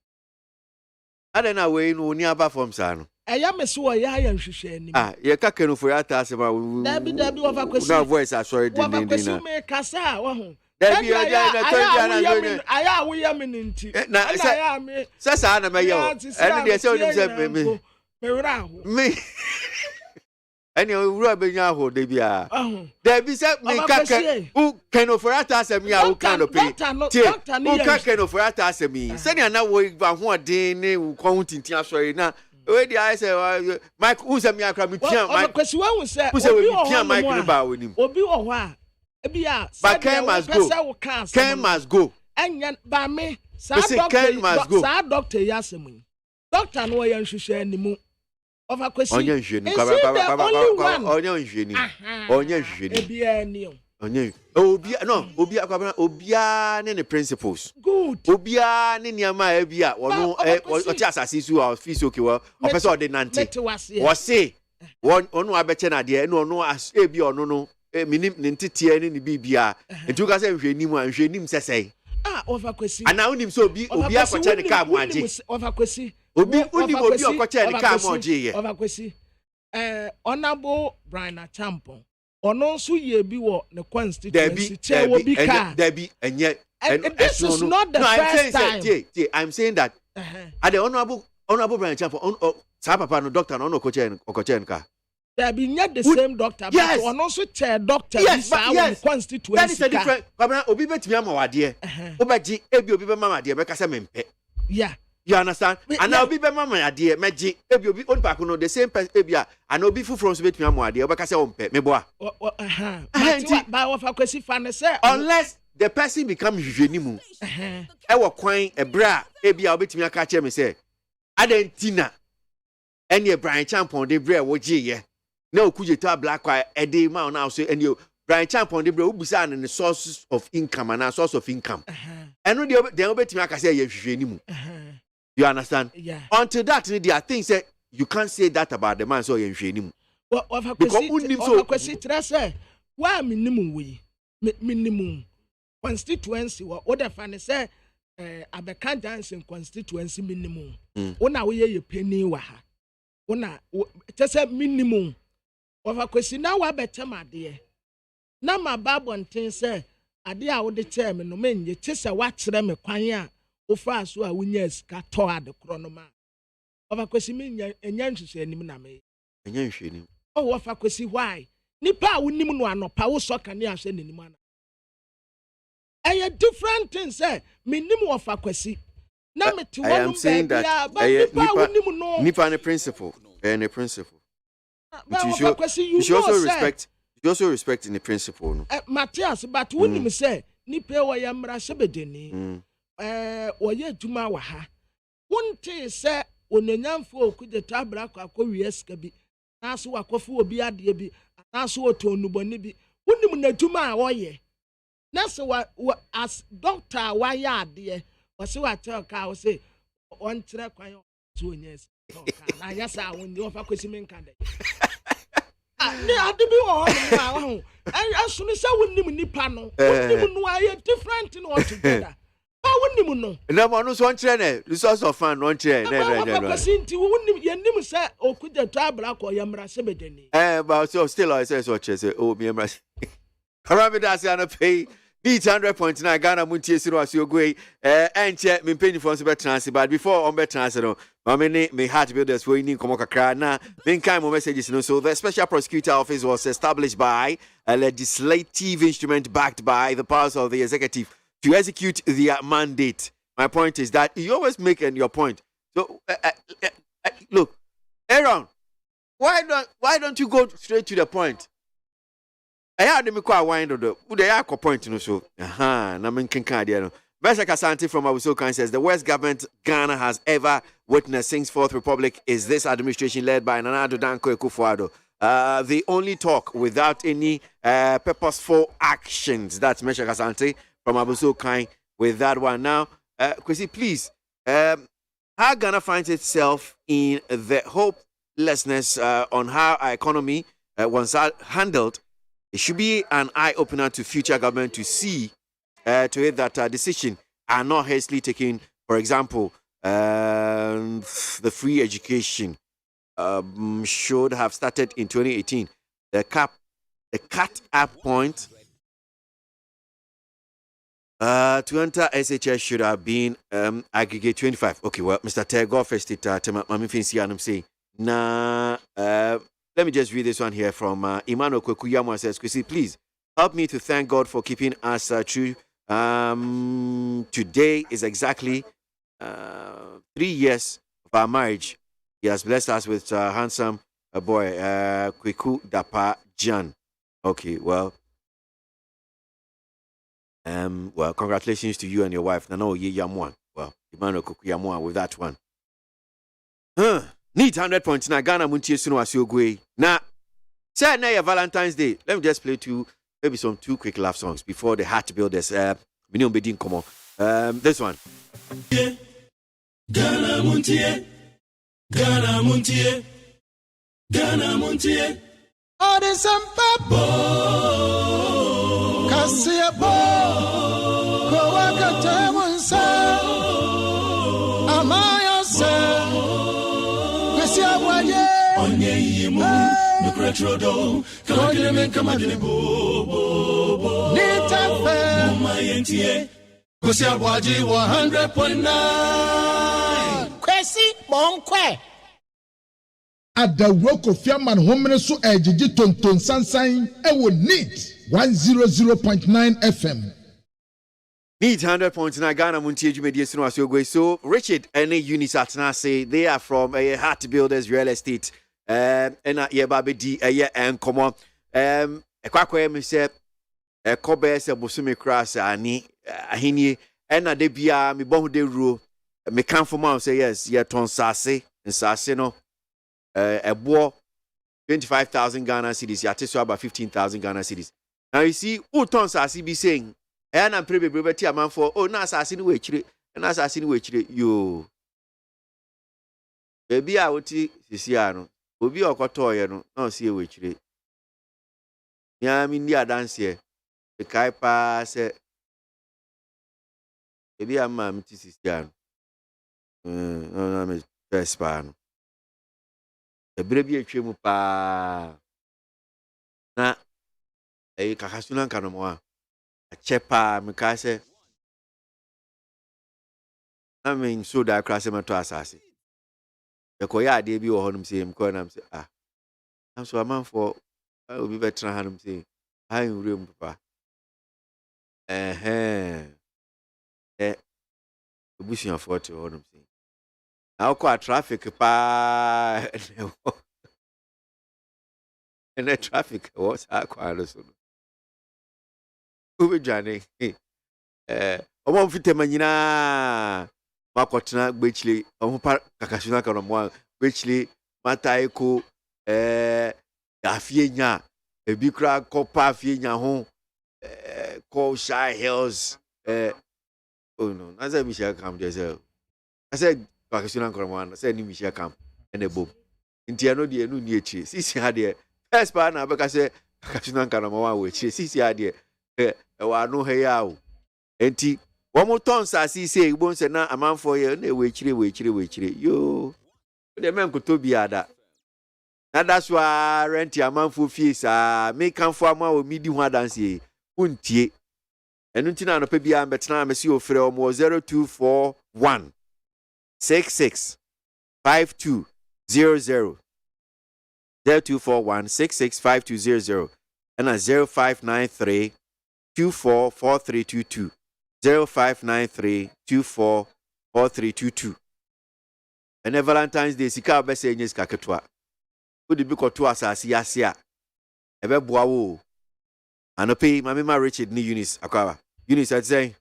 Adena we no ni aba from sano. Eya mese wo ya nhwehwe anim. Ye ka kenu for ya ta se ba. Dabi over kwesi. Na voice asori din. Kwesi me kasa wo ho. Dabi ya na aya wo ya me nti. Na sa na me ye o. Eni de se o nim se me. Mewura ho. Me. Eni owura benya ho de bia. Dabi se me ka ke u kenu for ya ta se me ya u kan no pay. Doctor ni ka kenu for ya ta se me. Se ni na wo ba ho odin ni u kon tintin asori na we dey I say Mike who say me akra me pian Mike. Kwesi wa hu se obi wo pian Mike ni ba wonim. Obi wo ho a ebia but Ken must go. Ken must go. Enya ba me sa doctor yasemu. Doctor no ye nhwehwe animu. Over Kwesi. Onye nhwehwe ni onye nhwehwe ni. Onye nhwehwe ni. Ebia ni o. Onye obi akwabana obia ne ne principles. Good. Obia ne niama ebia wono oti asase su a office okay wo opese ode nante. Wo say wonu abeche na de na onu ebia onu no minim ne ntetie ne bibia. Entu ka say nhwenim sesei. Over Kwesi. Ana unim so obi akwache ne ka mo aje. Over Kwesi. Obi akwache ne ka mo aje ye. Over Kwesi. Honorable Brian Achampon. Ono nso ye bi wo ne constituency che wo bi ka Debbie enye this is not the first time. I'm saying that at the honorable Brian Champo sa papa no doctor no okochen ka Debbie nye the same doctor but ono nso che doctor bi sa wo constituency that is a different kwabena obi betimi amawade obeji ebi obi be mamade be ka se mempe yeah. You understand? And now be mama ade meji ebi obi on pack no the same person ebia and obi fu from so betumi amwade obeka se ompe meboa ba wo fa Kwesi fa ne se unless the person become hwehwenimu e wo kwan ebra ebia obetumi aka che me se adentina ene Brian Champon de bra wo giye na Okudjeto black eye e dey ma na so ene Brian Champon de bra obusa ne sources of income and source of income eno de obetumi aka se ye hwehwenimu. You understand? Yeah. Until that, there are things that you can't say that about the man so you him. Because Kwesi trase wa minimum we minimum constituency wa order fan say abeka dancing constituency minimum. Ona we ye penny wa ha. Ona say minimum. Over Kwesi na wa betem ade. Na ma babonten say ade a wo de chair me no menye tese wa kire me kwan a ofa so a wunya sika to ade kro no ma Over Kwesi me enya nhwehwe anim na me enya nhwehwe anim Over Kwesi why nipa a wunim no anopa wo so ka ne ahwe nanim ana A different thing, say, minimum of a kwesi. I am saying that nipa and a principle and a principle. But you should also respect. You also respect in the principle. No? Matthias, but when you say nipa wa yamra sebedeni, oye juma wa ha. One thing say onanyamfo okude tabra kwa wiyeska bi. Naso wakofu obi ade bi, naso otonuboni bi. Wonim na juma a oye. Na so as doctor wa ya ade. Wase wa tell ka o say on kire kwan so onyes. Na yasa won dey ofa kwesi men kan dey. Ni ade bi wo ho aso ni say wonim nipa no. Wonim no aye different in altogether. Ba wonim no. Na mo no so on kire na resource of fan on kire na. Ba kwesi nti wonim ye nim say okuja tabla ko yamra sebedeni. But so still I say so kire say oh me yamra. Parameters are not pay. Beat 100.9 Ghana Muntie Sino Asiogwe enche me penny for so betrans but before on betrans no mamene me heart builders we need komo kakra na me kan mo messages no. So the special prosecutor office was established by a legislative instrument backed by the powers of the executive to execute their mandate. My point is that you always make your point. So look, Aaron, why don't you go straight to the point? I had me quite wind of the would they point no so na men can no. Besa Kasante from Abusokan says the worst government Ghana has ever witnessed since Fourth Republic is this administration led by Nana Addo Dankwa Akufo-Addo. They only talk without any purposeful actions. That's Mesha Kasante from Abusokan with that one. Now, Kwesi, please, how Ghana finds itself in the hopelessness on how our economy was handled. It should be an eye-opener to future government to see to it that decisions are not hastily taken. For example, the free education should have started in 2018. The cut-up point to enter SHS should have been aggregate 25. Okay, well, Mr. Tego first it Mami Finsi and I'm saying na. Let me just read this one here from Emmanuel Kwekuyamo says, Kwesi, please help me to thank God for keeping us true. Today is exactly 3 years of our marriage. He has blessed us with a handsome boy, Kweku Dapa Jan. Okay, well, congratulations to you and your wife. Nano Ye Yamwan. Well, Emmanuel Kwekuyamo with that one. Need 100.9 Ghana Muntie Sino Asiogwe. Now, say now Valentine's Day. Let me just play maybe some two quick love songs before the heart builders. Minimum bedin come on. This one. Ghana Muntie, Ghana Muntie, Ghana Muntie. Oh, there's some papa. Kasia bo. Kowaka temunsa. Amaya se. Onye yimu, no cretrodo, kamadine bo. Nitafe, Mayentie, Kwasi ABOAGYE 100.9. Kwesi Bonkwe. Adawro Kofiaman homene so ejiji tonton sansan ewo NEAT 100.9 FM. Need 100.9 Ghana Muntie Jumedi Sino Asiogwe. So Richard and Eunice Atnase, they are from Heart Builders Real Estate. And yeah, baby D and come on. Kwakwe me say Kobe se Bosumi Cross ani ahini and na de bia me bon de ru me kan for man say yes, yeah ton sase no ebo 25,000 Ghana cedis, ya teso about 15,000 Ghana cedis. Now you see who ton sase be saying and I'm pretty baby a man for na assassin we chire na assassin we chire yo baby a woti sisia no obi okotoye no na osie we chire ya mi ndi adanse e kai pa se baby a ma mi ti sisia no na me first pa no e brebi atwemu pa na e kakasuna nka no mo a chepa mekase I mean so that class ma to asase e ko ya de bi wo honum se mko na mse I'm so a man for obi betra hanum se I urem papa Bushing to all them things. Now, quite traffic, pa, and the traffic was quite soon. Who be Johnny? I won't fit him, Makotna, Bitchley, Kakashuna, Karamwan, Bitchley, Mataiko, Afiena, a Bikra, Copa, Fiena home, call Shy Hills, oh no, I said, Michelle come there. I said, Kakashuna, Karamwan, I said, Michelle come, and a book. In Tiano, dear, no near cheese. Sissy had there. First partner, because I said, Kakashuna, Karamwan, which Sissy had there. No hey out. Enti one more ton say you won't say na a man for you we chire yo the man could to be ada na that's why rent a man for fees make am for ma o midi ho dance ye untie enu ntina no pa bia betena me si ofre o mo 0241 66 5200 0241 66 5200 and 0593 244322 0593 244322 and Valentine's Day sika be say nyes kaketwa wo de bi koto asase yase a ebe boa wo anope mama Richard ni Eunice akwa Eunice at say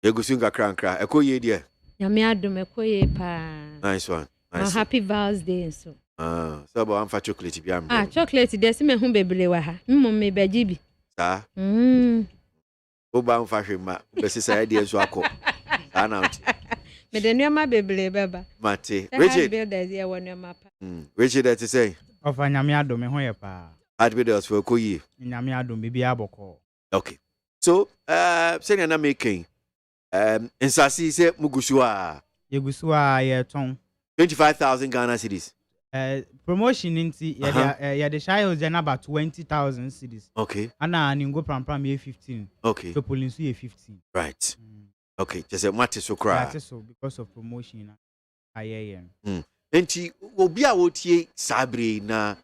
egusunga krankra ekoye de nyame adom ekoye pa nice one happy Val's Day so so about am fa chocolate bi am chocolate de se me hu bebre wa ha mmom me baji bi Oba am fa hwema be se say de so akọ out me de nneoma bebre beba Mate Richard builders here won nneoma pa Richard that say of nyame adom me ho ye pa builders for koyi nyame adom bi aboko. Okay, so say na making insasi say mugusu a yegusu a ye ton 25,000 Ghana cedis. Promotion inti ya the shy was about 20,000 cedis. Okay. Ana ningo pram ye 15. Okay. So police ye 15. Right. Okay, just a matter so cry. That's so because of promotion. Aye. Enti obi a wotie sabre na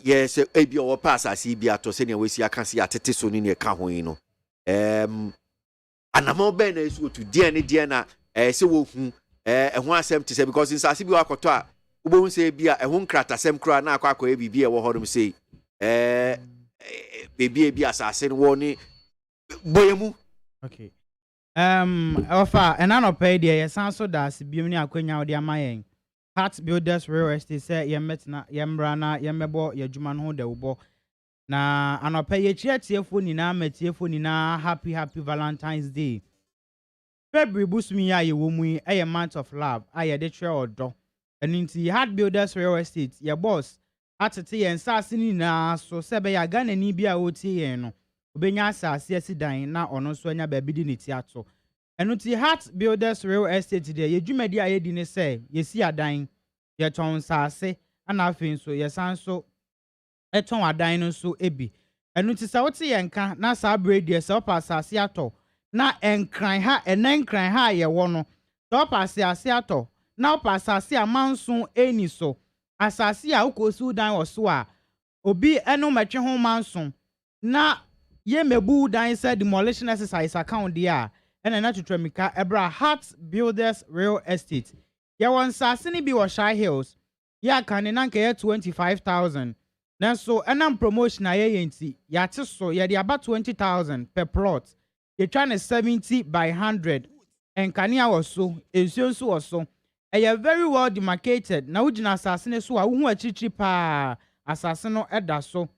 yes ebi o pass asi bi ato se ne we si aka se atete so ni ne ka ho yi no. Anamo ben na so to die na se wo hu ho asem te se because insase bi wakoto a ubo say bia ehun krata sem kra na akwa e bibia wo hodum say bibia bi asase no ni boyemu. Okay, ofa enano pay there yesan so das biom ni akwanya odi amayen Heart Builders Real Estate say yemetna yemra na yemebo yadwuma no de ubo na anopa ye chiatiefo ni na matiefo ni na happy Valentine's Day. February busumi ya ye womu e month of love aye de tre odo eninti Heart Builders Real Estate ye boss atete ye nsase ni na so sebe ya Ghana ni bia otie ye no obenya asase asidan na ono so anya ba bidi ne ti ato enuti Heart Builders Real Estate de ye dwumadi aye di ne se ye si adan ye ton sase ana afin so ye sanso eton adan no so ebi enuti sa wote ye nka na sa bredi se opa asase ato na enkran ha ye wo no top asase ato na opa asase amanso eni so asase a ukosu dan wo so a obi eno matwe ho manso na ye mebu dan se demolition exercise account dia ena na tutwamika ebra Heart Builders Real Estate ye won sase ni bi wo Shy Hills ya kan na nka ye 25,000 na so enam promotion aye yenti ya te so ye de about 20,000 per plot. You're trying to 70 by 100 and Kania was so, Ensionsu was so. And you're very well demarcated. Now, Ujin assassin so, I won't chichi pa assassino edda so.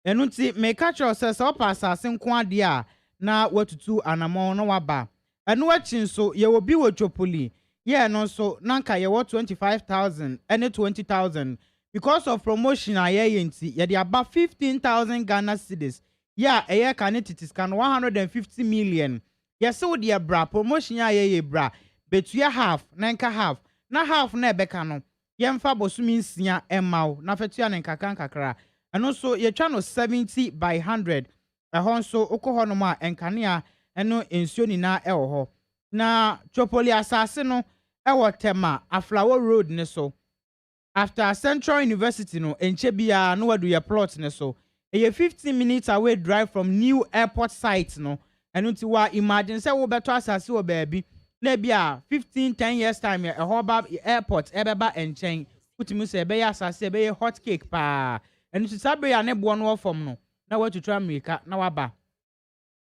And unti may catch yourself up assassin quadia na what to do anamo no waba. And watching so, you will be with your poli. Yeah, no, so Nanka, you want 25,000 and 20,000 because of promotion. I ain't yeah, there about 15,000 Ghana cedis. Yeah, a year can it is can 150 million. Yes, so dear bra promotion ye bra, but you half, nanka half, na half ne bekano. Yemfa bosumi sia emau, na fetua nenka kakra. And also ye channel 70 by 100. A honso okohonoma enkania eno ensuo ni na ewo. Na chopoli asase no ewo tema a flower road ne so. After Central University no enche bia no wadu ye plot ne so. a 15 minutes away drive from new airport site no enu ti wa imagine say wo beto asase wo baabi na bia 10 years time a hoba airport ebeba enchen utimi say be ya asase be hot cake pa enu ti sabe ya ne bo no fom no na watutu America na waba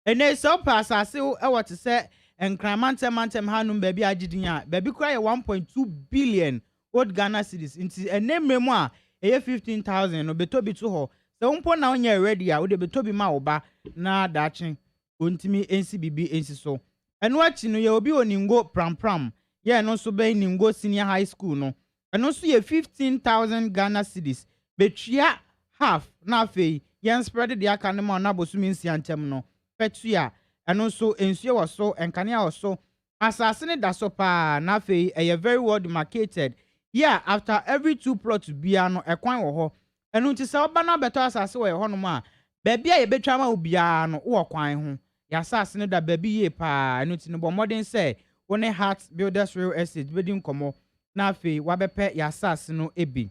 ene so pa asase e what say enkramantem hanum baabi agidin a baabi kura ye 1.2 billion old Ghana cedis nti ene memu a eye 15,000 no beto bi to ho so umpo na onye ready a wo de beto bi ma oba na dachen ontimi ensi bibi ensi so eno achi no ye obi oningo pram ye no so be ningo senior high school no eno so ye 15,000 Ghana cedis betria half na afei yen spread the aka no ma na bosumi nsi antem no petua eno so ensuo wo so enkane wo so asase ne da so pa na afei eye very well demarcated yeah after every 2 plots bia no ekwan wo ho enu nti se oba na beto asase wo ye ho no ma baabi a ye betwa ma obia no wo kwan ho ya asase ne da baabi ye pa enu nti no bo modern say woni Heart Builders Real Estate bedi nkomo na afei wabepe ya asase no ebi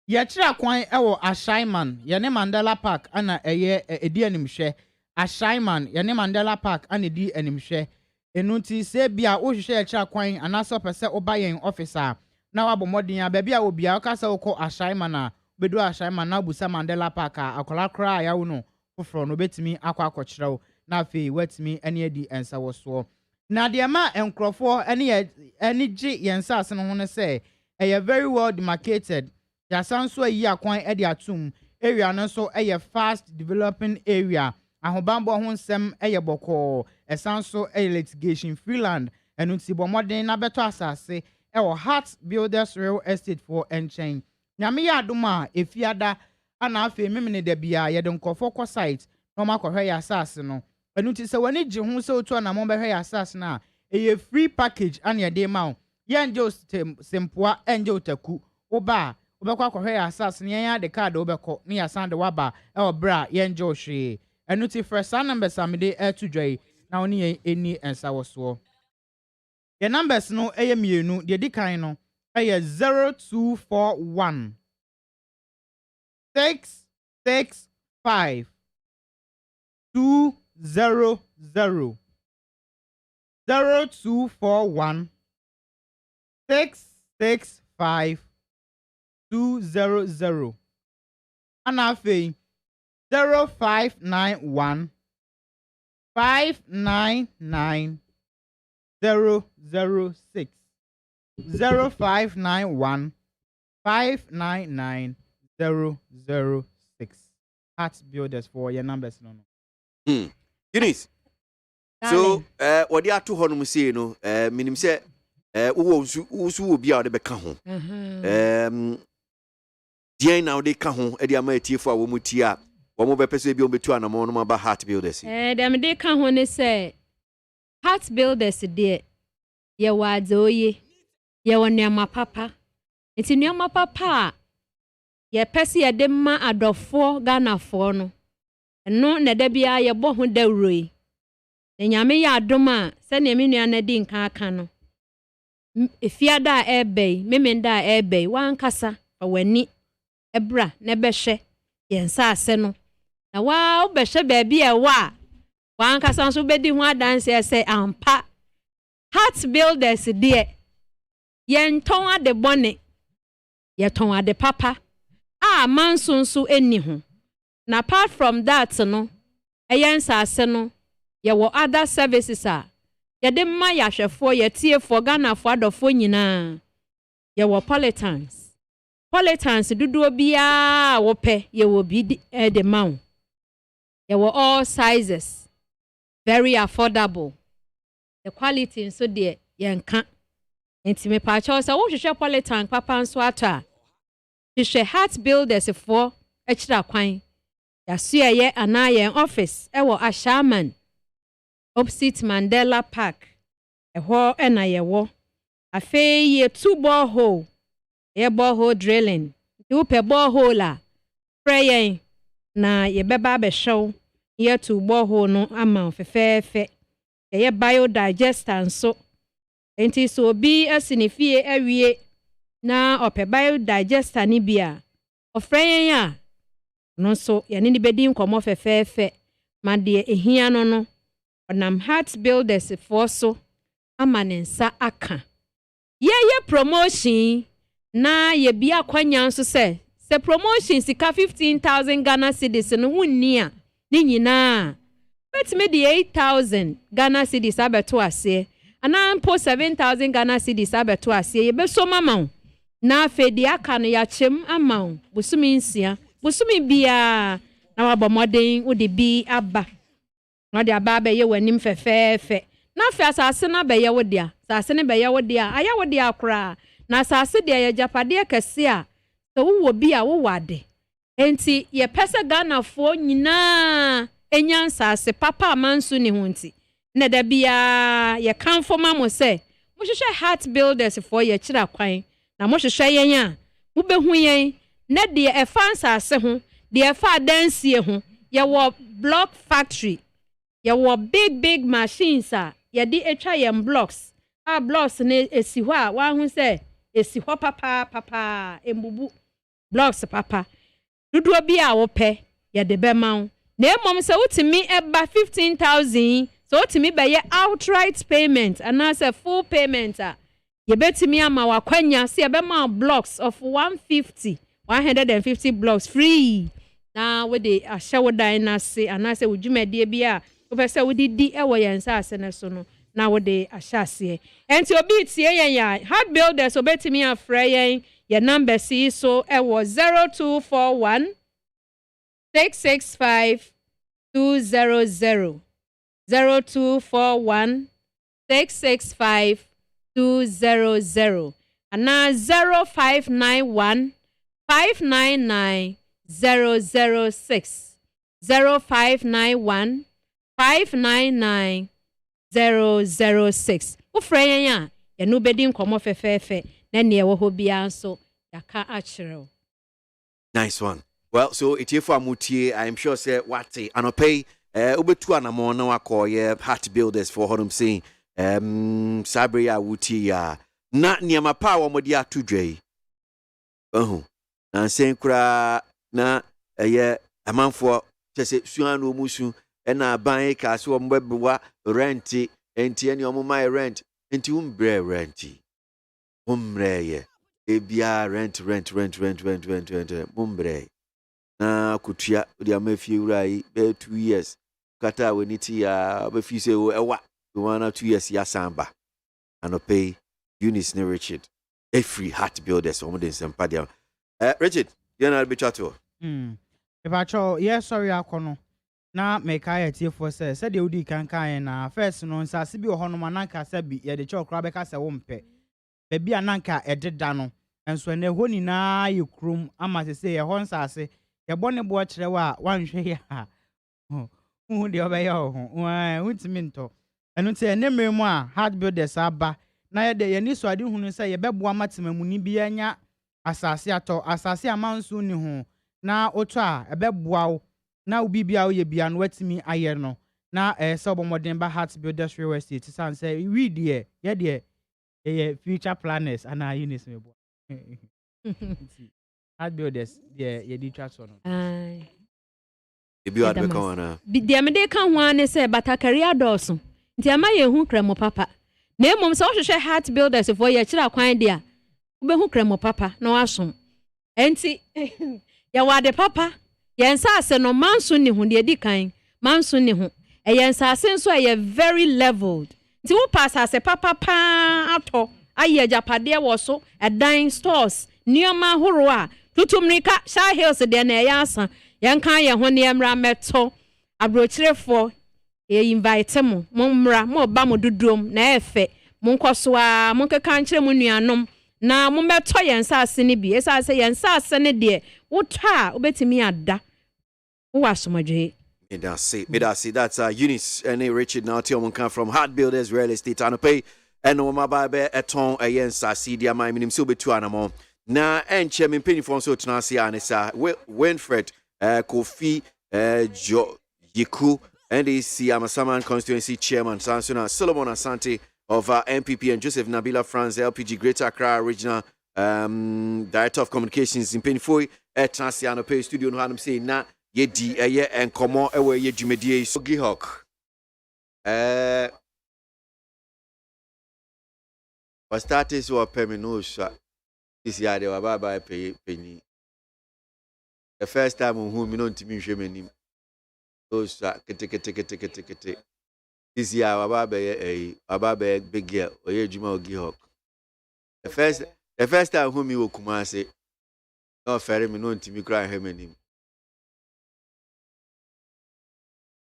ye kira kwan wo Ashaiman ye ne Mandela Park ana eye edi animhwe Ashaiman ye ne Mandela Park ana edi animhwe enu nti se bia wo hwehwe ye kira kwan anaso pese oba yen officer na wabo modern ya baabi a obia okasa woko Ashaiman na bedu Ashaiman na busa Mandela Park akola kra ya wo no foforo no betimi akwakyerɛw na afei watimi ene adi ensa woso na de ma enkrofo ene gi yensa ase no ho ne say eye very well demarcated ya sanso ayi akwan ede atum area no so eye fast developing area ahobambo ho nsem eye boko esanso eye litigation free land enu ti bo modern na beto asase Heart Builders Real Estate for enchain nyame ya adoma efiada ana afi memene da bia ye de nkofo ko site no makohwe ya asase no enu ti se wani gi hu se otu na mo behwe ya asase na eye free package ana ye de ma ye nje sempoa enje otaku oba obekwa akohwe ya asase ne ya de card obekọ ne ya sande waba obra ye nje ohwe enu ti first number samede etudwai na oni ye eni ensa woso your numbers no eye mienu de dikan no eye 0241 665 200 0241 665 200 anafe 0591 599 006 0591 599 006 Heart Builders for your numbers no. Eunice. So what they are to honum say no minim say wo wo bia de beka ho. Dia now they ka ho e dia ma etiefo a wo mutia wo mo be pese bi o betu anamo no ba Heart Builders. Dem dey ka ho ne say Heart Builders de ye wadoye ye wonema papa. Enti nneema papa ye pese ye de ma adofo Ghanafoɔ no. Eno na da bia ye bo ho dawroi. Nyame ya adoma se ne me nua na di nka aka no. Efiada ebei, memenda ebei, wankasa wani ebra na behwe yensa ase no. Na wa obehwe baabi e wa wankasa nso bedi ho adanse ese ampa Heart Builders de yenton ade bone yeton ade papa mansonso eni ho. Na apart from that no eyensa ase no ye wo other services ye de ma ya hwefo ye tiefo Ghanafoɔ adɔfo nyinaa ye wo polytans duduo bia wo pɛ ye wo bi de ma ye wo all sizes very affordable the quality nso de ye nka enti me pa cha so wo hwehwɛ polytan papa nso ata hwehwɛ Heart Builders for ekira kwan ya so ye ana ye office e wo Ashaiman opposite Mandela Park eho ena yewo afei ye 2 borehole ye borehole drilling you pe borehole a prayer na ye beba be show ye 2 borehole no ama fefefe ye biodigester nso enti so bi asinifie awie na ope biodigester ni bia ofreyen a no so ye ne bedi nkomo fefefe ma de ehia no onam Heart Builders for so ama ne nsa aka ye promotion na ye bia kwanya nso se promotion sika 15,000 Ghana cedis no hunni a ni nyina betime de 8,000 Ghana cedis abeto ase ana mpo 7,000 Ghana cedis abeto ase ye be so mama na afedi aka no ya chem ama busumi nsia busumi bia na wabomoden wo de bi aba na de aba be ye wanim fefefe na afi asase na be ye wo dia asase ne be ye wo dia aya wo dia akra na asase de ye japade kese a so wo bi a wo wade enti ye pese Ghana fo nyina enyansa ase papa amansu ne hunti na da bia ye kanfo mamo se mo hwehwe Heart Builders for ye kira kwan na mo hwehwe yen a mo behu yen na de e fansa ase ho de e fa dansie ho ye wo block factory ye wo big machines a ye di etwa yen blocks blocks ne esi ho a wa hu se esi ho papa embubu blocks papa dudu bi a wo pe ye de be ma na emom se utimi eba 15,000 so utimi be ye outright payment and as a full payment ye betimi ama wakwanya se ye be ma blocks of 150 blocks free na we de ahye wo dan na se and as a wudwumade bia wo pese wo di e wo yensa ase ne so no na wo de ahye ase enti obi tie yen ya Heart Builders obetimi afra yen your number see so e wo 0241 665 200 0241 665 200 and now 0591 599 006 0591 599 006 ufreya ya no bedi nkomo fefefe na ne wo ho bia so yaka achiro. Nice one. Well, so it's here for Mutie. I'm sure say what anopay ubetu anamo na wakoye Heart Builders for hodum saying sabria wuti ya na niama pa wo modi atudwe na sen kura na amanfo chese suanu musu na ban ka so mbebwa rent enti eni omuma rent enti umbre renti umreye ebia rent umbre na kutua odi amafie urai be 2 years kata weniti ya be fi se ewa 2 years ya samba anopay Eunice ne Richard free Heart Builders omo den sempa dia Richard you na be chato if I cho yes sorry akono na meka ya tie for say de odi kankan na first no nsase bi ohono mananka se bi ye de cho kra be ka se wo mpe be bia nanka ededa no enso na ho ni na ye krum ama se ye ho nsase ye bone bo kire wa wanhwe ya hu de obeya ho untimi nto enu te ne mremu a Heart Builders aba na ye de ye ni so ade hunu se ye beboa matemamuni bi anya asase ato asase amanso ni ho na oto a ebeboa wo na obi bia wo ye bia no watimi aye no na se obomoden ba Heart Builders real estate san say we de ye de ye future planners ana Eunice mebo Heart Builders ye di twa so no ebi wa be kan na de me de kan ho ane se batakari adoso nti ama ye hu kremo papa na emom se wo hwehwe Heart Builders for ye kira kwan de a wo be hu kremo papa na wasom enti ya wade papa yensa ase no manso ni hu de di kan manso ni hu yensa ase nso ye very leveled nti wo pass ase papa pa ato aye japade wo so edan stores nioma horo a tutumrika Sha Hills de na ya asa yenkan ye ho ne emra meto abrochirefo e invite mo mra mo ba mo dudum na efe mo nkoso a mo keka nkire mo nuanom na mo meto yensa ase ne bi esa ase yensa ase ne de wo ta obetimi ada wo wasomodwe. Me da see that's Eunice and Richard now Tiomun come from Heart Builders Real Estate anopay and no ma ba be eton ayensa see dia my minim so betu anamo na enche me penifon so tena se anesa Winfred Kofi Jo Yiku and the Amasaman constituency chairman Sansuna Solomon Asante of MPP and Joseph Nabila France LPG Greater Accra Regional Director of Communications in Penfoy Transiano Pay Studio no hanum say na yedi eye enkomo ewe ye dwumadie so Gihawk was started so pay no sha this year they were bye penny the first time who me no ntimi hwe manim so sha kete this year baba big girl oye dwuma Gihawk the first time who me wo Kumase no ferry me no ntimi kra hwe manim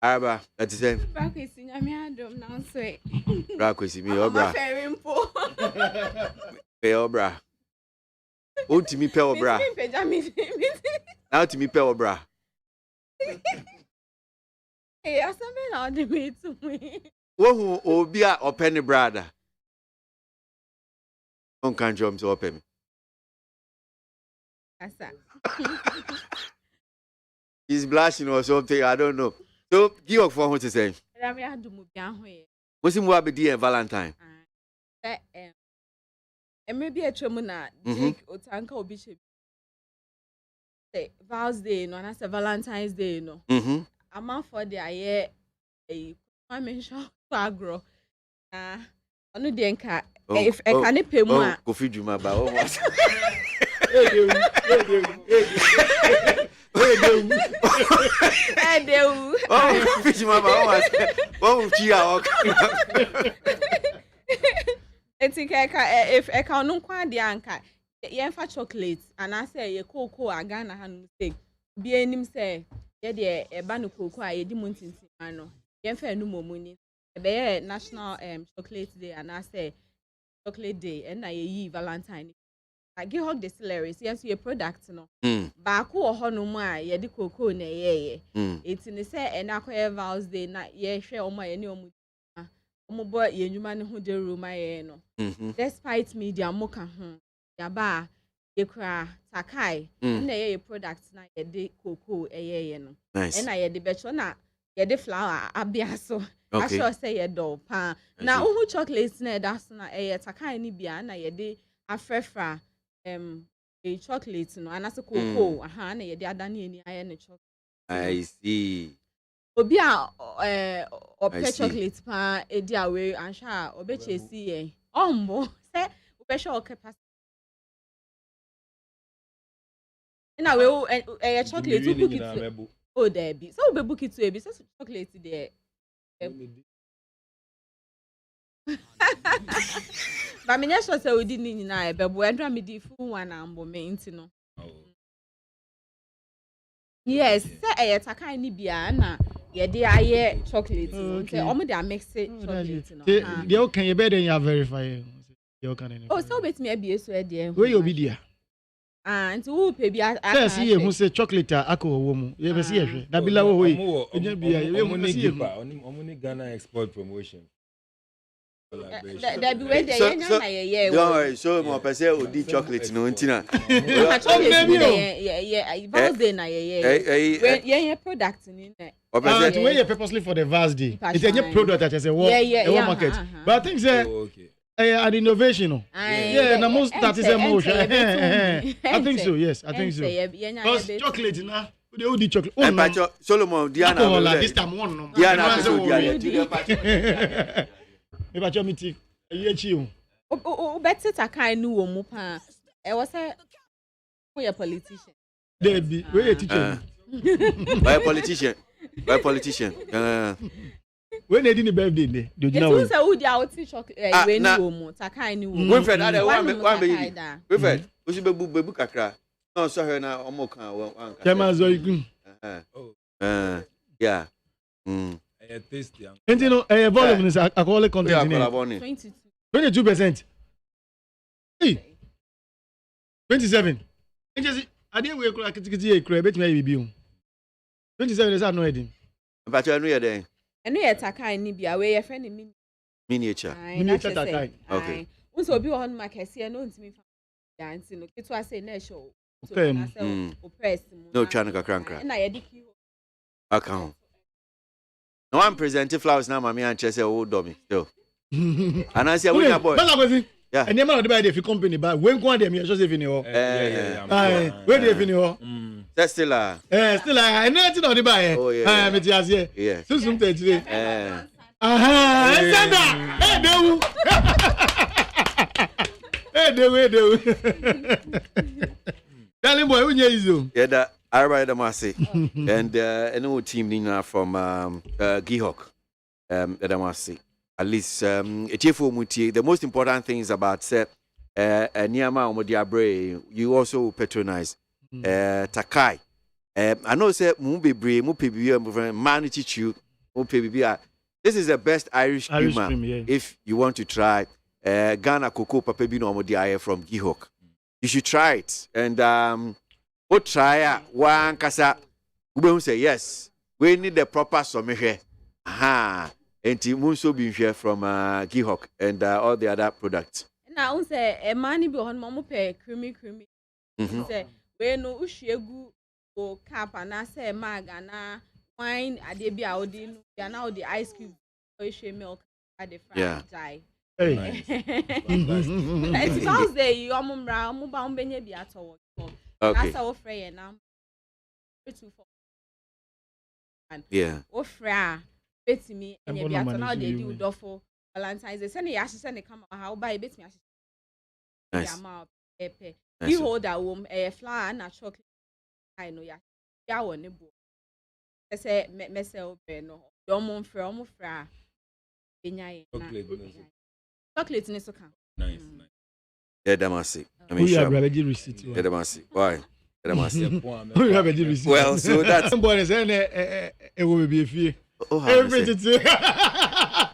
Araba, that is it. Brakwesi nyame adom na so e. Brakwesi me obra. Ferry mpo. Pe obra. Ontimi pe obra. Me peja me. Na ontimi pe obra. Eh, asambe na ode me to me. Wo hu obi a open brother. On kan jom so open me. Asa. He's blushing or something, I don't know. So, give up for what to say. Rami adumu bi ahoye. What's him what be Valentine? Maybe a twemu na Jake otanka obi che. Say Val's Day no na say Valentine's Day no. Amount for the aye a mention agro. Onu de nka if e ka ne pemu a go feed you my ba o. Fish mama if I can no kwa de anka ye fa chocolate and I say ye cocoa aga na hanu say bi enim say ye de e ba no cocoa ye di muntintin ano ye fa enu momuni e be ye national chocolate day and I say chocolate day and na ye Valentine I give her distilleries yes your product no ba ko ho no mu a ye de cocoa na ye it ni say e na koye Val's Day na ye hwe o ma ye ne o mu omo boy ye nwuma ne ho de room aye no despite media moka ho ya ba ye kra takai na ye product na ye de cocoa ye no e na ye de becho na ye de flour abia so I sure say ye do pa na who chocolate na that's na ye takai ni bia na ye de afrefra a chocolate no and as a cocoa na ye de adani ni aye ne chocolate I see obi a ope chocolate pa e di awe ansha obe chesi ye ombo say obe sure capacity na we chocolate you book it oh there be so obe book it to e be so chocolate there but me nyesho say we di ni na e bebo endra me di full one ambo me nti no yes say takai ni bia na ye dey aye chocolate say omo dey mix chocolate no dey okay you better you verify you can oh so bet me abie so e dey where you be dia nti wo pe bia yes ye hu say chocolate akọ mu ye be say ye hwe na bila wo hoyi enya bia ye hu say omo ni Ghana export promotion that be where they na ye don't worry so mo pese odi chocolate no ntina yeah Val's Day na ye product ni na when you purposely for the Val's Day it's a product that is a market but I think say an innovation na most that is a motion I think so yes I think so because chocolate na we odi chocolate oh Solomon Diana this time one no Diana Diana eba chomiti eyechi o better takai nu wo mu pa e wo say we a politician Debbie we a teacher by politician when they did the birthday dey do you know it say who dey out chocolate we ni wo mu takai ni wo mu Wilfred ada one be Wilfred o si bebu kakra na so hwe na omo kan wan ka Chema zo igun yeah tasty and you know volume is alcoholic content in 22%. Hey 27 and just I dey we kura kitikiti e kura bet me be 27 is not no edin but you know you dey enu ye takai ni bia we ye friend ni miniature takai okay unso obi ho no makese no ntimi fa ya nti no kitu ase na show okay o press mu no try no kakra na ye diki account no one presenting flowers now mama and say oh dummy still and I say we boy Yeah. And the man of the buy the company but when go them you just even here. Where they even here? That's still still and nothing of the buy. Oh yeah. Me just here. Yeah. So some today. Hey, do. Darling boy, when you is yeah, that I write them say, and an team Nina from Gihok, that I must say. At least the most important thing is about say Niama Omodiabre, you also patronize Takai. I know say Mubi man teach you this is the best Irish creamer if you want to try Ghana Cocoa Papebino Omodia from Gihok. You should try it. And what try one kasa we say yes. We need the proper sommelier. Aha. And Timunso being here from Gihok and all the other products. Now say a money be on momo pay creamy. Say we no ushegu o cap and I say mag and wine adebia odin ya now the ice cube or milk at the fried die. Hey. It sounds there you amumra muba umbenye bi ato. Okay. That's our friend now. 2 Yeah. O fra bet me and you be ato now they do dofo Valentine they send ya send come how buy bet me nice. Pepe. You hold that womb a flour na chocolate. I know ya. Ya won bo. Say mesel be no. Your fra. Chocolate ni so kan. Nice. Yeah, Damasi. I mean, sure. Receipt. Yeah, Damasi. Why? Yeah, Damasi. Well, so that's. Boy, say it will be a fee.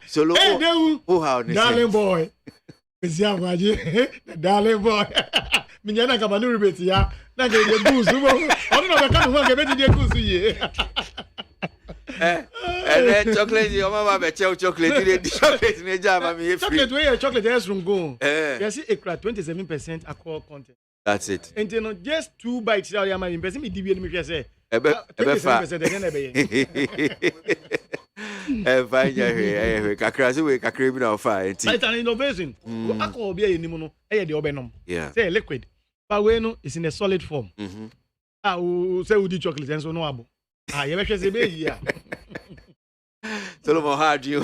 So look. How? Darling boy. Darling boy. Minyana kama nuru beti ya. Na ke de goose. Onu na be kan ho ke beti de goose ye. And then chocolate, your mama be chocolate. Chocolate ne jama me free. Chocolate wey chocolate is from go. You see ekra 27% alcohol content. That's it. And you know just 2 bites out your man person me dibi me hwe say. Ebe fa. Fine here. Kakra so we kakra bi na fa enti. It's an innovation. Alcohol be enimu no e de obenom. Yeah. Say liquid. But we no is in a solid form. Say we do chocolate and so no abo. You be say be here. Solomon hard you.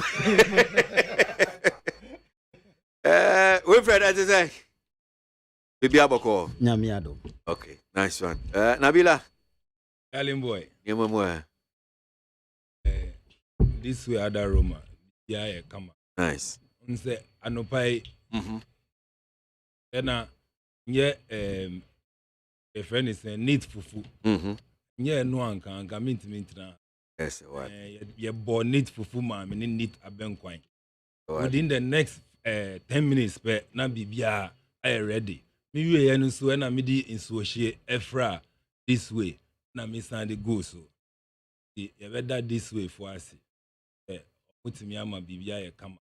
We friend as say. Bibi aboko. Nyamiado. Okay, nice one. Nabila. Darling boy. Yemwe. This way other Roma. Yeah, come. Nice. Unse anopai. Then a friend is a neat fufu. Yeah, no one can come into me now. Yes, what? You born neat fufu, ma, meaning neat a benquine. Within the next 10 minutes, na bibia I ready. Me you no so na midi in so she efra this way. Na me sand go so. You better this way for us. Put me ama bibia ye kama.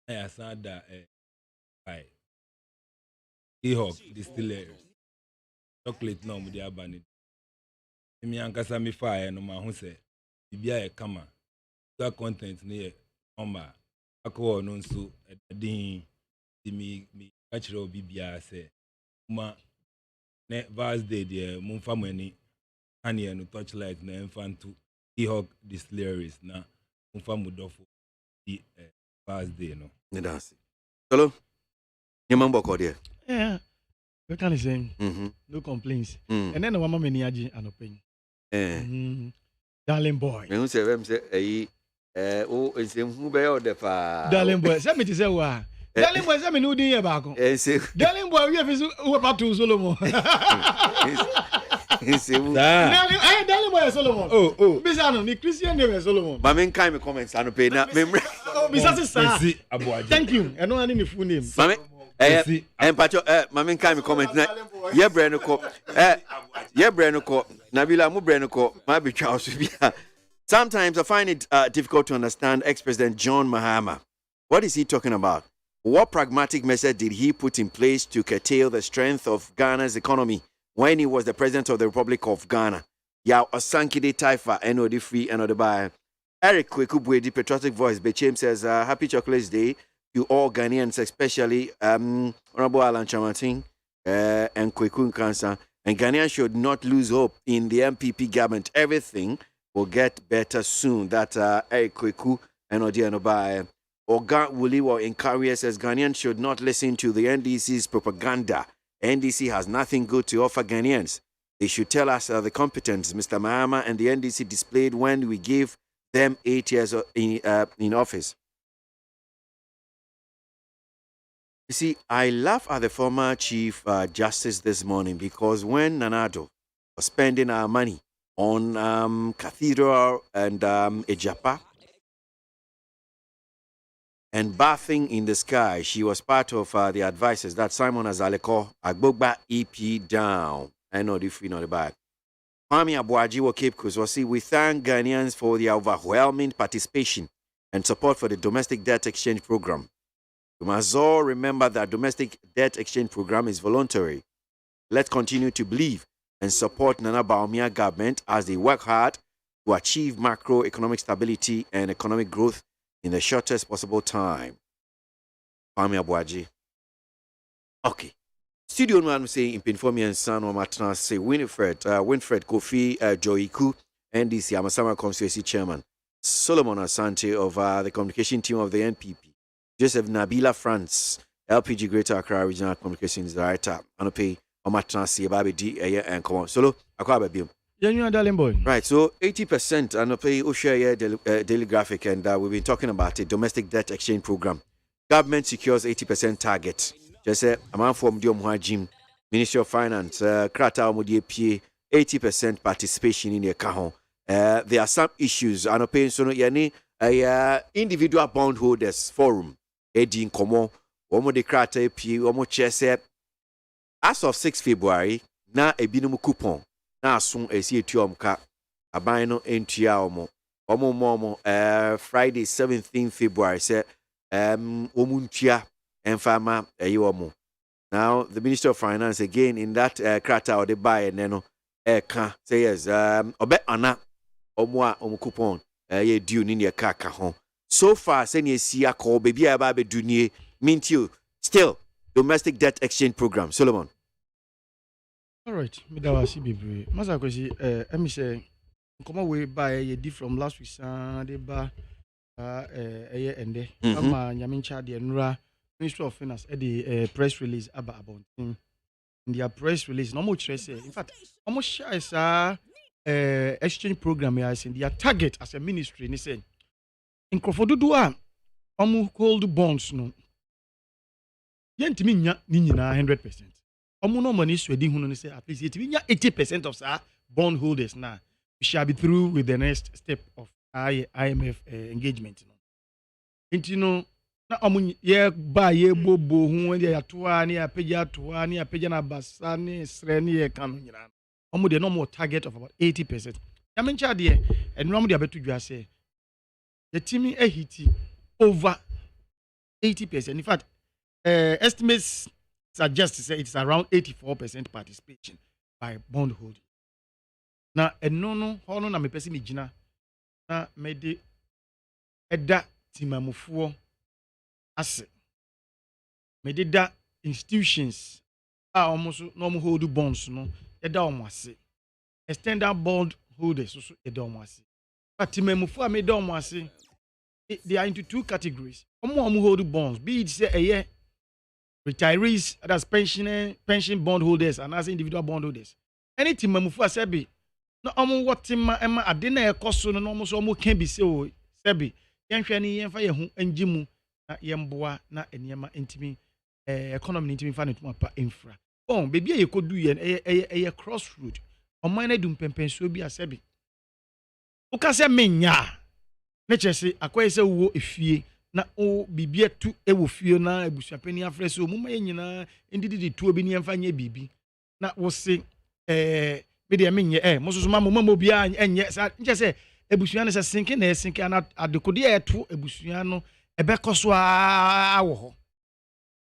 I said that by Ehawk distilleries. Chocolate no with the abani. Me ankasa me fire no ma hu se bibia ye kama. That content near number. Akọ no nso edin me actually bibia say ma ne vast day there mumfa mani ane no touchlight na infantu Ehawk distilleries na mumfa mudofo di vast day no. Ne dance. Hello. Nyambo ko there. Yeah. We can say no complaints. And then the woman many aji anopin. Darling boy. Me who say oh nsem be o de fa. Darling boy, say me to say wa. Darling boy say me no din ye ba ko. Darling boy we fi who about to Solomon. Darling boy Solomon. Oh. Bisa no ni Christian name Solomon. Ma men kind me comments anope na me. Bisa say ABOAGYE. Thank you. I know any me full name. Pacho mama nka me comment na ye bre no ko Nabila mu bre no ko ma betwa so bia. Sometimes I find it difficult to understand ex-President John Mahama. What is he talking about? What pragmatic measure did he put in place to curtail the strength of Ghana's economy when he was the president of the Republic of Ghana? Ya Osankide Taifa NOD free and by Eric Kwekubwe, the patriotic voice Bechem says happy Chocolates Day to all Ghanaians, especially Honorable Alan Chamatin and Kweku Nkansa. And Ghanaians should not lose hope in the MPP government. Everything will get better soon. That Kweku and Odianoba. Oga Wuliwa encourages says Ghanaians should not listen to the NDC's propaganda. NDC has nothing good to offer Ghanaians. They should tell us the competence Mr. Mahama and the NDC displayed when we gave them 8 years in office. You see, I laugh at the former Chief Justice this morning because when Nanado was spending our money on Cathedral and Ejapa and bathing in the sky, she was part of the advisors that Simon Azaleko, Agbogba EP down. I know if you know the bad. Kwame ABOAGYE wa Cape Coast was see, we thank Ghanaians for their overwhelming participation and support for the domestic debt exchange program. We must all remember that domestic debt exchange program is voluntary. Let's continue to believe and support Nana Bawumia government as they work hard to achieve macroeconomic stability and economic growth in the shortest possible time. Kwame ABOAGYE. Okay. Studio man say in Pinformi and Son or Matna say Winfred Kofi Joiku, NDC Amasama Constituency Chairman, Solomon Asante of the communication team of the NPP, Joseph Nabila France, LPG Greater Accra Regional Communications Director, Anope Omatna say Babi D and come on. Solo Akwa Bium. Yeah, darling boy. Right, so 80% Anope Ushare daily graphic, and we've been talking about a domestic debt exchange program. Government secures 80% target. Just say, a man from the Jim, Ministry of Finance, Krata Omudie 80% participation in the Kahon. There are some issues. I know paying so yani individual bondholders forum. Edi Nkomo, Omo de Krata P, Omo Chese. As of 6 February, na ebinum coupon. Na soon a CTM ka. Abino entia omo. Omo momo Friday 17th February say omuntia. And farmer now the Minister of Finance again in that krata or the buy and then can say yes obe ana omwa coupon ye due in your car home. So far send ye see a call baby ababe dunie mint you still domestic debt exchange program. Solomon. All right, midawasi bibre masa kwesi emi say come away buy ye di from last week Sunday ba ende ama nyamincha de nura Ministry of Finance at the press release about in their press release. No more stress. In fact, almost share is exchange program. Yes, in their target as a ministry. They say in Crawford almost hold bonds. No, yentimi nya ninyina 100%. Almost no money sweating. Who say at least yentimi nya 80% of sa bond holders. Now we shall be through with the next step of IMF engagement. You know. Na omu ye ba ye bobo hu ya toa ni apeja toa ni apeja na basa ni sre ni ye kanu nyina omu de no more target of about 80%. Ya mencha de enu omu de abetu dwa say the team hiti over 80%. In fact, estimates suggest say it's around 84% participation by bondholders. Na eno no hono na me pese me gina na me de eda timamufuo ase me did that institutions almost normal hold bonds no eda omase extended bond holders so eda omase but memufo me eda omase they are into two categories hold bonds be it say retirees, that's pension bond holders and as individual bond holders anything memufo asebi no what ma ema ade na ekoso no almost can be say o sebi yenhwe ni yenfa ye hu enjimu na yemboa na enema intimi economy intimi fa netuma pa infra bon baby ye kodu ye crossroad oman na dum pempenso bi asebi uka se menya na chese akoye se wo efie na o bibia tu ewo fie na ebusuapani afrese o muma nyina ndidi tu obi ne yemfa nya bibi na wo se me de menye mososo mama bia enye nche ebusua no se sinke na sinke ana adekode eto ebusua no ebekoso wo ho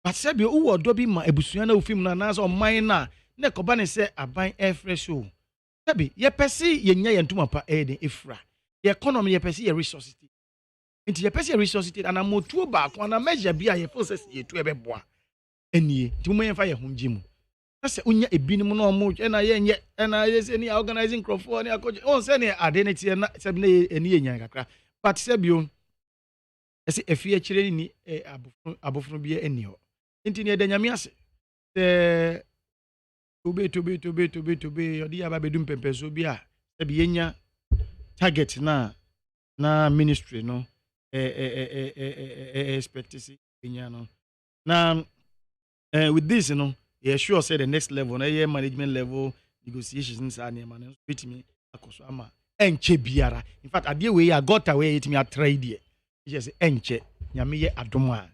but se bi wo do bi ma ebusua na ofim na na so man na koba ne se aban fresh o se bi ye pese ye nya ye ntuma pa de efra ye economy ye pese ye resources nti ye pese resuscitate ana motuo ba ko ana measure bia ye force ye to ebeboa enie nti mo yemfa ye homji mu na se unya ebinim na omo na ye nye na ye se ni organizing crowdfunding ni akoje on se ni ade ne tie na se bi na eni ye nyan kakra but se bio ese efie kire ni abofunu bia eni ho nti ne de nyame ase se tobe odi aba bedum pempeso bia se bi yenya target na ministry no expectancy yenya no na with this you know yeah sure say the next level na yeah management level negotiations and man no fit me akoso ama enche biara in fact ade we ya got away it me a trade just enche nyame ye adom a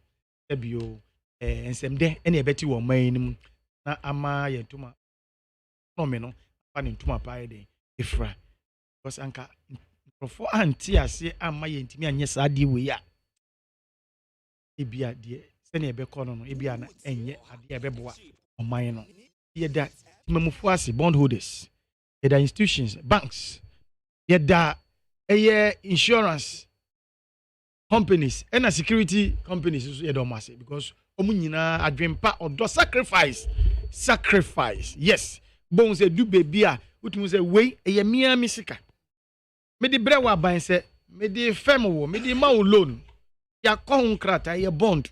ebio ensem de na ebeti wo man nim na ama ye ntuma no me no pa ne ntuma pa de ifra because anka profo anti ase ama ye ntimi anye sa ade we ya ebia de sene ebekọ no ebia na enye ade ebeboa oman no yeda mamufu ase bond holders yeda institutions banks yeda insurance companies and security companies so yeda omase because omu nyina adwempa odo sacrifice yes bon se du baby a utumu se we eye mia misika me di brewa ban se me di fem wo me di ma wo loan ya ko hunkrata ye bond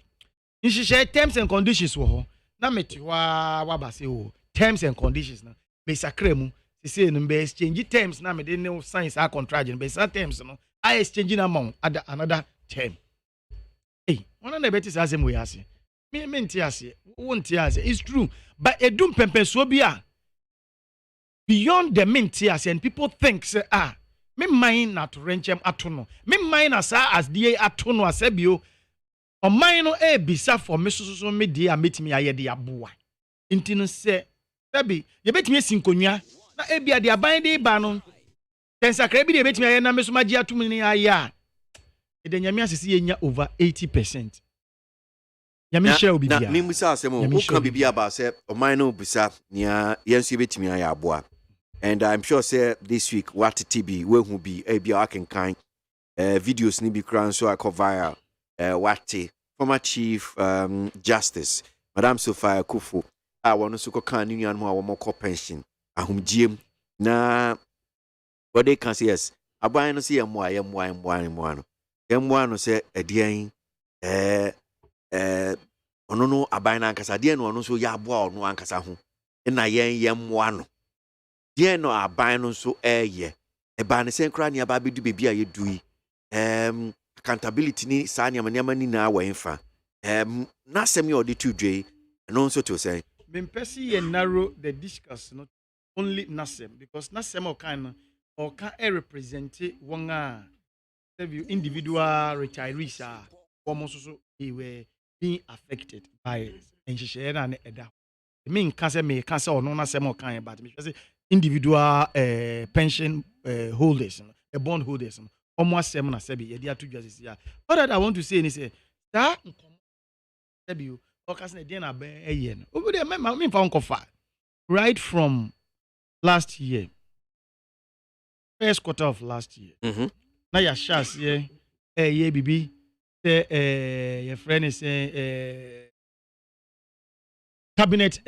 nhihye terms and conditions wo ho na meti wa base wo terms and conditions na be sakra mu se no be exchange terms na me de no science a contract be sa terms no I exchange na amount add another term one na beti sa asem we ase me nti ase wo nti ase it's true but edum pempenso bia beyond the minti ase and people think say me mine na to renchem atono me mine asa as die atono asebio o mine no bisa for me so me die ametimi ayede aboa nti no se sabi ye betimi asinkonwa na ebia de aban de ba no tensakra bi de betimi aye na me so magi atum ni aya de nyame asese yenya over 80%. Nyame share obi bia na me musa asemo wo kan bibia ba se o mine no bisa nia yenso betimi aye aboa. And I'm sure say this week what TB we who be ebia akenkan videos ni bi kran so akọ viral what former chief justice Madam Sophia Kufu wonu so ko kan ni anu a wo moko pension ahumjiem na what they can say yes aban no say yemwa no say edian ono no aban na ankasa de no ono so ya aboa ono ankasa ho na yemwa no ye no aban no so eye ba ne senkra ne aba bedu bebi a yedui accountability ni sa ne amanyama ni na wa enfa na semi odi to dwe no so to say me pesi ye narrow the discuss not only nasem because nasem o kan represent one individual retirees so they were being affected by enhihye na eda me can say or no nasem o kan but me say individual pension holders a bond holders almost seven na sebi yedi atu justice ya what that I want to say is that sebi you okas na dey na ben eye no obi dey me fa unko fa right from last year first quarter of last year na ya shas ye bibi say your friend is cabinet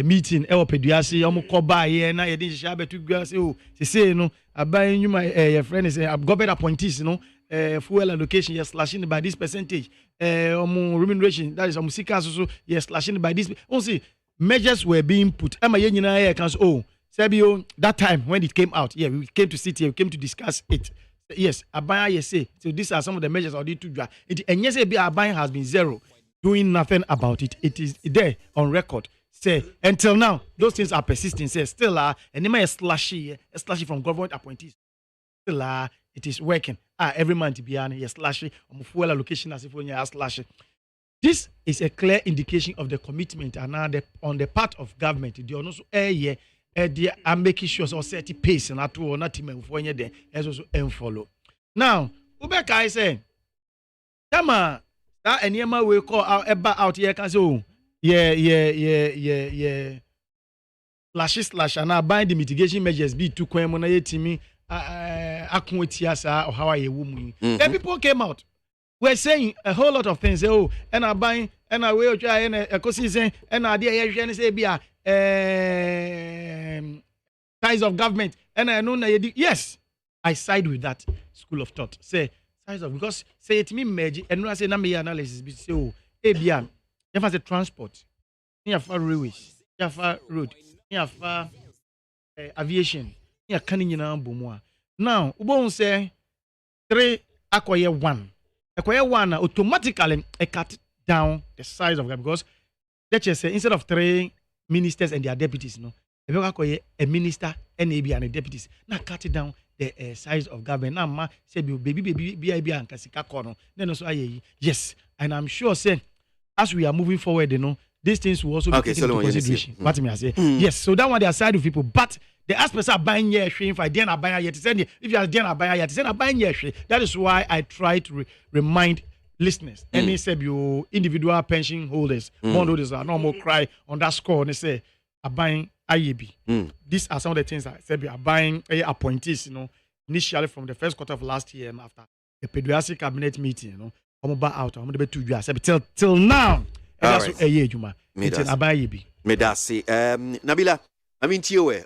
meeting peduase omo ko ba ye na ye din hihya betu guase o se no aban nyuma your friend is government appointees no fuel allocation you slashing by this percentage omo remuneration that is omo sika so you slashing by this see measures were being put am ye nyina here can Sebio that time when it came out we came to sit here we came to discuss it yes aban ye say so these are some of the measures I did to do it and yes be aban has been zero doing nothing about it. It is there on record. Say until now, those things are persisting. Say still and a slashy from government appointees. Still it is working. Every month to be on slashy fuel allocation as if when you slashy. This is a clear indication of the commitment and now on the part of government. They are also they are making sure so set pace and at all not team when you're there as also follow. Now, Ubeka I say, Tama. That any we call out here can say slash and now bind the mitigation measures be too kwemo na yetimi akwetiasa or how are you? Then people came out. We're saying a whole lot of things. Oh, and I buying, and I will try, and a season, and I did say be size of government, and I know yes, I side with that school of thought. Say size of because say it me magic, and I say na me analysis. Be say oh, ABM, you have the transport, you have railways, you have road, you have aviation, you have canning in now. Ubon say 3 acquire 1. Acquire 1 automatically cut down the size of government because let's just say instead of 3 ministers and their deputies, no, if you acquire a minister and a deputies, now cut it down the size of government. Now, ma say baby and kasika kono. Then also yes, and I'm sure say as we are moving forward, you know, these things will also be taken into consideration. What me I say? Yes, so that one they are side of people, but the aspects are buying here, if I didn't buy yet, if you are didn't buy yet, buying here. That is why I try to remind listeners. Any say you individual pension holders, bond holders are no more cry on that score and they say are buying IAB. These are some of the things I said we are buying appointees, you know, initially from the first quarter of last year and after the Petroleum cabinet meeting, you know, I'm about out, I'm going to be till now. That's a year, Juma. It's an IAB. Medasi. Nabila, I mean,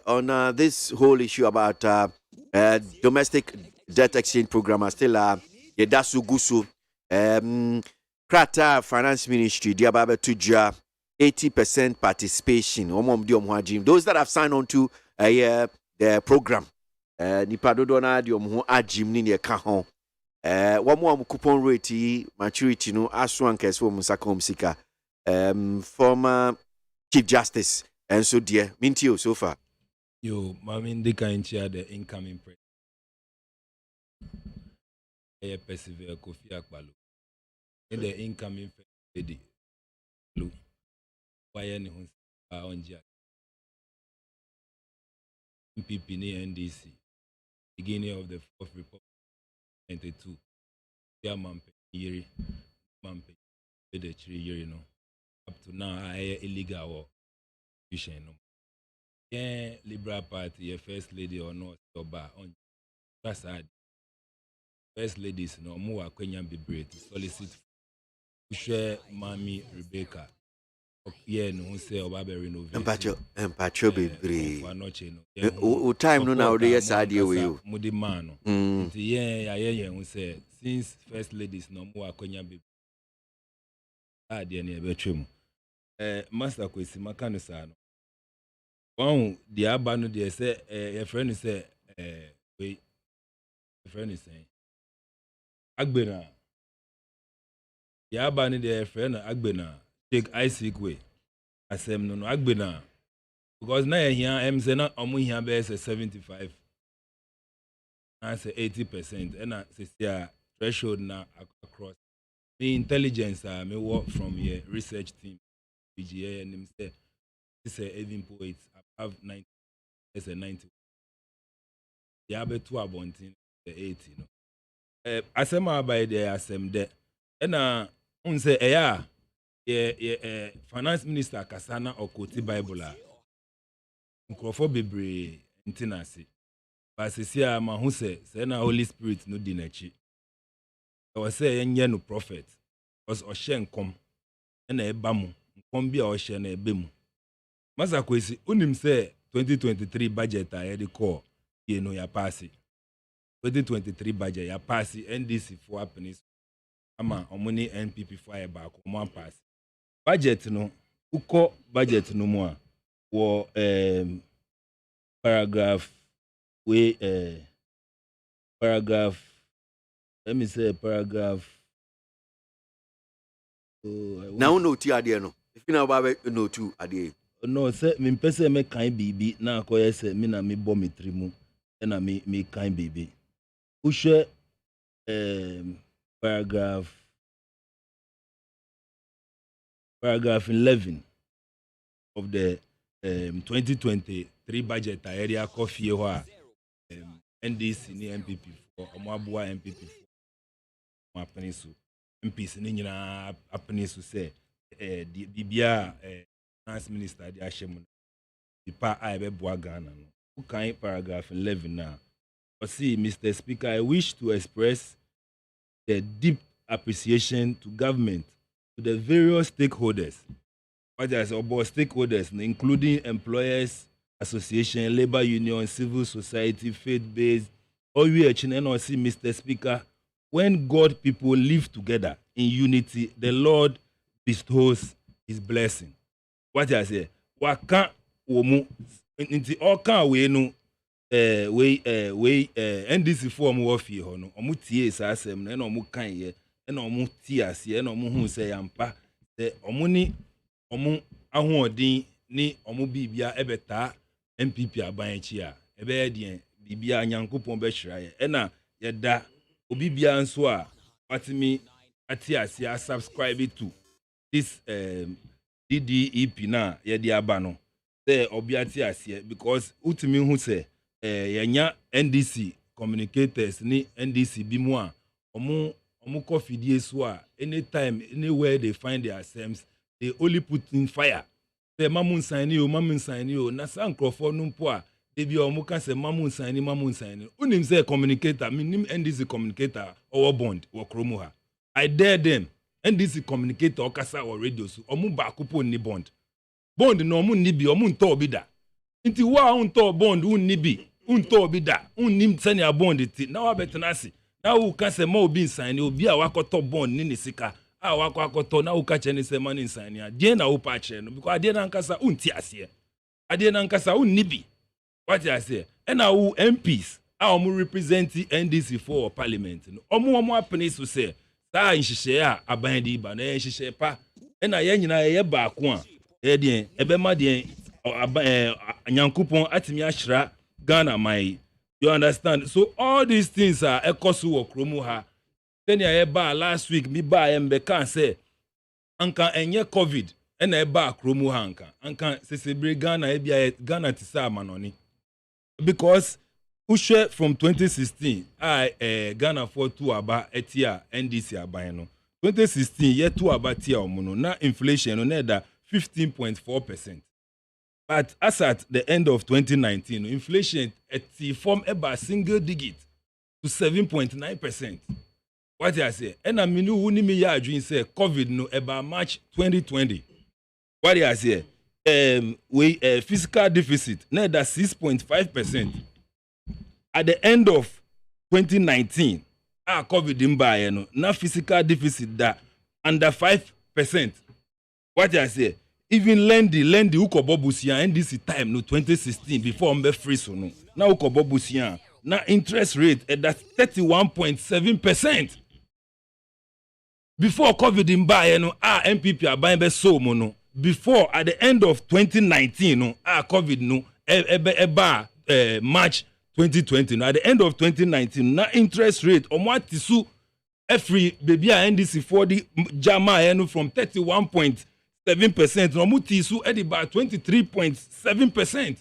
on this whole issue about domestic debt exchange program, still Yedasu Gusu, Krata Finance Ministry, Diababe Tuja, 80% participation. Those that have signed on to the program, Nipadodona, Diom Ajim Nini Kahon, one more coupon rate, maturity, no, Aswan Keswo Musakom Sika, former Chief Justice. And so, dear, Mintio, so far. Yo, Mamin, they can share the incoming president. I persevere Kofi Akpalo. In the incoming president, Lu. Why any on Jack? MPP NDC. Beginning of the Fourth Republic, 92. Chairman Yeri, Mampe, the 3 years, you know. Up to now, I illegal work. Yeah, Liberal Party, your first lady or not, on that's sad. First ladies, no more Kenyan be brave to solicit share Mami Rebecca. Yeah, no say about renovation. Empacho be brave. Time no now, yes, I deal with you. Moody man. Yeah, we say since first ladies no more Kenyan be. Ah, dear, near bedroom. Master Kwesi Makanisano. One, the Abano, they say, a friend is say, wait, a friend is saying, Agbena. The Abano, their friend, Agbena, take Isaac way. I say, no, Agbena. Because now here, I'm saying, I'm here, best 75. I say 80%. And I say, threshold now across. The intelligence, I may work from your research team. PGA and him say, this is even poets above 90, it's a 90. You have a 2 abonting, the 80, you know. I say my by there, I say there. And on say, yeah, finance minister Kasana or Koti Bible. Mkrofo bebre intinasi. But see, ma who say na Holy Spirit no dinachi. I was say yenye no prophet. Was Oshen come. And ebamu. Kombi Oshen ebemu. Masa kwesi unim say 2023 budget I the call. You know ya passi. 2023 budget ya passi NDC for happiness. Ama omuni NPP for back. Omo pass. Budget no. Uko budget no more. Wo paragraph let me say paragraph now no two idea no if you know about no two idea no say me pese me kan bibi na akoye say me na me bo me trimu na me kan bibi ushe paragraph 11 of the 2023 budget area coffee wa NDC ni MPP for Omabua MPP for Mapenisu MPs ni nyina Apenisu say the bibia finance minister di ashemu the pa ai be boa Ghana no kan paragraph 11 na see, Mr. Speaker, I wish to express the deep appreciation to government, to the various stakeholders. What is about stakeholders, including employers, association, labor union, civil society, faith-based, OUH and NRC, Mr. Speaker. When God people live together in unity, the Lord bestows his blessing. What I say? Waka womu inti oka we no NDC form warfare ho no omu tie sa asem na omu kan ye na omu tie ase na omu hu se yampa se omu ni omu ahoɔden ni omu bibia ebeta MPP aban chi a ebe de bibia nyankopɔn be hira ye na yɛda obi bia nso a watimi ati ase a subscribe to this DDEP na yɛde aba no sɛ obi ati ase because utimi hu sɛ yɛnya NDC communicators ni NDC bi mu a omu kofidie so a anytime anywhere they find themselves they only put in fire sɛ mamun sign o na sa nkrofo no mpo a debi omu ka sɛ mamun sign unim sɛ communicator minim NDC communicator or bond or kromo ha I dare them NDC communicator okasa or radio so omu ba kupo ni bond no omu ni bi omu nto obi da nti wa unto bond unni bi unto obi da unnim sani a bond ti na wa betena ase na wo ka se ma obi nsan obi a wakoto bond ni ne sika a wakoto na wo ka che ne se ma ni nsan a de na wo pa che no because ade na nkasa unti ase ade na nkasa unni bi what I say and now MPs a omu represent NDC for parliament no omu apene so say saa nhihye a aban di ba na nhihye pa na ye nyina ye ba ko a e de ebe ma de nyankopon atimi ahira Ghana mai you understand so all these things are ekosu wo kromu ha then ye ba last week mi ba embe kan say anka enye covid na e ba kromu ha anka sesebre Ghana e bia Ghana ti sa manoni because Ushe from 2016 Ghana for two aba etia NDC aban no 2016 ye two aba tia omuno na inflation no na da 15.4%. But as at the end of 2019 inflation form about single digit to 7.9%. What I say and I mean who ni me ya adwin say COVID no about March 2020. What I say fiscal deficit na da 6.5%. At the end of 2019, COVID imba no na fiscal deficit da under 5%. What I say, even lendi ukobobusia NDC time no 2016 before mbe free so no. Na ukobobusia na interest rate at that 31.7%. Before COVID imba no MPP aban be so mo no. Before at the end of 2019 no COVID no eba March 2020 at the end of 2019 na interest rate omwatisu every baby NDC for the jama from 31.7% no mutisu at about 23.7%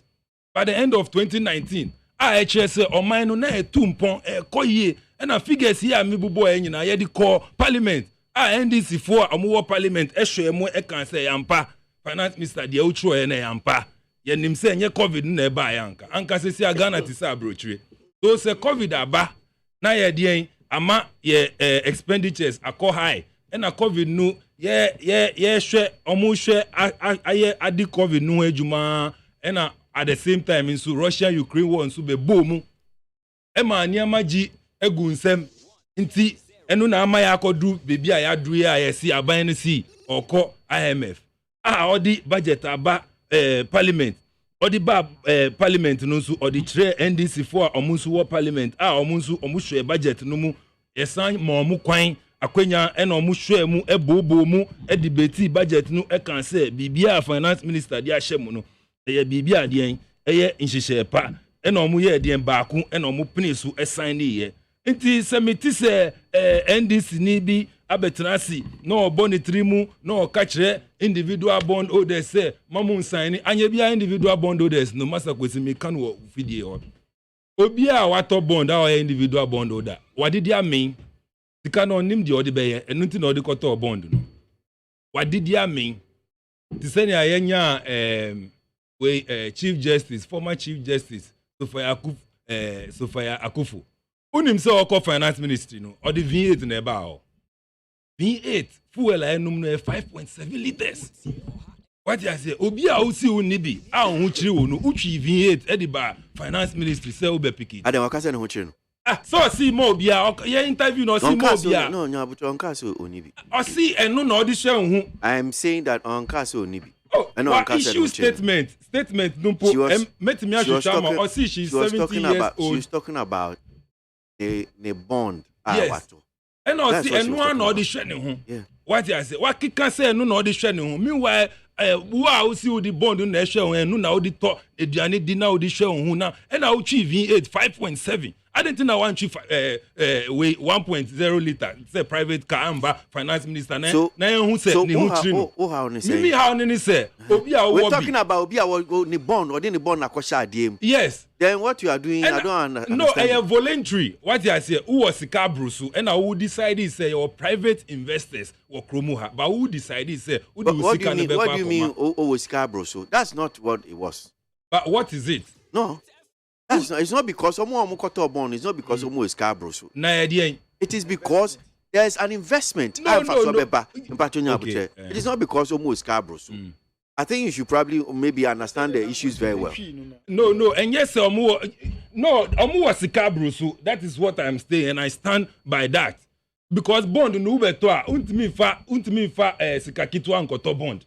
by the end of 2019 HS oman no na etumpon koye na figures here mi bubo nyina ye di call parliament NDC for omo parliament ehwe emo kan say yampa finance minister de outro na yampa yenim se nye COVID na eba yanka anka se si Ghana ti sa abrochire so se COVID aba na ye de ama ye expenditures akọ high na COVID no ye hwe omo hwe aye adi COVID no adwuma na at the same time nso Russia Ukraine war nso be bomu ma niama gi egu nsem nti enu na ama ya akodu bebi a ya duru ya si aban no si okọ IMF odi budget aba parliament odi ba parliament no nso odi kire NDC for omunsu wo parliament omunsu omuhwe budget no mu yesan ma omu kwan akwenya na omuhwe mu ebobo mu debate budget no kan say bibia finance minister dia hye mu no ye bibia de eye nhihye pa na omu ye de baako na omu pini so sign ni ye nti semiti se NDC ni bi abetrasi no bonitri mu no ka kire individual bond holders say mamu sign anya bia individual bond holders no masa kwesi me kan wo fidie ho obi a wato bond a individual bond holder wadidi amen tika no nim de odi beye enu nti na odi koto bond no wadidi amen ti se ni ayenya chief justice former chief justice so for Sophia Akufo. Unim se oko finance ministry no, or the V8 na eba o. V8 fuel enum no 5.7 liters. What you say? Obi a osi uni bi a ohun chiri wo no utwi V8 e di ba finance ministry say obe pick it. Ade waka say no ho chiri no. So see mo obi a ye interview no see mo obi a. No, nyabuto onka so oni bi. O see enu na odi hwe hu. I am saying that onka so oni bi. Oh, issue statement no po metimi ahwehwa o see she's 70 years old. She was talking about the bond. Yes. And o see enu na odi hwe ne hu. Yeah. What you say? What kika say enu na odi hwe ne hu. Meanwhile wo a o see odi bond na hwe hu enu na odi to eduane di na odi hwe hu na e na o chi V8 5.7. I didn't think I want you weigh 1.0 liter. It's a private car amba finance minister. So who said we're talking about obi a ni bond or the bond na kwasha adiem. Yes. Then what you are doing, I don't understand. No, I am voluntary. What I say, who was Sika Brusu, and I who decided say your private investors or Kromuha, but who decided say who do what do you mean? Oh, Sika Brusu? That's not what it was. But what is it? No. It's not because someone koto bond. It's not because someone is Scarborough. It is because there's an investment. No. It is not because someone is Scarborough. I think you should probably maybe understand the issues very well. No, and yes, omu was Scarborough. That is what I'm saying, and I stand by that. Because bond no beto untimi fa sikakitu ankoto bond.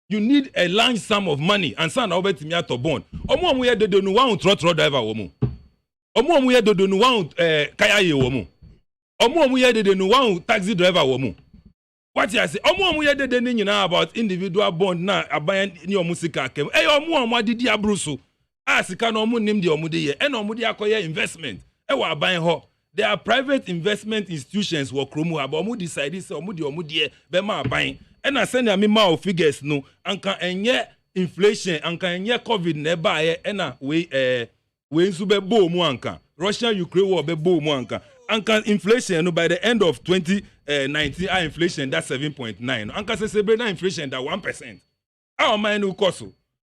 You need a large sum of money and son over to me at a bond. Omo ye de no one trotro driver woman. Omo ye de no one kaya ye woman. Omo ye de no one taxi driver woman. What you say? Omo ye de ni na about individual bond na aban ni omusika kem. Omo didi abruso. Sika no omo nim de omo de ye. E no omo de akoye investment. Wa aban ho. There are private investment institutions who kromu aba omo decide say omo de be ma aban. And I send a memo of figures no, and can enye inflation, and can enye COVID neba ena we sube bo mu anka. Russia Ukraine war be bo mu anka. And can inflation no by the end of 2019 our inflation that's 7.9. Anka say na inflation that 1%. Our mind will cost.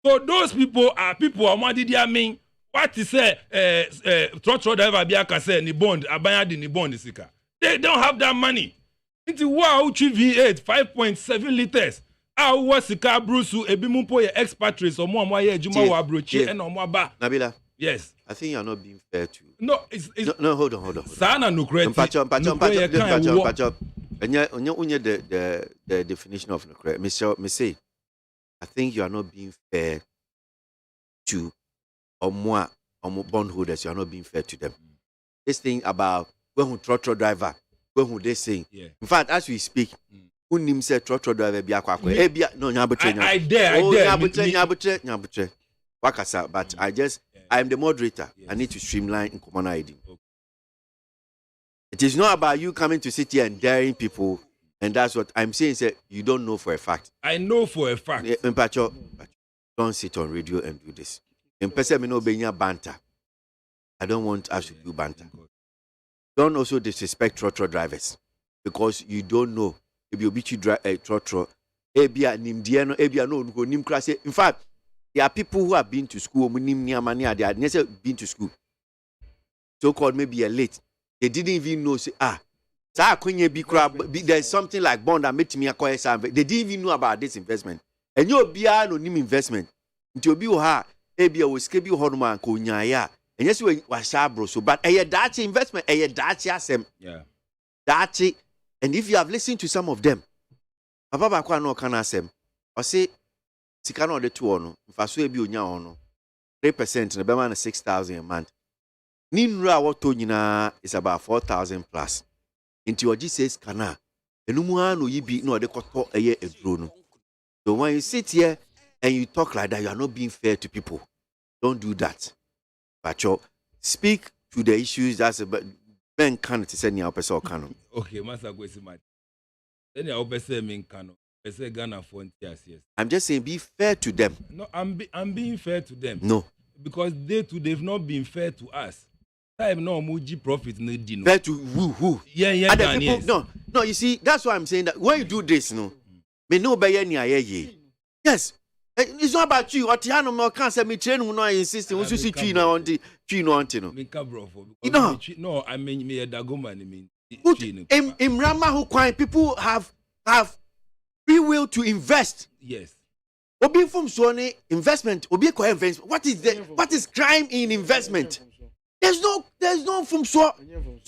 So those people are what did you mean? What is trotro driver biaka say ni bond abaya di ni bond sika. They don't have that money. It's wow, V8 5.7 liters. I was Sika Brusu, Ebimumpo, expatriates, or more, Juma Wabrochi, and Omaba. Nabila. Yes. I think you're not being fair to. No, it's no, hold on. Sana no credit. Patch up. And the definition of no credit. Me say, I think you are not being fair to or more bondholders. You are not being fair to them. This thing about when trotro driver. Who they saying? Yeah. In fact, as we speak, unim say trotro driver be akwa. No, I dare. Nyabutre. Wakasa, but I am the moderator. Yeah. I need to streamline in common ID. Okay. It is not about you coming to sit here and daring people, and that's what I'm saying. Say you don't know for a fact. I know for a fact. Mpacho, don't sit on radio and do this. In person, me no benya banter. I don't want us to do banter. Don't also disrespect trotro drivers because you don't know if you beat you trotro. Ebia nimdiano ebia no nim class. In fact, there are people who have been to school. They had never been to school. So called maybe a late. They didn't even know. Say there's something like bond that made me acquire something. They didn't even know about this investment. And you be no nim investment. Until be ha ebia was kebi horma ko nyaya. And yes, we was bro. So, but a dachi investment, a dachi asem. Yeah. Dachi. And if you have listened to some of them, Papa Bakwa no can asem. Or say, Sikano de 2 ono. If I swear be unya ono. 3% in the Bema 6,000 a month. Ninra what to is about 4,000 plus. Into your G says kana. Enumuha no yibi no de koto a year a drone. So when you sit here and you talk like that, you are not being fair to people. Don't do that. But you speak to the issues that's about Ben can to send your person canon. Okay, Master Kwesi. Then your person mean canon. Ghana for yes. I'm just saying be fair to them. No, I'm being fair to them. No. Because they've not been fair to us. Time no muji profit no dino. Fair to who? Yeah, people, yes. No, you see, that's why I'm saying that when you do this, no, me no buy any. Yes. It's not about you. Otiano mo can say me train no insist. We should see tree no on the tree no antino. Me ka bro for. No, I mean me dagoma ni me. In Rama who quite people have free will to invest. Yes. Obi from Sony investment. Obi investment. What is crime in investment? There's no from so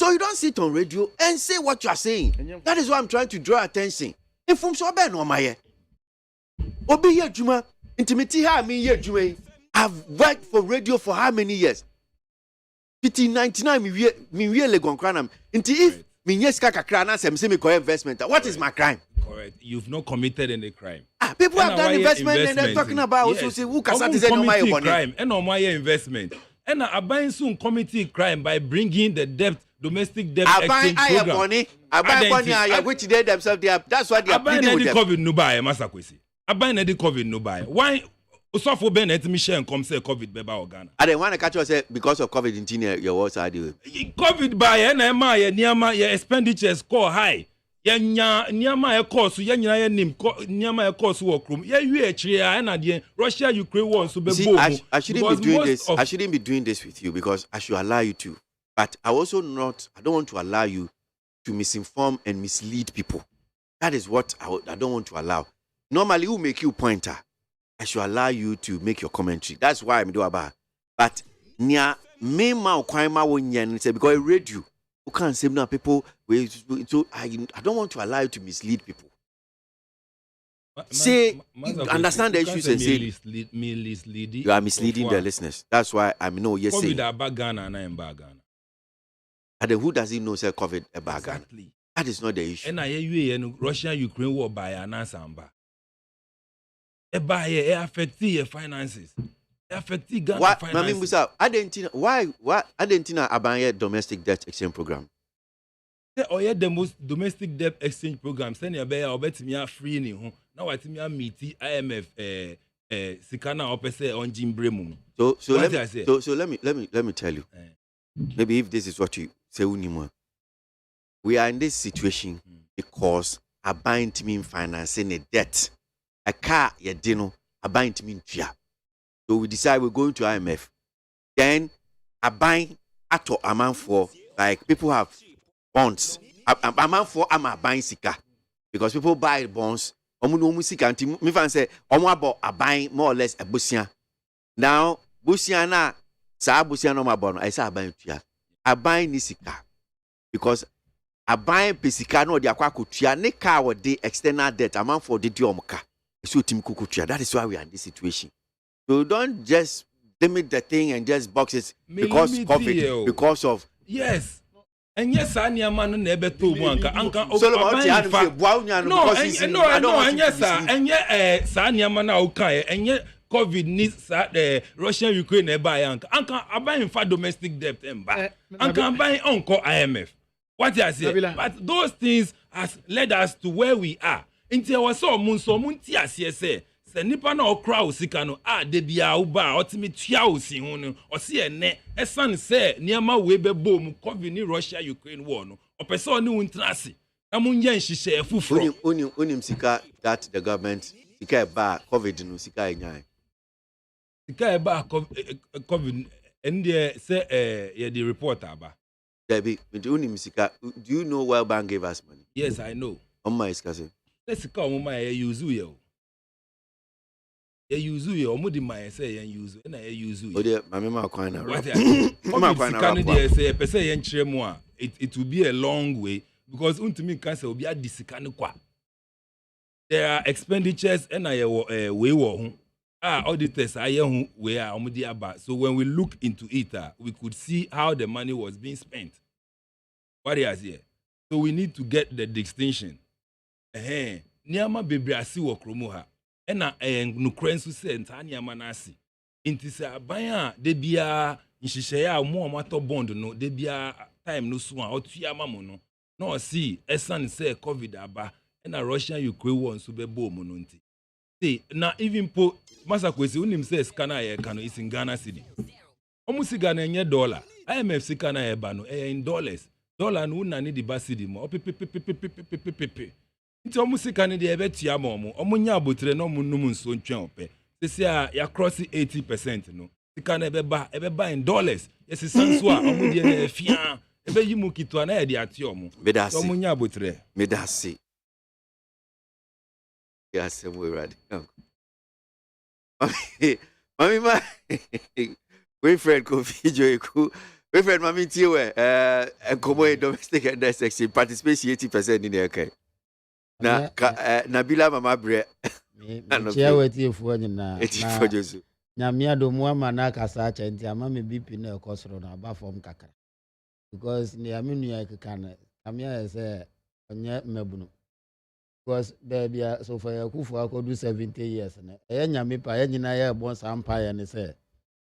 you don't sit on radio and say what you are saying. That is why I'm trying to draw attention. And from so ben no my Obi here Juma intimity ha me here Juma. I've worked for radio for how many years? 99 me really gon kranam. Inti if me yeska kakra na say me investment. What is my crime? Correct. You've not committed any crime. People have done investment and they're talking about also say who can say no my crime and on my investment. And I soon committee crime by bringing the domestic debt exchange program. I buy money which they themselves that's why they are pleading with them. COVID no buy Masakwesi. I buy the COVID no buy. Why so for Ben let me share and come say COVID beba organ. I didn't want to catch you say because of COVID in your what's idea. COVID buy and NMA your expenditures score high. Nyama e course ya nyina ya nim nyama e course work room ya wi akire ya na de Russia Ukraine war so be boom. I shouldn't be doing this with you because I should allow you to, but I don't want to allow you to misinform and mislead people. That is what I don't want to allow. Normally who make you pointer, I should allow you to make your commentary. That's why I'm doing about. But nya me ma kwan ma wonyen say because I read you. Who can't say now people so I don't want to allow you to mislead people. Understand the issues and say you are misleading the listeners. That's why I'm no yes saying. COVID about Ghana and I am bad Ghana. And then who doesn't know say COVID about Ghana? That is not the issue. And I hear you Russia Ukraine war by an ansamba. It affects your finances. Affecting Ghana finances. Why Argentina abandoned domestic debt exchange program? The most domestic debt exchange program. Send your bear or bet me free ni ho. Now I think me meet IMF Sikana opese on Jim Bremum. So let me tell you. Maybe if this is what you say unimo. We are in this situation because a buying team financing a debt. A car ye dino a buying team tia. So we decide we're going to IMF. Then a buying at amount for like people have bonds. Amount for buying sika because people buy bonds. Sika until me fan say about a buying more or less a busia. Now busia na sa busia no ma I say a buying tia. A buying nisika because a buying pesika no de akwa kutia ne car or the external debt amount for the diomka. So team kukutia. That is why we are in this situation. So don't just limit the thing and just box it because COVID, because of yes. And yes, I am man never to anka Sanya man okay and yet COVID needs Russia Ukraine buy anka buying for domestic debt and back. Anka buying uncle IMF. What I say? But those things has led us to where we are. Until I saw Munti as say. Se nipa na okra osika no de bia wo ba otimi tua osi ho no o se ene esan se niama we bebo mu covid ni Russia Ukraine war no opese oni wuntrase na munye nhihye efufuro onim sika that the government sika ba covid no sika enyan sika ba covid ende se ye the report aba Debbie onim sika. Do you know World Bank gave us money? Yes, I know. On my excuse. Let's come on my use you. Use you, or Moody my say and use, and I use you. Oh, dear, my mamma, it will be a long way because ultimately cancer will be a disikano. There are expenditures and I way auditors I we are about. So when we look into it, we could see how the money was being spent. What is here? So we need to get the distinction. Niama bebrasi wo kromo ena nukren so se ntania manasi inti se aban de bia nhihye a mo amato bond no de bia time no so a otua mamo no na o si esan se covid aba ena Russia Ukraine war so bebo mu no nti see na even po Masakwesi unim se scanner ye kano is in Ghana city omu siga na enye dollar IMF sika na ye ba no in dollars dollar no na ni di ba cedi mo pepe nti omu sika ne de ebetua ma omu nya abotre na omu num nso ntwen ope this year ya cross 80% no sika na ebeba in dollars yes sense wa omo de na afia ebe yi mu kitwa na ya de ate omo omo nya abotre medasi yes we ready mami ma Wilfred Kofi Joiku Wilfred mami tiwe enkomo domestic and sex participation 80% in the okay na Nabila mama bre chia weti fu nyina na Jesu nyamia do mu ama na kasa acha nti ama me BP na ekosoro na ba form kakra because ni aminu ya keka na amia say onye mabunu because baby so for yakufu akodu 70 years na nyame pa nyina ya bon sampa ya ne say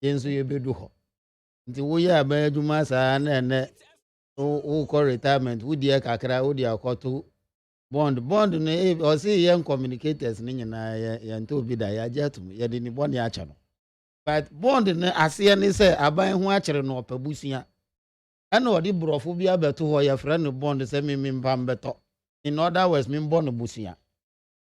yenso ye bedu ho nti wo ya ba adwuma saa na ene o ko retirement wo die kakra wo die akoto bond no o see young communicators ni nyina ya nto obi da ya jatum ya de ni bond ya acha no but bond no ase ne say aban ho akere no opabusia ana odi brofo bi abeto ho ya fra no bond say me mpam beto in other words me bond busia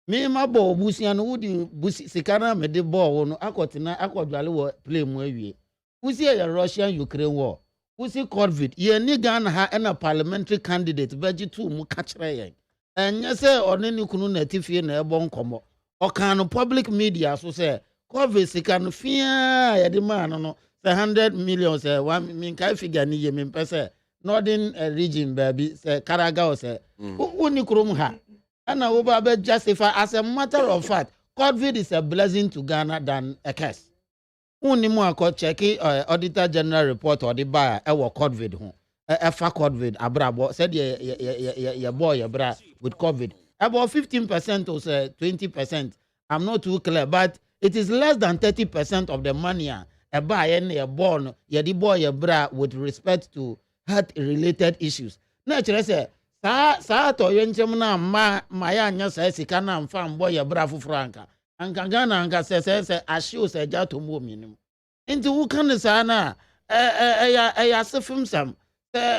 me mabo busia no wudi busi sikana me de ball no akotena akodwale wo play mu awie busia ya Russian Ukraine war busi COVID ye ni Ghana ha na parliamentary candidate beji tu mu kachire yen enye se one ni kunu na tifie na ebo nkomo okan no public media so say COVID sikana fia ya de man no 100 million say 1 min kai figure ni ye min pese northern region baby say Karaga say uni krum ha ana wo ba be justify as a matter of fact COVID is a blessing to Ghana than a curse uni mu akọ check auditor general report or the buyer e wo COVID ho fa COVID abrabo said ye boy ye bra with COVID about 15% or say 20%. I'm not too clear but it is less than 30% of the money a buyer and a born ye the boy ye bra with respect to health related issues na chere say saa to yenchem na ma ya anya sa sika na mfa mbo ye bra fufuru anka Ghana anka se ashiu se ja to mo minim nti wo kan sa na ya sefim sam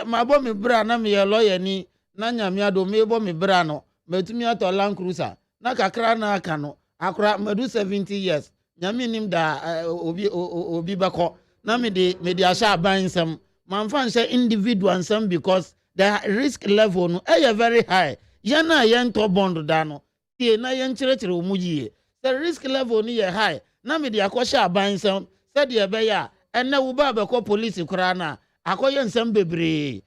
ma bo mi bra na me ye lawyer ni na nyame ado me bo mi bra no metumi ato Land Cruiser na kakra na aka no akra madu 70 years nyame nim da obi bako na me de asha ban sam man fan say individual sam because the risk level no very high yana yen to bond da no tie na yen chire omuyi the risk level ni ye high na me de akosha aban sam said ye be ya enne wo ba be ko police kura na akoye nsam bebre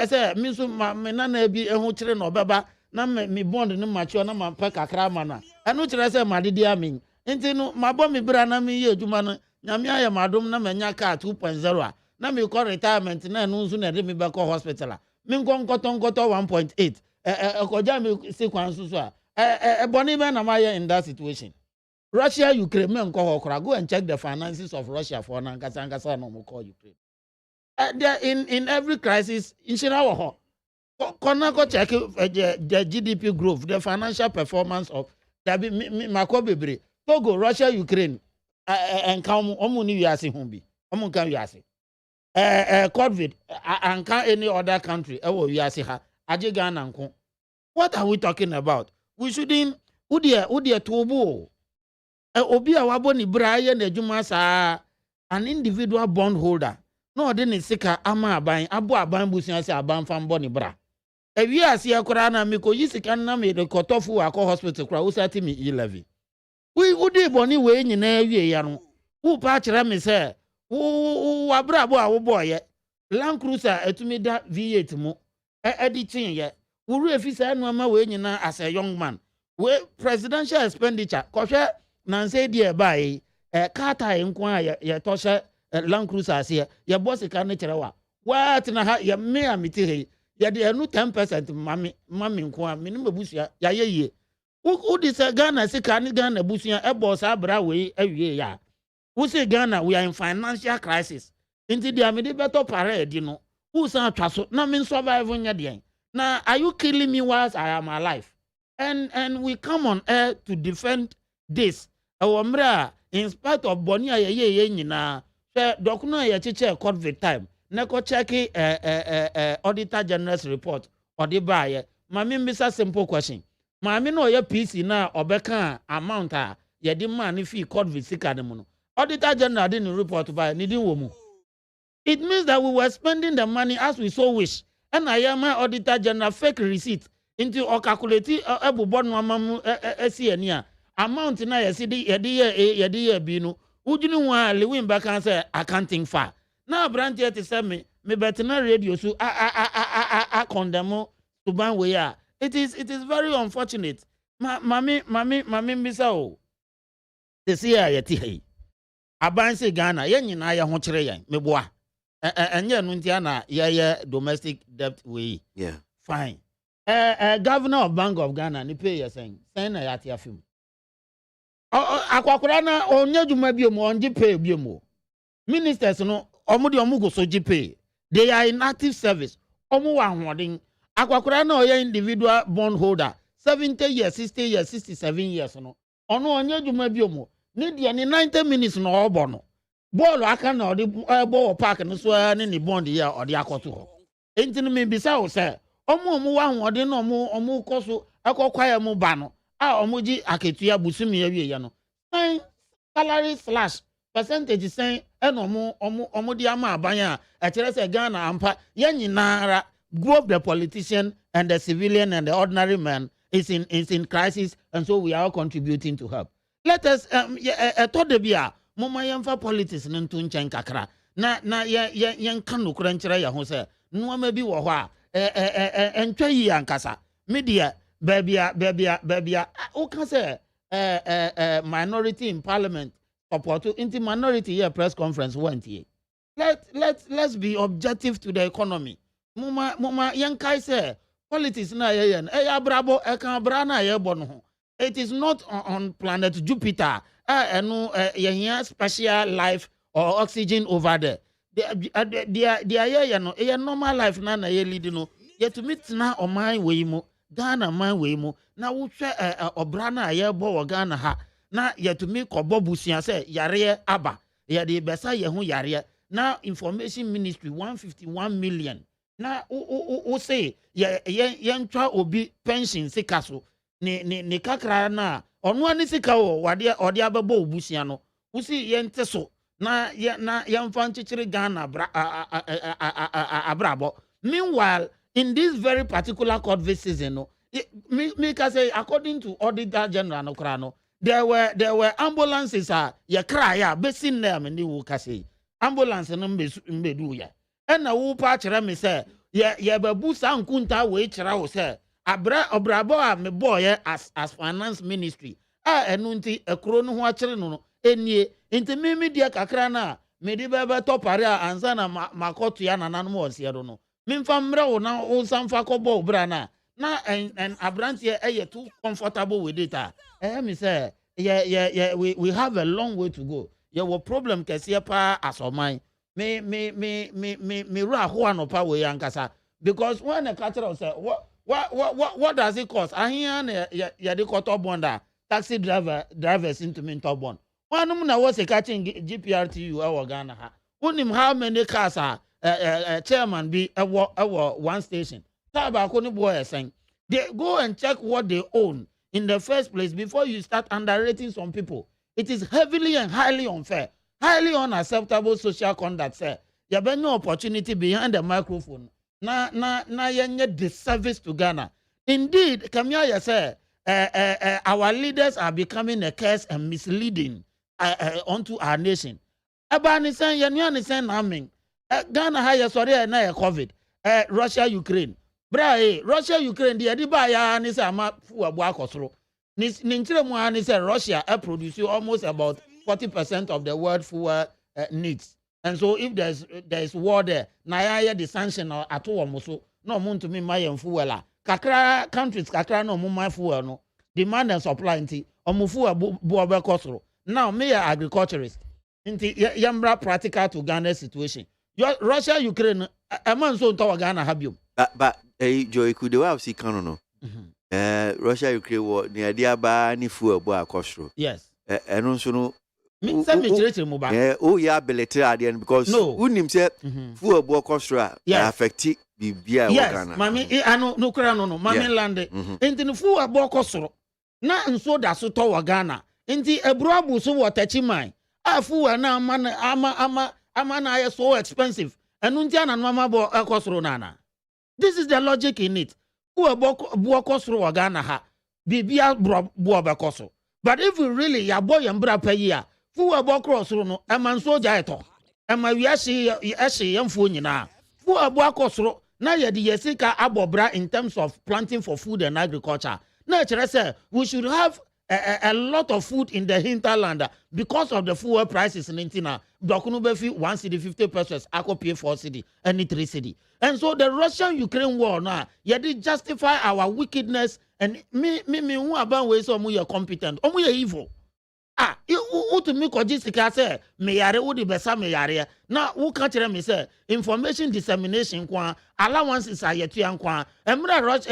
say me so me na na bi ehu chire no beba na me bond ni macho na ma pa kakra ma na enu chire say madidi amin enti no mabo me bra na me ye adwuma no nyame aye madom na manya ka 2.0 na me ko retirement na enu nso na de me be ko hospital min konkoto 1.8 koja me sequence so boni me na maye in that situation Russia Ukraine men ko hokra go and check the finances of Russia for na nkasa no mo call Ukraine in every crisis inshira wo ho kona ko check the GDP growth the financial performance of that mako bebre Togo Russia Ukraine enkan omu ni wiase hu bi omu kan wiase COVID and any other country wiase ha aje Ghana nko what are we talking about we shouldn't udie tobo obi a wabo ni braye na adwuma saa an individual bond holder no de ni sika ama aban abo aban busia se aban fam bo ni bra wiase akora na me ko yisika na me de kotofu akọ hospital kora wo sati me 11 we udi boni we nyina awie ya no wo pa kire me se wo abrabo a wo boye Land Cruiser etumi da V8 mu editing ye wo refisa no ama we nyina as a young man we presidential expenditure kohwe na nse die bai kata enko a ye toshe Land Cruiser ase ye boss ka ne kire wa tina ha ye me amiti he ye de enu 10% mami nko a me no busia ya ye who dis Ghana sika ni Ghana busia e boss abra we awie ya who say Ghana we are in financial crisis inti dia me de beto parade no who san atwa so na me survive nya de na are you killing me whilst I am alive and we come on air to defend this awomra in spite of boni ye nyina se dokuno ye cheche COVID time na ko check auditor general's report or the buyer mami mbisa simple question mami no ye PC na obeka amount a ye di man if he court visika ne mu no auditor general didn't report by ni din wo mu. It means that we were spending the money as we so wish. And I am my auditor general fake receipt into or calculate ebu bon amamu esi amount na yedi binu ujunu wa lewin back and say accounting fa na branch here to say me betina radio so condemn to ban we ya. It is very unfortunate. Mami mbisa o this year yeti hey abanse Ghana yen nyina ya ho kire yen meboa enye no ntia na ye domestic debt we. Yeah, fine. Governor of Bank of Ghana ni pay saying na yati afim akwakora na onye dwuma bi mo onje pay bi mo ministers no omudi omugo so pay. They are in active service omu wa hoden akwakora na oye individual bond holder 70 years 60 years 67 years no ono onye dwuma bi mo ni de ni 90 minutes no obo no ball aka na odi ball park no so ni bond ya odi akoto ho enti me bisa wo say omu wa hoden no omu koso akokwa mu ba no omuji aketua busumi awie ya no salary slash percentage sen omu di ama abanya kire say Ghana ampa yanyinara both the politician and the civilian and the ordinary man is in crisis, and so we are all contributing to help. Let us to de bia moma yemfa politics ntu nchen kakra na yen kanu kura nkyere ya ho say no ma bi wo ho a entwa yi ankasa media babia o can say minority in parliament support into minority here press conference went here. Let's be objective to the economy. Mama yankai say politics na yen abrabo e kan bra na ye bo no. It is not on planet Jupiter. Here special life or oxygen over there. The normal life na ye lead no. Yet to meet na o my way mo Ghana man we mo na wo hwe obra na ye bo wo Ghana ha na ye to me kobo busia say yare aba ye de besa ye ho yare na information ministry 151 million na o say ye ntwa obi pension sika so ni kakra na ono ani sika wo wade ode abebo obusia no wo si ye nte so na ye mfa nchichiri Ghana abrabo. Meanwhile, in this very particular court season, no, me can say according to Auditor General no krano, there were ambulances ye cry ya besin them in the wukase ambulance no mbedu ya. And na wo pa kire me say ye babu sankunta we kire wo say obrabo a me boy as finance ministry enu nti ekro no ho akire no enie nti me media kakra na me di bebe to pare ansa na makoto ya nananom onse do no mimfa mre wo na wo sanfa kobo bra na and abrantie too comfortable with it me say we have a long way to go. Your problem kese pa asoman me ra ho anopa we yankasa because when the catcher say what does it cost ahia na ya de koto bonda taxi drivers into me top bond one na was a catching GPRTU our Ghana ha unim how many cars chairman be one station taba ko ni boy saying they go and check what they own in the first place before you start underrating some people. It is heavily and highly unfair, highly unacceptable social conduct, sir. You have no opportunity behind the microphone. Na yenye disservice to Ghana. Indeed, Kamya say our leaders are becoming a curse and misleading onto our nation. Abani say yenye say namming. Ghana ha sorry na COVID. Russia Ukraine. Bra Russia Ukraine di ba ya ni say ama fu abu akosoro. Ninchire mu ani say Russia produce almost about 40% of the world fuel needs. And so if there's war there, na ya the sanction at all so no mun to me my fuel kakra countries kakra no mun my fuel no demand and supply nti omu fuel bo be kosoro. Now me agriculturist nti yambra practical to Ghana situation. Russia Ukraine a man so to Ghana habium. But Joy could have see no. Russia Ukraine war near the aba ni fuel bo akosoro. Yes. And also no me say me chire mu ba. Oh yeah belete at the end because unim say fuel bo akosoro affect bibia Ghana. Yes, mami anu no kra no mami land. Enti no fuel bo akosoro. Na nso da so to Ghana. Nti eburu abu so wo tachi man. Fuel na ama na aye so expensive. Enu nti ana no bo ekosoro nana. This is the logic in it. Fuel bu ekosoro wa Ghana ha. Bibia bu obekoso. But if we really ya boy mbra payi a, fuel bu ekosoro no emanso ja eto. Ema wiase yemfo nyina. Fuel bu ekosoro na ye de yesika abobra in terms of planting for food and agriculture. Na chere say we should have a lot of food in the hinterland because of the fuel prices in Intina. Dokunu befi 1 cedi 50 pesos, ako pay 4 cedi, any 3 cedi. And so the Russian-Ukraine war now, yet justify our wickedness and me who about ways or more competent, or more evil. Who to me kojisika say me yare who the besa me yare. Now who can't tell me say information dissemination kwa allowances are yet young kwa emra rush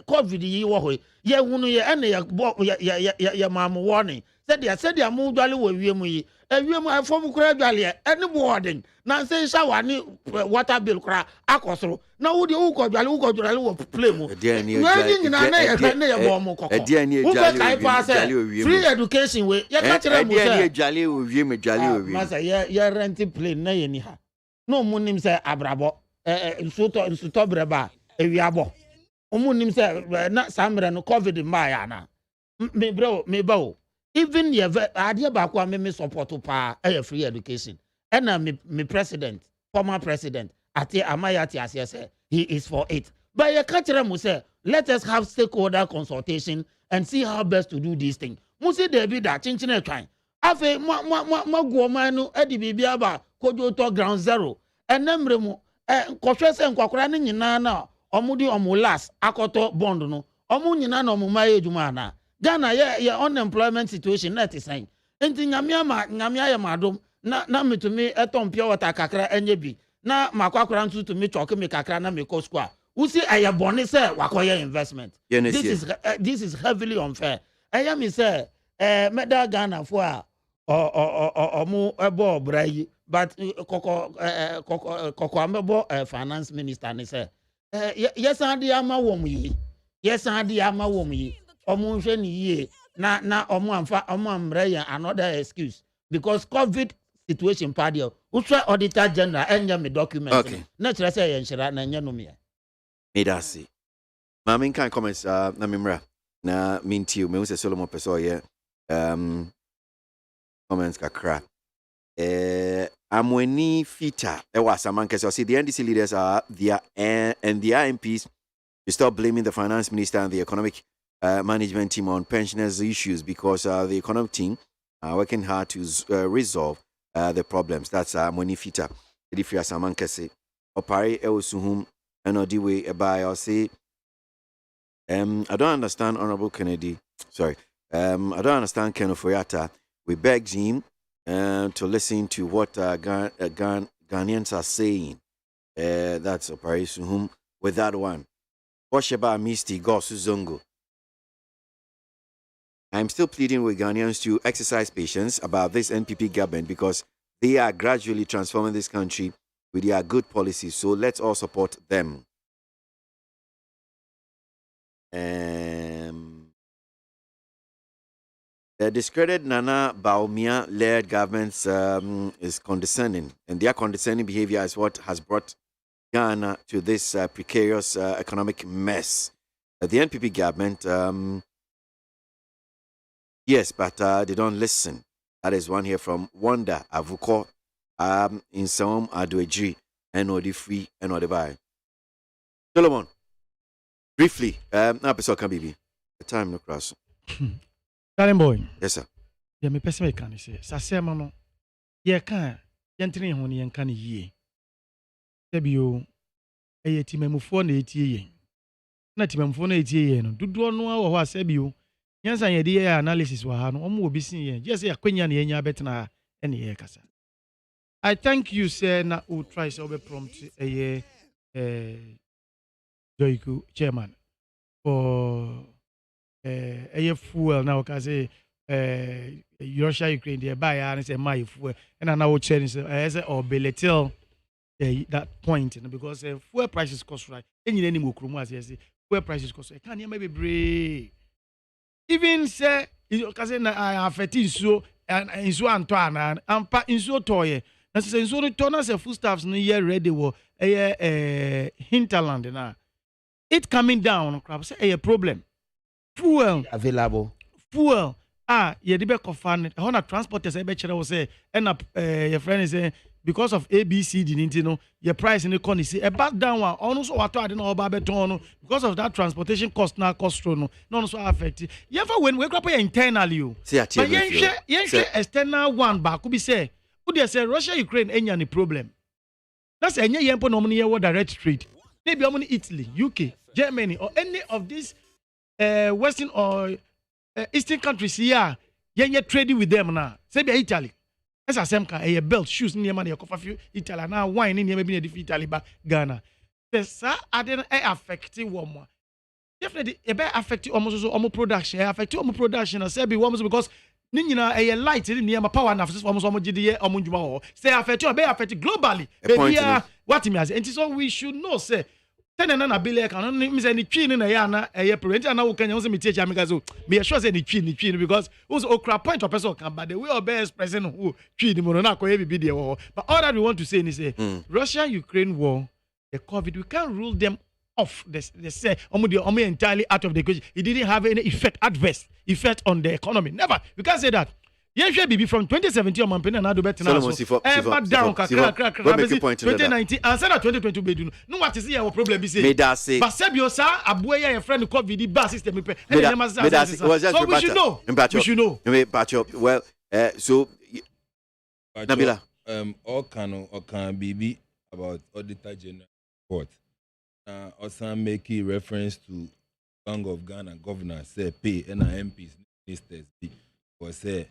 COVID yi wo hoy ye hunu ye ene ye mam warning said ya mu dwale wo wiem yi awiem afom kura dwale ene warning na say shower ni water bill kura akosoro na wo de wo ko dwale wo play mu we nyina na ye bo mu kokko free education we ye ka tell mu say dwale wo wiem dwale wo wiem masa ye rent plane na ye ni ha no munim say abrabo nsuto breba ewiabo omunim say na samre no COVID maya na me bro even ye ade ba kwa me support pa free education and me president former president ati amaya ti ase say he is for it but ye ka kire mu say let us have stakeholder consultation and see how best to do this thing mu say there be that chinchine twan afi mo man no edi bibia ba kojo to ground zero enemre mu kwohwe se nkwakora ne nyina na omudi omulas akoto bond no omu nyina na omuma ejuma na Ghana ye unemployment situation net is saying enti nyamia ya madom na metumi eton pure water kakra enye bi na makwakora ntu to me choke me kakra na me cost kwa usi aya boni se wakoye investment. This is heavily unfair. Aya mi say meda Ghana for omu ebo brayi but koko amebo finance minister ni say yes andi ama wom yi omu hwe ni ye na omu amre ya another excuse because COVID situation padio uswa auditor general enya me document okay. Na kire say ye nhira na enya no me medasi ma men kan comments na memra na mintiu me use Solomon peso ye comments kakra amweni fita ewa samanke so see the NDC leaders are their and the MPs to stop blaming the finance minister and the economic management team on pensioners issues because the economic team are working hard to resolve the problems. That's amweni fita if you are samanke say opare eosuhum and odiwe by or say I don't understand Honorable Kennedy. Sorry. I don't understand Ken Oforiatta. We begged him to listen to what Ghanaians are saying. That's Operation Hum with that one. Osheba Misty Gosu Zongo. I'm still pleading with Ghanaians to exercise patience about this NPP government because they are gradually transforming this country with their good policies. So let's all support them. The discredited Nana Baumia-led governments is condescending, and their condescending behavior is what has brought Ghana to this precarious economic mess. The NPP government, yes, but they don't listen. That is one here from Wanda Avuko, in some Adueji, and Odifri, and Odebai. Solomon, briefly, now episode can be the time no cross. Darling boy. Yes, sir. Yeah, me person can say. Sasema no. Ye kan yentene ho ne yenka ne yie. Sebio timemufo na etie yen. Na timemufo na etie yen no. Dudu no a wo ho asebio. Yensa ye de analysis wa ha no. Omo obi sin yen. Just ya kwanya na yenya betena ene ye kasa. I thank you sir na we try so be prompt Joiku chairman for fuel now because Russia Ukraine they buy and say my fuel and now change say or belittle that point because fuel prices cost right any more krumu as say fuel prices cost can you maybe break even say because I affect insuo and insuo Antoine and pa insuo toye. Na say insuo no turn as a foodstuffs no year ready wo hinterland na. It coming down crap say a problem. Fuel available. Fuel ye de be kofan ho na transporters e be kire wo say and your friend is saying because of ABC the no your price in the corner see a back down one also what ade na oba beton because of that transportation cost na cost no so affect you when we crap internally you but yen external one back could be say who dey say Russia Ukraine enya ni problem that's enya yen po no money direct trade maybe money Italy UK Germany or any of these western or eastern countries here yen trading with them now say be Italy. As I say, a belt, shoes, near money, a coffee, Italy, now wine in maybe a Italy, but Ghana. The sir, I didn't affect one more. Definitely, a better affect almost production, affect almost production, and say be almost because Nina a light in near my power enough, almost almost GDA or Munjuma, say affect you, be affected globally. Baby, what he has, and so we should know, say. Tena na bile ka no mi say ni twi ni na ya na eye parent na wo kan yo say me teach am gazo me sure say ni twi because who's okra point of person can but the way of best president who twi ni mo na ko e bibi de wo but all that we want to say is Russia Ukraine war the COVID we can't rule them off they say omo entirely out of the equation it didn't have any adverse effect on the economy never we can't say that. Yes, be from 2017 on Mampena and Adobet now. Down, 2019 and 2020 be no what is your problem be say. But Sebio sir, Abuya your friend COVID bus system. So we should know. We should know. Well, so Nabila, all can be about Auditor General report. Also making reference to Bank of Ghana governors say pay and MPs ministers or say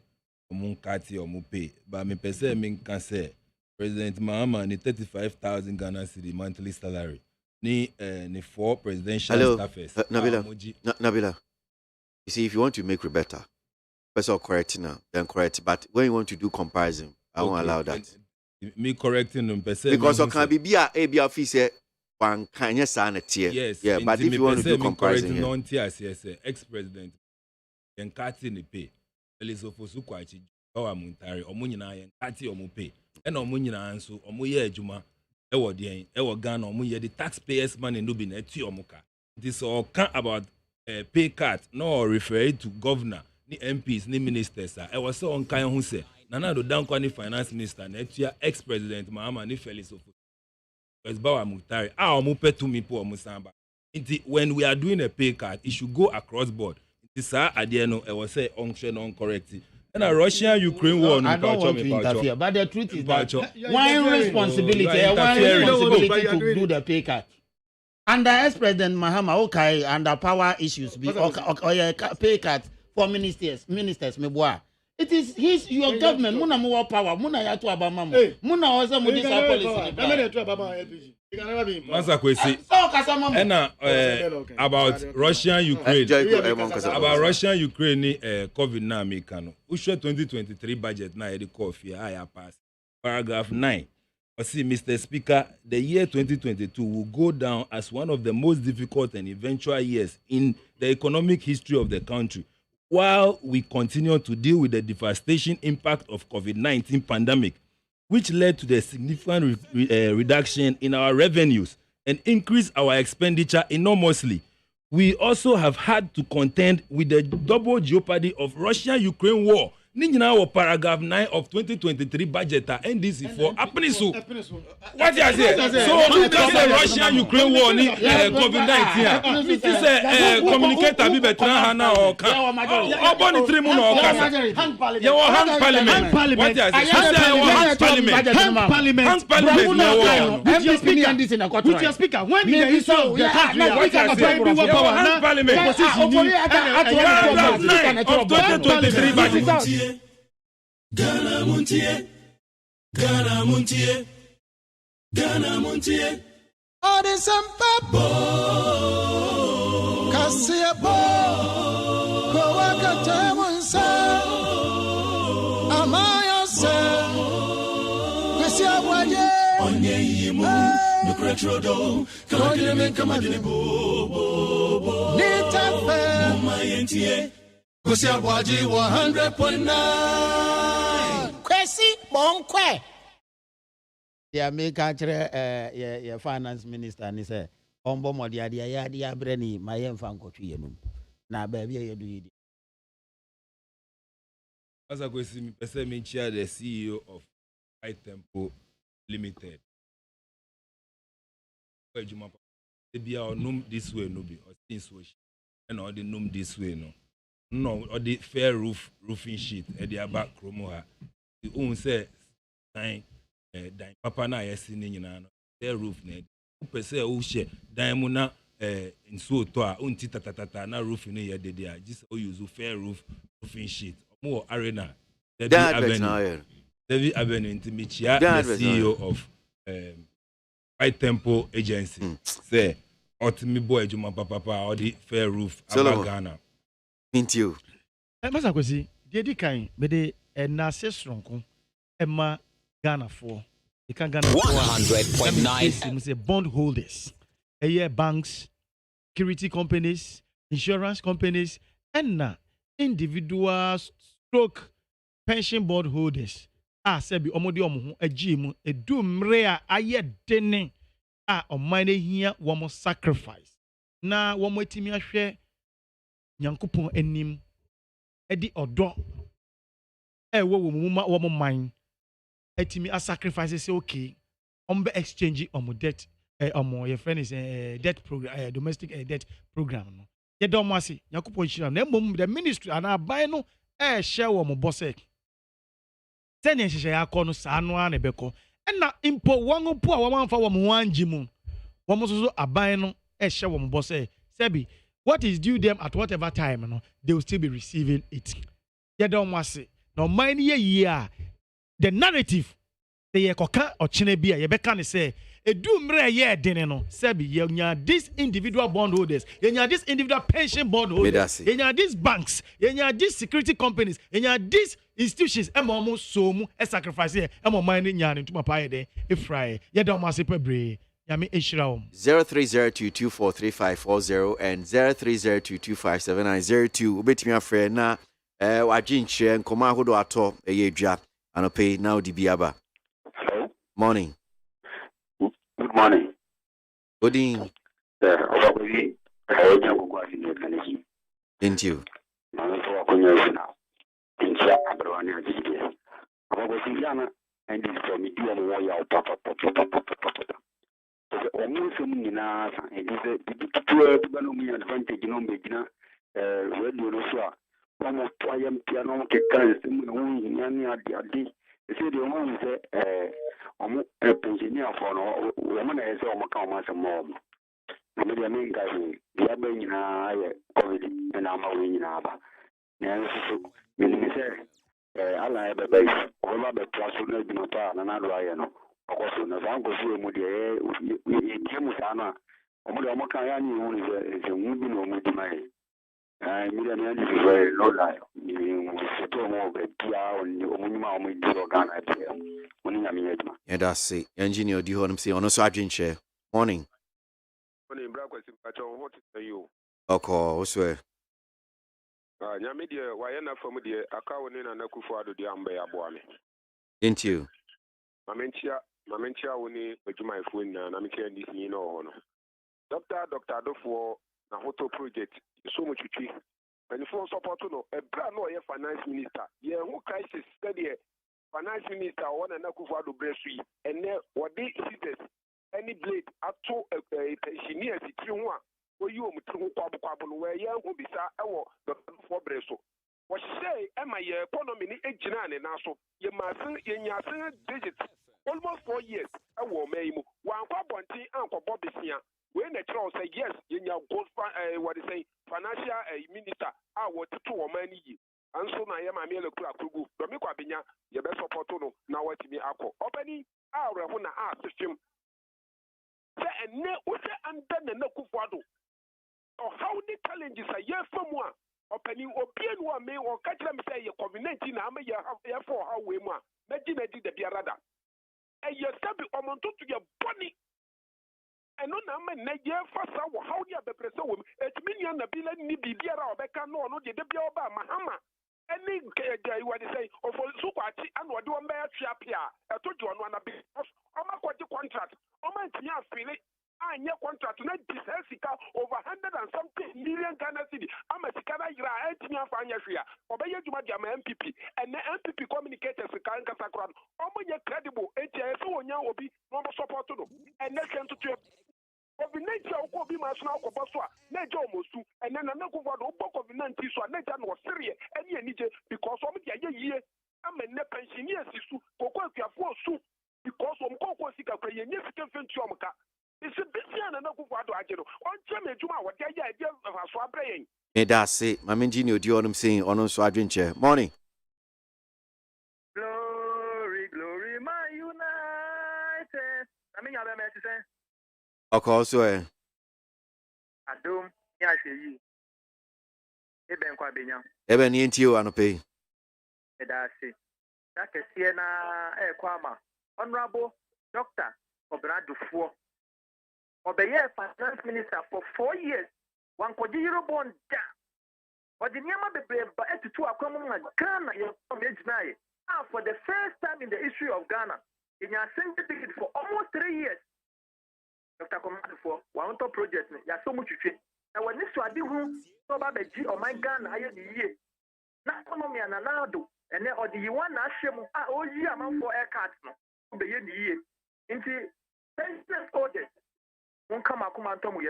Munkati or Mupe, but me pese me can say President Mahama ni 35,000 Ghana cedi monthly salary. Ni 4 presidential staffers. Nabila, you see, if you want to make it better, first of all, correct now, then correct. But when you want to do comparison, I won't allow that. Me correcting them because I can be a officer. One can yes, yeah. But if you want to do comparison, ex-president, Yankati ni pay. Elisofosu kwachi bawa muntari omunyina yen kati omupe ena omunyina anso omuye adwuma ewo den ewo Ghana omuye the taxpayers money no be na atu omuka this all can about pay cut no refer to governor ni MPs ni ministers ewo so on kan hu se nana do dan kwani finance minister na atu ex-president Mahama ni Elisofosu bawa muntari omupe to me po omusamba when we are doing a pay cut it should go across board. Sir, I didn't know I was say on correct. And a Russia-Ukraine war. I don't want to interfere, but the truth is that one responsibility to do the pay cut. Under ex-president Mahama, okay, under power issues, pay cut for ministers, me boy. It is your government. Muna more power. Muna ya tu abama. Muna also mudi sa policy. Masa kwesi. About Russia-Ukraine. About Russia-Ukraine COVID na mekano. Ushe 2023 budget na edi coffee aya pass. Paragraph 9. See, Mr. Speaker, the year 2022 will go down as one of the most difficult and eventual years in the economic history of the country, while we continue to deal with the devastation impact of COVID-19 pandemic, which led to the significant reduction in our revenues and increased our expenditure enormously. We also have had to contend with the double jeopardy of Russia-Ukraine war. Ninyina wa paragraph 9 of 2023 budget NDC for happening so. What you say? So because the Russia-Ukraine war ni COVID-19. It is a communicator bi betran hana o kan. Oboni three mu no okasa. You hang parliament. What you say? Hang parliament. Hang parliament no. With your speaker, when the issue of the country, hang parliament. Of 2023 budget. Ghana Montie, Ghana Montie, Ghana Montie. All the sampa Kasia bo Kowaka Tamunsa Amaya se Kasia Waye Onye yimu Nukratrodo Kamakile men kamadini bo Nita fe Mama yentie Kwasi Aboagye 100.9. Kwasi Monkwe. The American your finance minister and he said, Ombo Modia, the Breni, my young fanco to now, baby, you do it. As I go see me, person me chair the CEO of High Tempo Limited. Where you map? They be our name this way, no be or things so, and all the name this way, no, or the fair roofing sheet at the back chromo. The own say, dine, papa na yesini na fair roof ne. Upe say o she dine muna in so to a unti tatata na roof ne ye de there. Just o use fair roofing sheet. More arena. David Avenue Intimichia, the CEO of High Tempo Agency. Say, Otimi boy, Juma Papa, or the fair roof, Ghana. Thank you. Masa Kwasi, the kind, but the Nasa Ronco, Emma Ghana for. You can Ghana 100.9. Say bond holders, a year banks, security companies, insurance companies, and individuals. Stroke pension board holders sebi omodi omo agim edumre a aye dene a omane hia womo sacrifice na womo etimi ahwe nyankopon anim edi odo wo womo man etimi a sacrifice say okay ombe exchange omo debt omo your friend is debt program domestic debt program no ye do mo ase nyankopon hira na mom the ministry ana ban no share wo bossek tene hyehyɛ yakɔ no saa no ana bɛkɔ ɛna impo wɔn po a wɔn amfa wɔn wangi mu wɔn so aban no share wo bossek sebi what is due them at whatever time no they will still be receiving it ye don wase na ɔman ye yie a the narrative the yekoka ɔkyene bi a ye bɛka ne sɛ edu mre ye dene no sebi ye nya this individual bond holders ye nya this individual pension bond holders ye nya these banks ye nya these security companies ye nya these institutions emo so mu sacrifice ye emo man nya ne tuma pa ye de efrai ye da mo asepa bre nyame ehira wo 0302243540 and 0302257902 obetimi afre na wagye nkyerɛ nkɔmɔ ahodo atɔ ɛyɛ dwa anɔpɛ na odi biaba. Morning. Good morning. Good evening. Thank you. Engineer for no woman is almost a mom. The main guy, the Abin COVID, and I'm a winning Abba. I like the base, all of the personal Binota, and another Ryan. Of course, the Zango Mudia, we came with Anna. Omokamokayani is a movie no Mudimai. I mean, is very low life. You more of a PR on your organ. Yeah, that's it. Engineer, do you want to say on a sergeant chair? Morning. Morning, Brackets. What is you? Okay, what's where? Yamidia, why not for me? A cow in an Akufado, the Ambe Aboame. Didn't you? Mamentia, Winnie, but you might win, and I'm here this, you know. Doctor Dofo, Nahoto project, so much tree. And if you support to know, a brand new finance minister, yeah, who crisis study. Finance minister one and Akufado Bresui, and then what they sisters any blade up to a engineer, where you where young will be the for Breso. What say, am I economy engineer and also you must in your digits almost 4 years. I will make one Bonti Uncle Bobby Sia. When the child say yes, in your gold what is say financial minister, I want 2 or many years. And so now I am a mere Kugu, Domiko Abinya, your best opportunity now what me ako. Opening our when I asked him. Say and ne and then the Nokufado. Or how the challenges are yes from one. Opening open one may or catch them say your COVID-19, I may have for how we want. Imagine I did the Biarada. And your step on to your body. ɛno na ama na yɛmfa wɔ haw ne abɛbrɛ sɛ wɔ mu ɛtumi nua na bi la nni biribiara a ɔbɛka no ɔno de bia ɔba mahama ɛne wɔde sɛ ɔfɔ so kwakye ana ɔde wɔn bɛyɛ twea pe a ɛto gye ɔno ana because ɔmakɔgye contract ɔmantumi afele anyɛ contract na di saa sika over 100 and something million Ghana cedi ama sika na yera a ɛntumi afa anyɛ hwee a ɔbɛyɛ adwuma de ama MPP ɛnɛ MPP communicators ka nkasa kora no ɔmonyɛ credible enti ɛyɛ sɛ wɔnya obi na ɔmo support no ɛnɛ hwɛ ntoto COVID-19 a wokɔ bi ma so na wokɔbɔ so a na agya ɔmɔsu ɛnɛ na na kufoɔ do wobɔ COVID-19 so a na agya no wɔsereɛ ɛne anigye because ɔmo de ayɛ yie ama nnɛ pensioni asi so kɔkɔ akuafoɔ su because ɔmo kɔkɔ sika kora yɛnyɛ sika mfɛntu ɔmo ka ɛsɛ bɛsia na na kufoɔ do agye no ɔnkyɛ ma adwuma a wɔde ayɛ ɛdeɛ afaso abrɛ yɛn Medase, Mamenji ni odi onum saying onon so adwenche. Morning. Glory, glory, my united. I mean, I'm a say. Okay, so Adum, ya sheyi. Eben kwa benya. Ebe ni ntio anope. Medase. Da kese na kwa ma. Honorable Dr. Obradufuo. Obeye finance minister for 4 years. One could you born down. But the Yama Beba to Aquaman Ghana for the first time in the history of Ghana. In your certificate for almost 3 years. Dr. Command for one top project, you are so much to train. Now, when this was the room, so about the G or my Ghana, I had the year. Not economy and anado, and then or the one Asham, oh, yeah, amount for air cards, no, the year. Into business orders won't come up and come with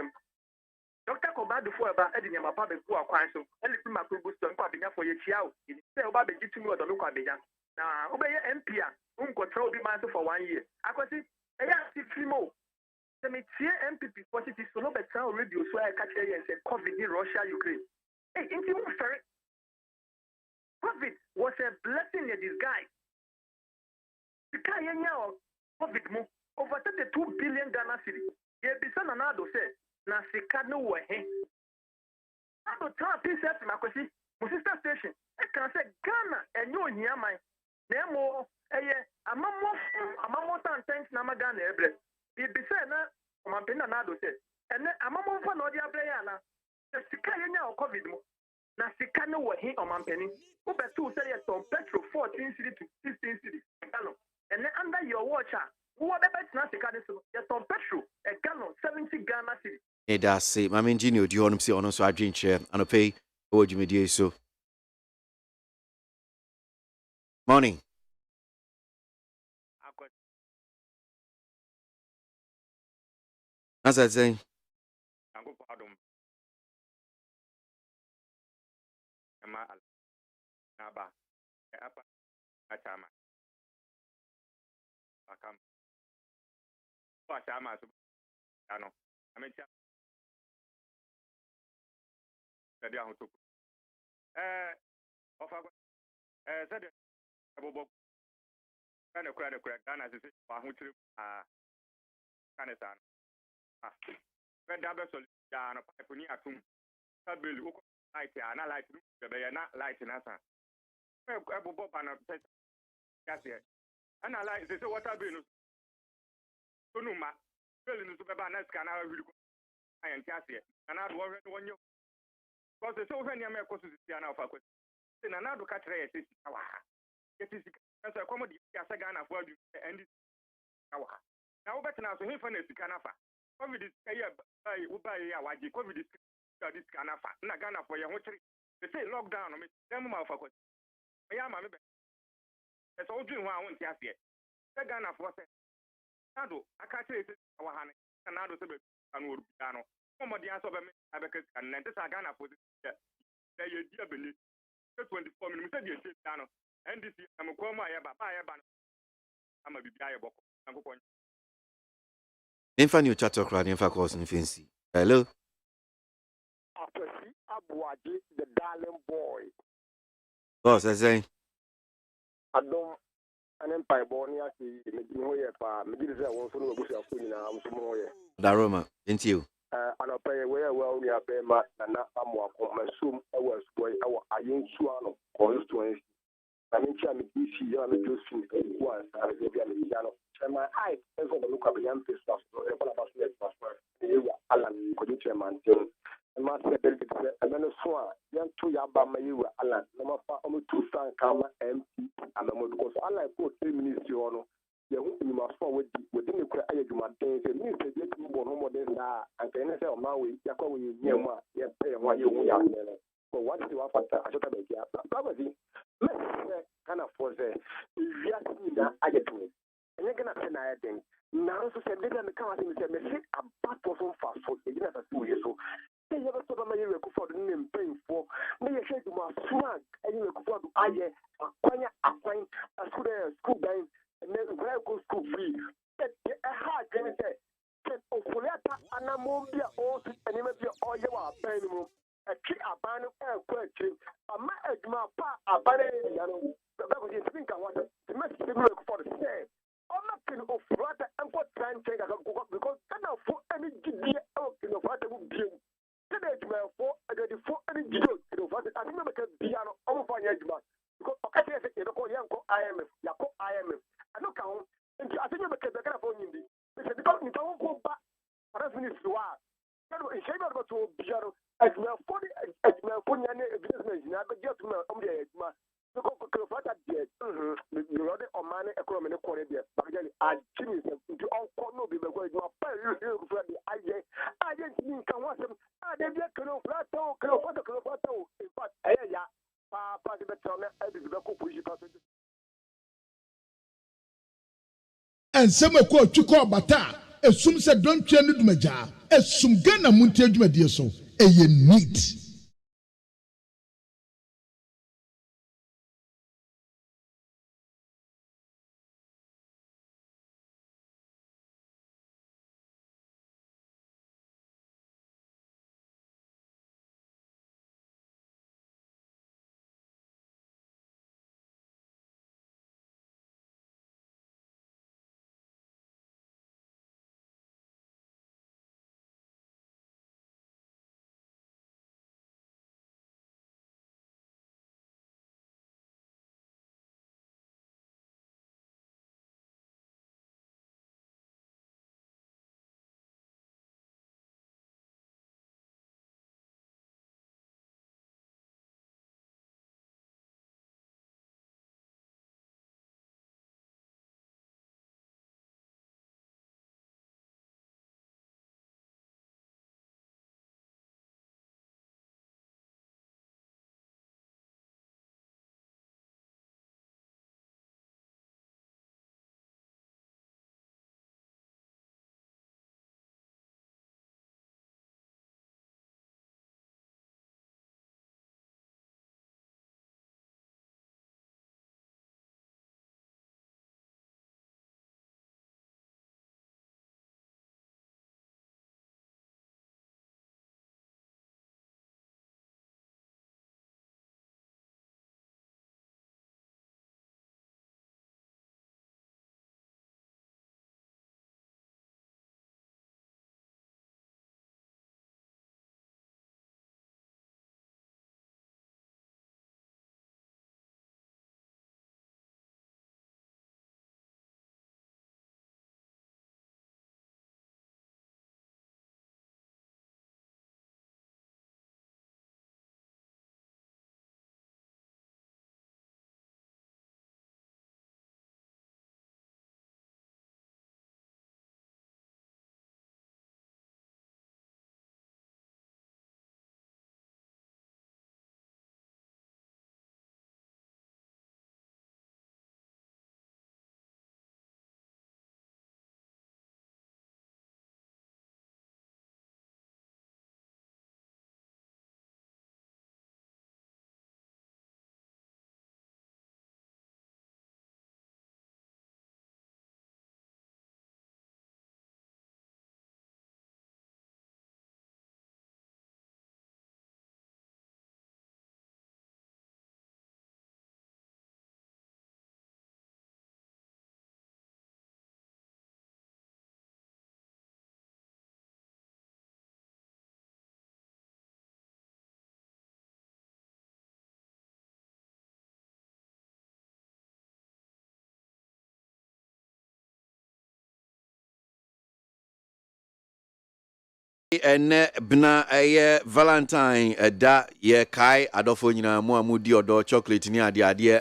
Dr. Kobadu for about Eddie Mapabe who are quite so, and if my good son, Pabina for your child, say about the G2 or the local Bejan. Now, obey MPA, whom control the master for 1 year. I could see a young more. The Metia MPP positive so no better radio so I catch and say COVID in Russia, Ukraine. Hey, sorry. COVID was a blessing in disguise. The Kayanya COVID more over 32 billion Ghana cedi. Yeah, Bisan Anado said. Na sika no wo he ado ta pieces makosi mo sister station e kan say Ghana enyo ohia man na emo eye amamo tantank na magana ebre bi say na omampena na ado say ene amamo fa na odi abre ya na sika yenya o covid mo na sika no wo he omampeni wo betu say ton petrol 14 cedi to 16 cedi gallon ene under your watch wo be bet na sika this ton petrol a gallon 70 Ghana cedi. Medase, Mamenji ni odi onum saying onon so adwenche anope awojumedie so. Morning. As I say. Said Abobo Ghana Ghana is Afghanistan. When double solution of Pipuni Atum, Sabil, light, and I like the not light in Asa. Abobo and a Cassia. And I like this water bill. Sunuma, filling the Subanas can I will go and Cassia. And I was 1 year. Because the so many Americans is the Anafa. Another catch rate is our. It is as a comedy as a Ghana for you and our. Now, better now, so he finished the Canafa. COVID is a year by ABOAGYE. COVID is this Canafa. Not Ghana for your country. They say lockdown on me. Them of a court. I am a member. That's all doing what I want to ask yet. The Ghana for say. Nado, I can't say our honey. And Nado Sabe and would be done. Somebody answer me. I because and then this Ghana for this. They are believe. 24 minutes said you sit down and this I'm a coma I'm a bibia boko I'm Infa new chat talk radio infa calls in fancy. Hello. ABOAGYE, the darling boy. Boss, I say. I don't an empire born here to me pa me say won so no busia ko nyina am so mo ye. Daroma, into you. Ano pay where well we are bema na amwa ko masum e was boy e wa ayensu ano constituency I mean me DC ya me Josephine was I be am no my eye is on the look up the face pastor e bala pastor which a man thing. And my said, and then a swan, young 2 year by my you Alan, number 2 franc, MP, and the most I like 3 minutes, you know. You must forward within the cry of my things, and you say, get me one more than that, and then I say, oh, my way, you're going near my, yeah, pay what you want. But what is your father? I should have a gap. Probably, let's say, kind of for the, if you ask me that, I get to it. And you're going to say, I think. Now, so said, let me come and say, me a part of some fast food, you know, 2 years so. They have a sort of money for the name paying for. May you say to my swag, and you look for the eye, a school bank. And then where go school free. A hard game say, Okulata and a mombia also, and you may be all you are paying room. A tree a ban of question. A man, a banner, that was his think I want to make the work for the same. I'm not going to offer and what time change I can go up because I don't for any GD out in the water will be. Today, for any GD, I think I can be an over Yajma because I say, you know, IMF, Yako IMF. I don't count. And I think you make a better for you. Because you don't go back. I don't finish you are. In shame about to be as well for the business. Now, but just only a man. You go to that yet. You know, on money, economy, quality. But I choose to all corner be because you are very for the idea. I didn't think I want them. I didn't get to know plateau, plateau. In fact, yeah, Papa, the better, I did the cook. ensɛm ɛkɔ otwikɔ ɔbata a esum sɛ dɔntwɛ no dumagia esum Ghana muntie dwumadie so ɛyɛ neat. ene bna Valentine da ye kai adofo nyina mu amudi odo chocolate ni ade ade